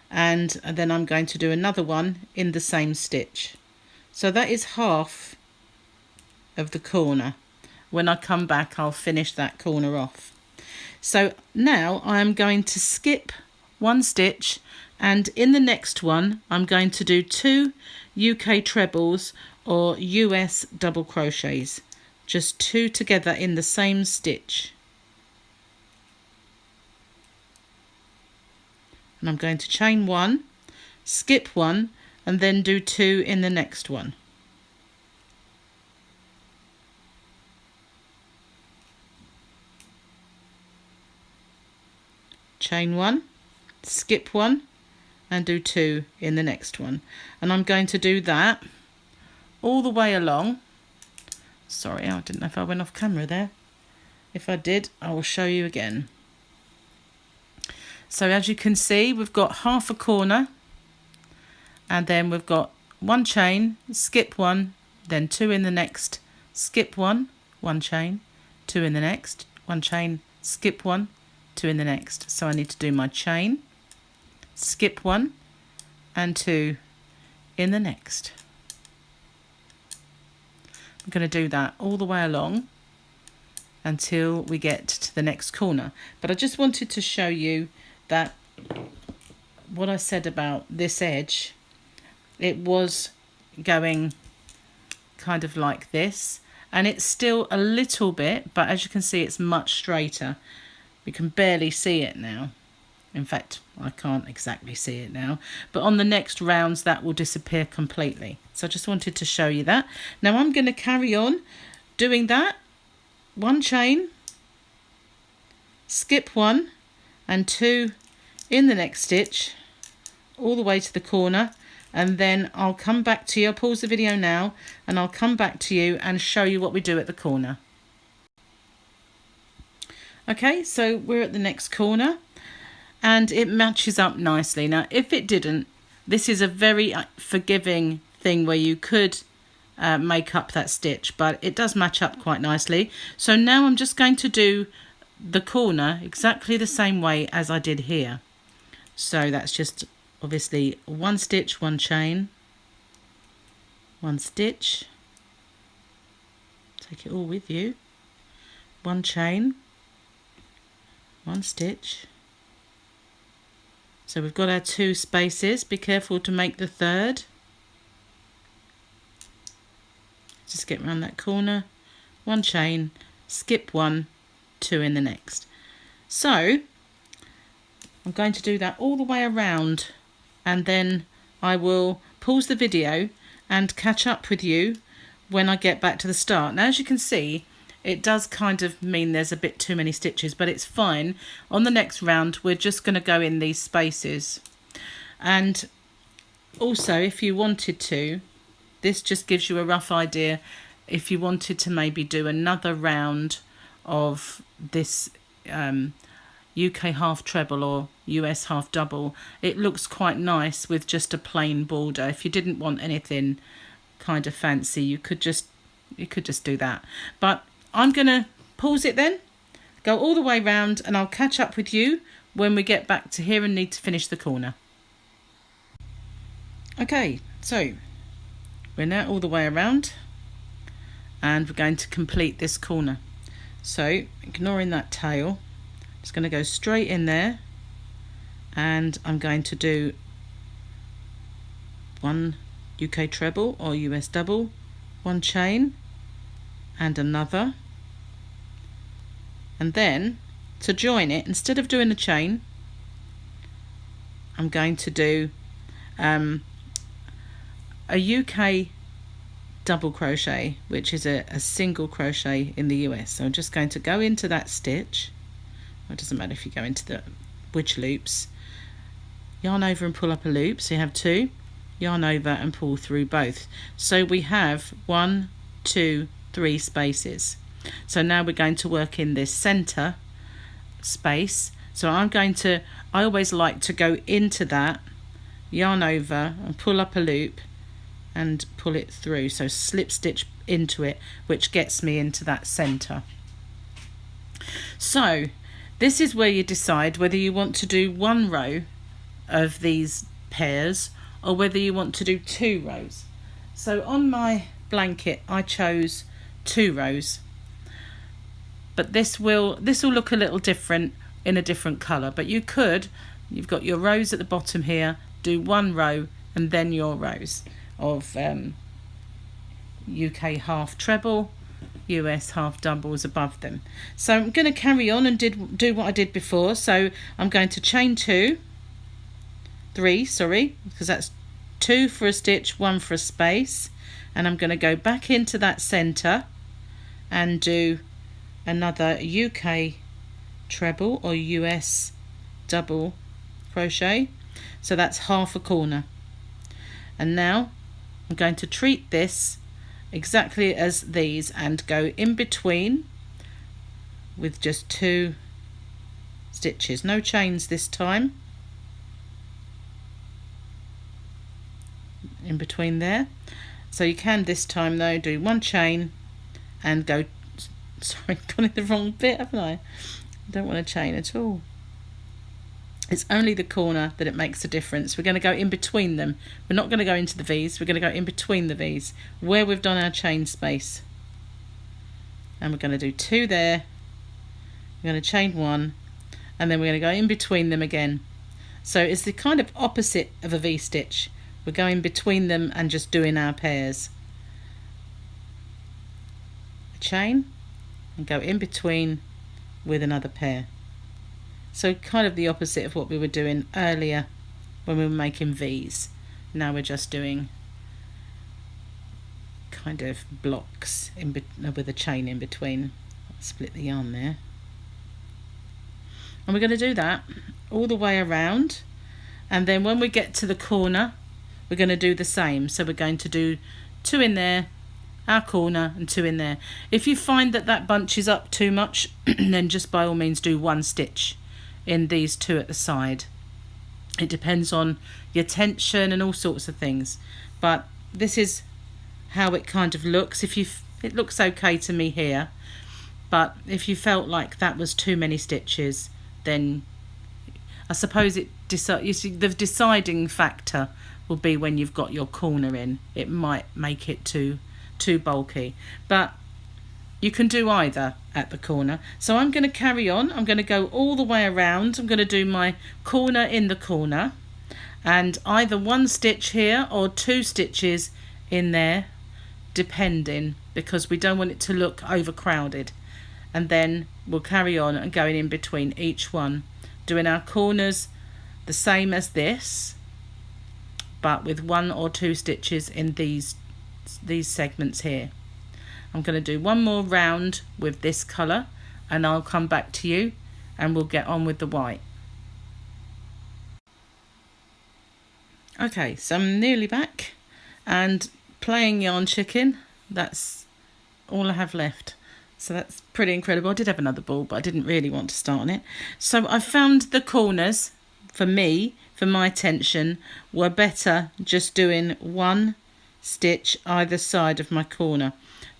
and then I'm going to do another one in the same stitch. So that is half of the corner. When I come back I'll finish that corner off. So now I'm going to skip 1 stitch, and in the next one I'm going to do 2 UK trebles or US double crochets, just 2 together in the same stitch. And I'm going to chain 1, skip 1, and then do 2 in the next one. Chain 1, skip 1, and do 2 in the next one. And I'm going to do that all the way along. Sorry, I didn't know if I went off camera there. If I did, I will show you again. So as you can see, we've got half a corner, and then we've got 1 chain, skip 1, then 2 in the next, skip 1, 1 chain, 2 in the next, 1 chain, skip 1, 2 in the next. So I need to do my chain, skip 1, and 2 in the next. I'm going to do that all the way along until we get to the next corner. But I just wanted to show you that what I said about this edge, it was going kind of like this, and it's still a little bit, but as you can see it's much straighter. We can barely see it now. In fact, I can't exactly see it now, but on the next rounds that will disappear completely. So I just wanted to show you that. Now I'm going to carry on doing that. 1 chain, skip 1, and 2 in the next stitch all the way to the corner, and then I'll come back to you. I'll pause the video now and I'll come back to you and show you what we do at the corner. Okay, so we're at the next corner and it matches up nicely. Now if it didn't, this is a very forgiving thing where you could make up that stitch, but it does match up quite nicely. So now I'm just going to do the corner exactly the same way as I did here. So that's just obviously 1 stitch, 1 chain, 1 stitch, take it all with you, 1 chain, 1 stitch. So we've got our 2 spaces. Be careful to make the 3rd. Just get around that corner, 1 chain, skip 1, 2 in the next. So I'm going to do that all the way around, and then I will pause the video and catch up with you when I get back to the start. Now as you can see, it does kind of mean there's a bit too many stitches, but it's fine. On the next round we're just going to go in these spaces. And also, if you wanted to, this just gives you a rough idea. If you wanted to maybe do another round of this UK half treble or US half double, it looks quite nice with just a plain border. If you didn't want anything kind of fancy, you could just do that. But I'm gonna pause it then, go all the way round, and I'll catch up with you when we get back to here and need to finish the corner. Okay, so we're now all the way around and we're going to complete this corner. So ignoring that tail, just going to go straight in there, and I'm going to do 1 UK treble or US double, 1 chain and another, and then to join it, instead of doing a chain, I'm going to do a UK double crochet, which is a single crochet in the US. So I'm just going to go into that stitch. It doesn't matter if you go into which loops. Yarn over and pull up a loop, so you have 2. Yarn over and pull through both. So we have 1, 2, 3 spaces. So now we're going to work in this center space. So I always like to go into that, yarn over and pull up a loop and pull it through, so slip stitch into it, which gets me into that center. So this is where you decide whether you want to do 1 row of these pairs or whether you want to do 2 rows. So on my blanket I chose 2 rows, but this will look a little different in a different color. But you've got your rows at the bottom here, do 1 row and then your rows of UK half treble, US half doubles above them. So I'm going to carry on and do what I did before. So I'm going to chain 3, because that's 2 for a stitch, 1 for a space, and I'm going to go back into that center and do another UK treble or US double crochet. So that's half a corner. And now I'm going to treat this exactly as these and go in between with just 2 stitches, no chains this time, in between there. So you can this time though do 1 chain and go, sorry, gone in the wrong bit, haven't I don't want to chain at all. It's only the corner that it makes a difference. We're going to go in between them. We're not going to go into the V's. We're going to go in between the V's where we've done our chain space. And we're going to do 2 there. We're going to chain 1, and then we're going to go in between them again. So it's the kind of opposite of a V stitch. We're going between them and just doing our pairs. A chain and go in between with another pair. So kind of the opposite of what we were doing earlier when we were making V's. Now we're just doing kind of blocks with a chain in between. I'll split the yarn there. And we're going to do that all the way around. And then when we get to the corner, we're going to do the same. So we're going to do 2 in there, our corner, and 2 in there. If you find that bunches up too much, then just by all means do 1 stitch in these 2 at the side. It depends on your tension and all sorts of things, but this is how it kind of looks. It looks okay to me here, but if you felt like that was too many stitches, then I suppose you see, the deciding factor will be when you've got your corner in. It might make it too bulky, but you can do either at the corner. So I'm going to carry on. I'm going to go all the way around. I'm going to do my corner in the corner, and either 1 stitch here or 2 stitches in there, depending, because we don't want it to look overcrowded. And then we'll carry on and going in between each one, doing our corners the same as this, but with 1 or 2 stitches in these segments here. I'm going to do 1 more round with this colour, and I'll come back to you and we'll get on with the white. Okay, so I'm nearly back and playing yarn chicken. That's all I have left. So that's pretty incredible. I did have another ball, but I didn't really want to start on it. So I found the corners, for me, for my tension, were better just doing 1 stitch either side of my corner.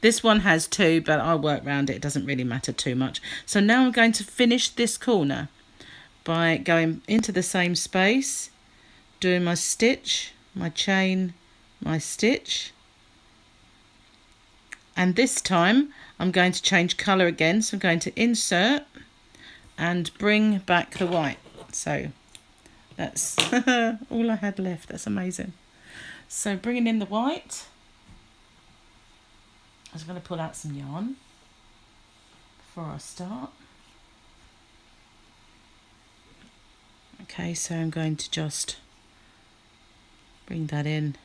This one has 2, but I'll work around it. It doesn't really matter too much. So now I'm going to finish this corner by going into the same space, doing my stitch, my chain, my stitch. And this time I'm going to change colour again. So I'm going to insert and bring back the white. So that's all I had left. That's amazing. So bringing in the white. I was going to pull out some yarn before I start. Okay, so I'm going to just bring that in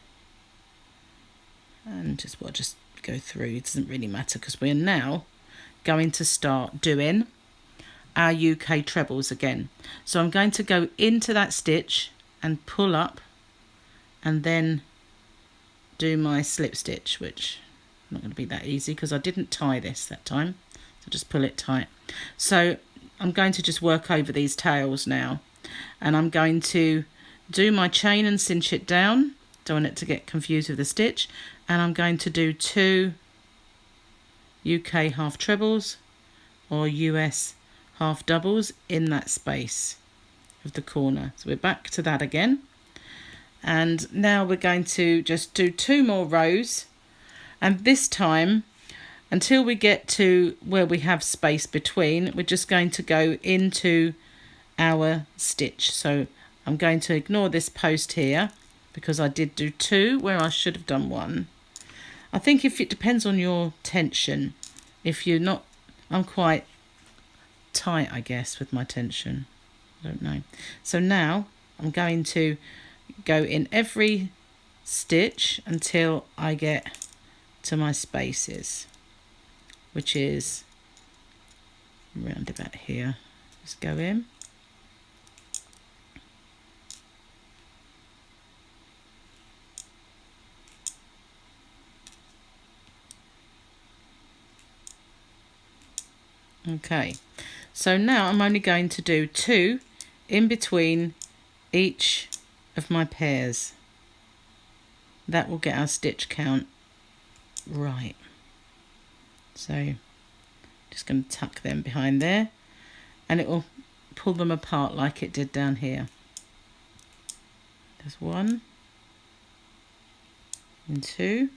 and just go through. It doesn't really matter because we're now going to start doing our UK trebles again. So I'm going to go into that stitch and pull up and then do my slip stitch, which not going to be that easy because I didn't tie this that time, so just pull it tight. So I'm going to just work over these tails now, and I'm going to do my chain and cinch it down. Don't want it to get confused with the stitch, and I'm going to do 2 UK half trebles or US half doubles in that space of the corner. So we're back to that again, and now we're going to just do 2 more rows. And this time, until we get to where we have space between, we're just going to go into our stitch. So I'm going to ignore this post here because I did do 2 where I should have done 1. I think if it depends on your tension. If you're not, I'm quite tight, I guess, with my tension. I don't know. So now I'm going to go in every stitch until I get to my spaces, which is round about here. Just go in. Okay, so now I'm only going to do 2 in between each of my pairs. That will get our stitch count right. So just going to tuck them behind there, and it will pull them apart like it did down here. There's 1 and 2,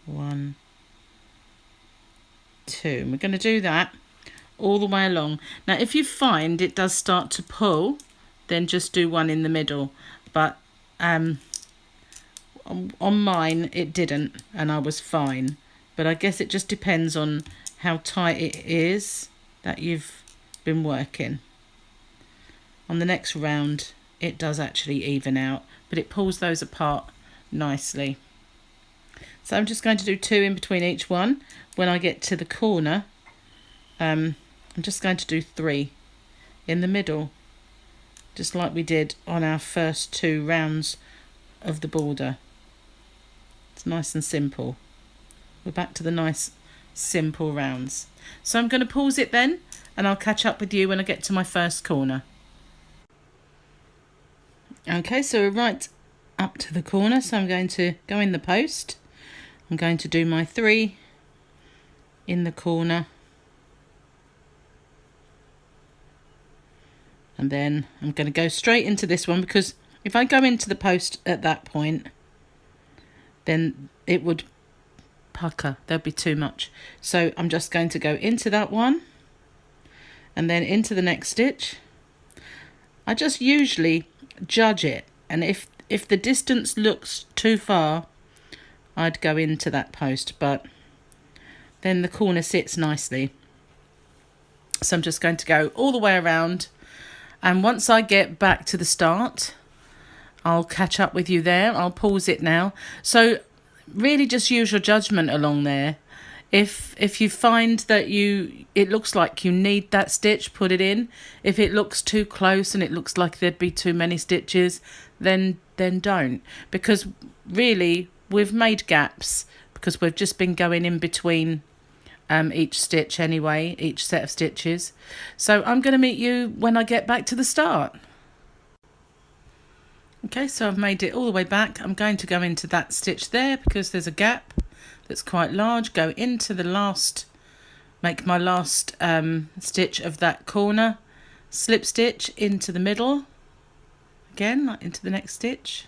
1, 2, and we're going to do that all the way along. Now if you find it does start to pull, then just do 1 in the middle, but on mine it didn't, and I was fine. But I guess it just depends on how tight it is that you've been working. On the next round it does actually even out, but it pulls those apart nicely. So I'm just going to do 2 in between each one. When I get to the corner, I'm just going to do 3 in the middle, just like we did on our first 2 rounds of the border. It's nice and simple. We're back to the nice simple rounds. So I'm going to pause it then, and I'll catch up with you when I get to my first corner. Okay, so we're right up to the corner, so I'm going to go in the post. I'm going to do my 3 in the corner, and then I'm going to go straight into this one, because if I go into the post at that point, then it would pucker, there'd be too much. So I'm just going to go into that one and then into the next stitch. I just usually judge it, and if the distance looks too far, I'd go into that post, but then the corner sits nicely. So I'm just going to go all the way around, and once I get back to the start, I'll catch up with you there. I'll pause it now. So really just use your judgment along there. If you find that it looks like you need that stitch, put it in. If it looks too close and it looks like there'd be too many stitches, then don't. Because really we've made gaps because we've just been going in between each stitch anyway, each set of stitches. So I'm going to meet you when I get back to the start. Okay, so I've made it all the way back. I'm going to go into that stitch there because there's a gap that's quite large. Go into the last, make my last stitch of that corner, slip stitch into the middle, again into the next stitch,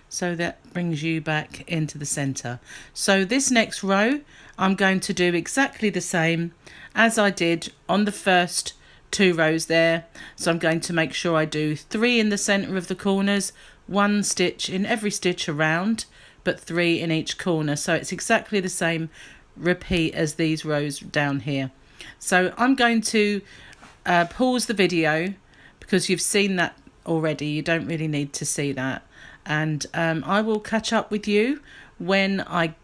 so that brings you back into the center. So this next row I'm going to do exactly the same as I did on the first 2 rows there. So I'm going to make sure I do 3 in the center of the corners, 1 stitch in every stitch around, but 3 in each corner. So it's exactly the same repeat as these rows down here. So I'm going to pause the video because you've seen that already. You don't really need to see that, and I will catch up with you when I've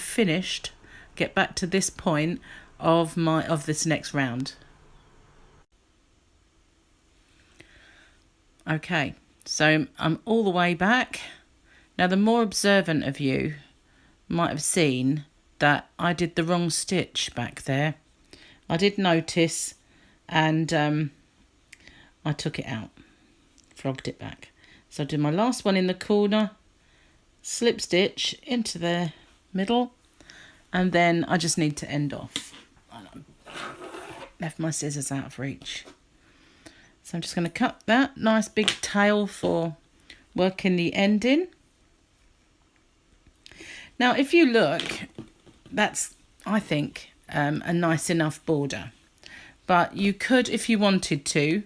finished, get back to this point of this next round. Okay, so I'm all the way back. Now the more observant of you might have seen that I did the wrong stitch back there. I did notice, and I took it out, frogged it back. So I did my last one in the corner, slip stitch into the middle, and then I just need to end off. Left my scissors out of reach. So I'm just going to cut that nice big tail for working the end in. Now if you look, that's, I think, a nice enough border, but you could, if you wanted to,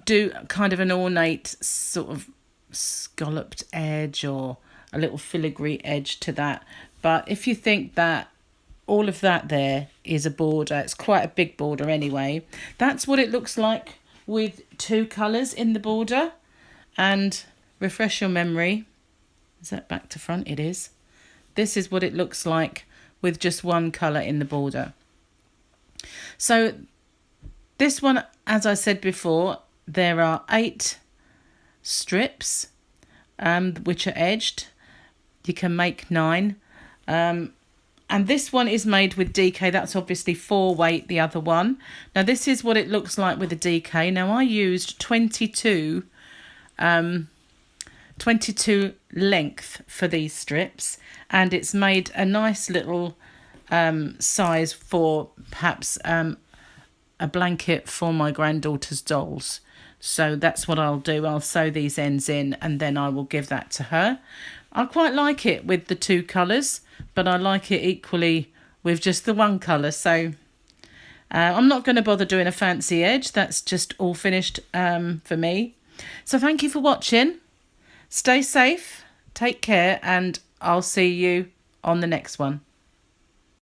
do kind of an ornate sort of scalloped edge or a little filigree edge to that. But if you think that all of that there is a border, it's quite a big border anyway, that's what it looks like with 2 colours in the border. And refresh your memory, is that back to front? It is. This is what it looks like with just 1 colour in the border. So this one, as I said before, there are 8 strips which are edged. You can make 9. And this one is made with DK. That's obviously 4 weight, the other one. Now this is what it looks like with the DK. Now I used 22 length for these strips, and it's made a nice little size for perhaps a blanket for my granddaughter's dolls. So that's what I'll do. I'll sew these ends in and then I will give that to her. I quite like it with the 2 colours, but I like it equally with just the 1 colour. So I'm not going to bother doing a fancy edge. That's just all finished for me. So thank you for watching. Stay safe, take care, and I'll see you on the next one.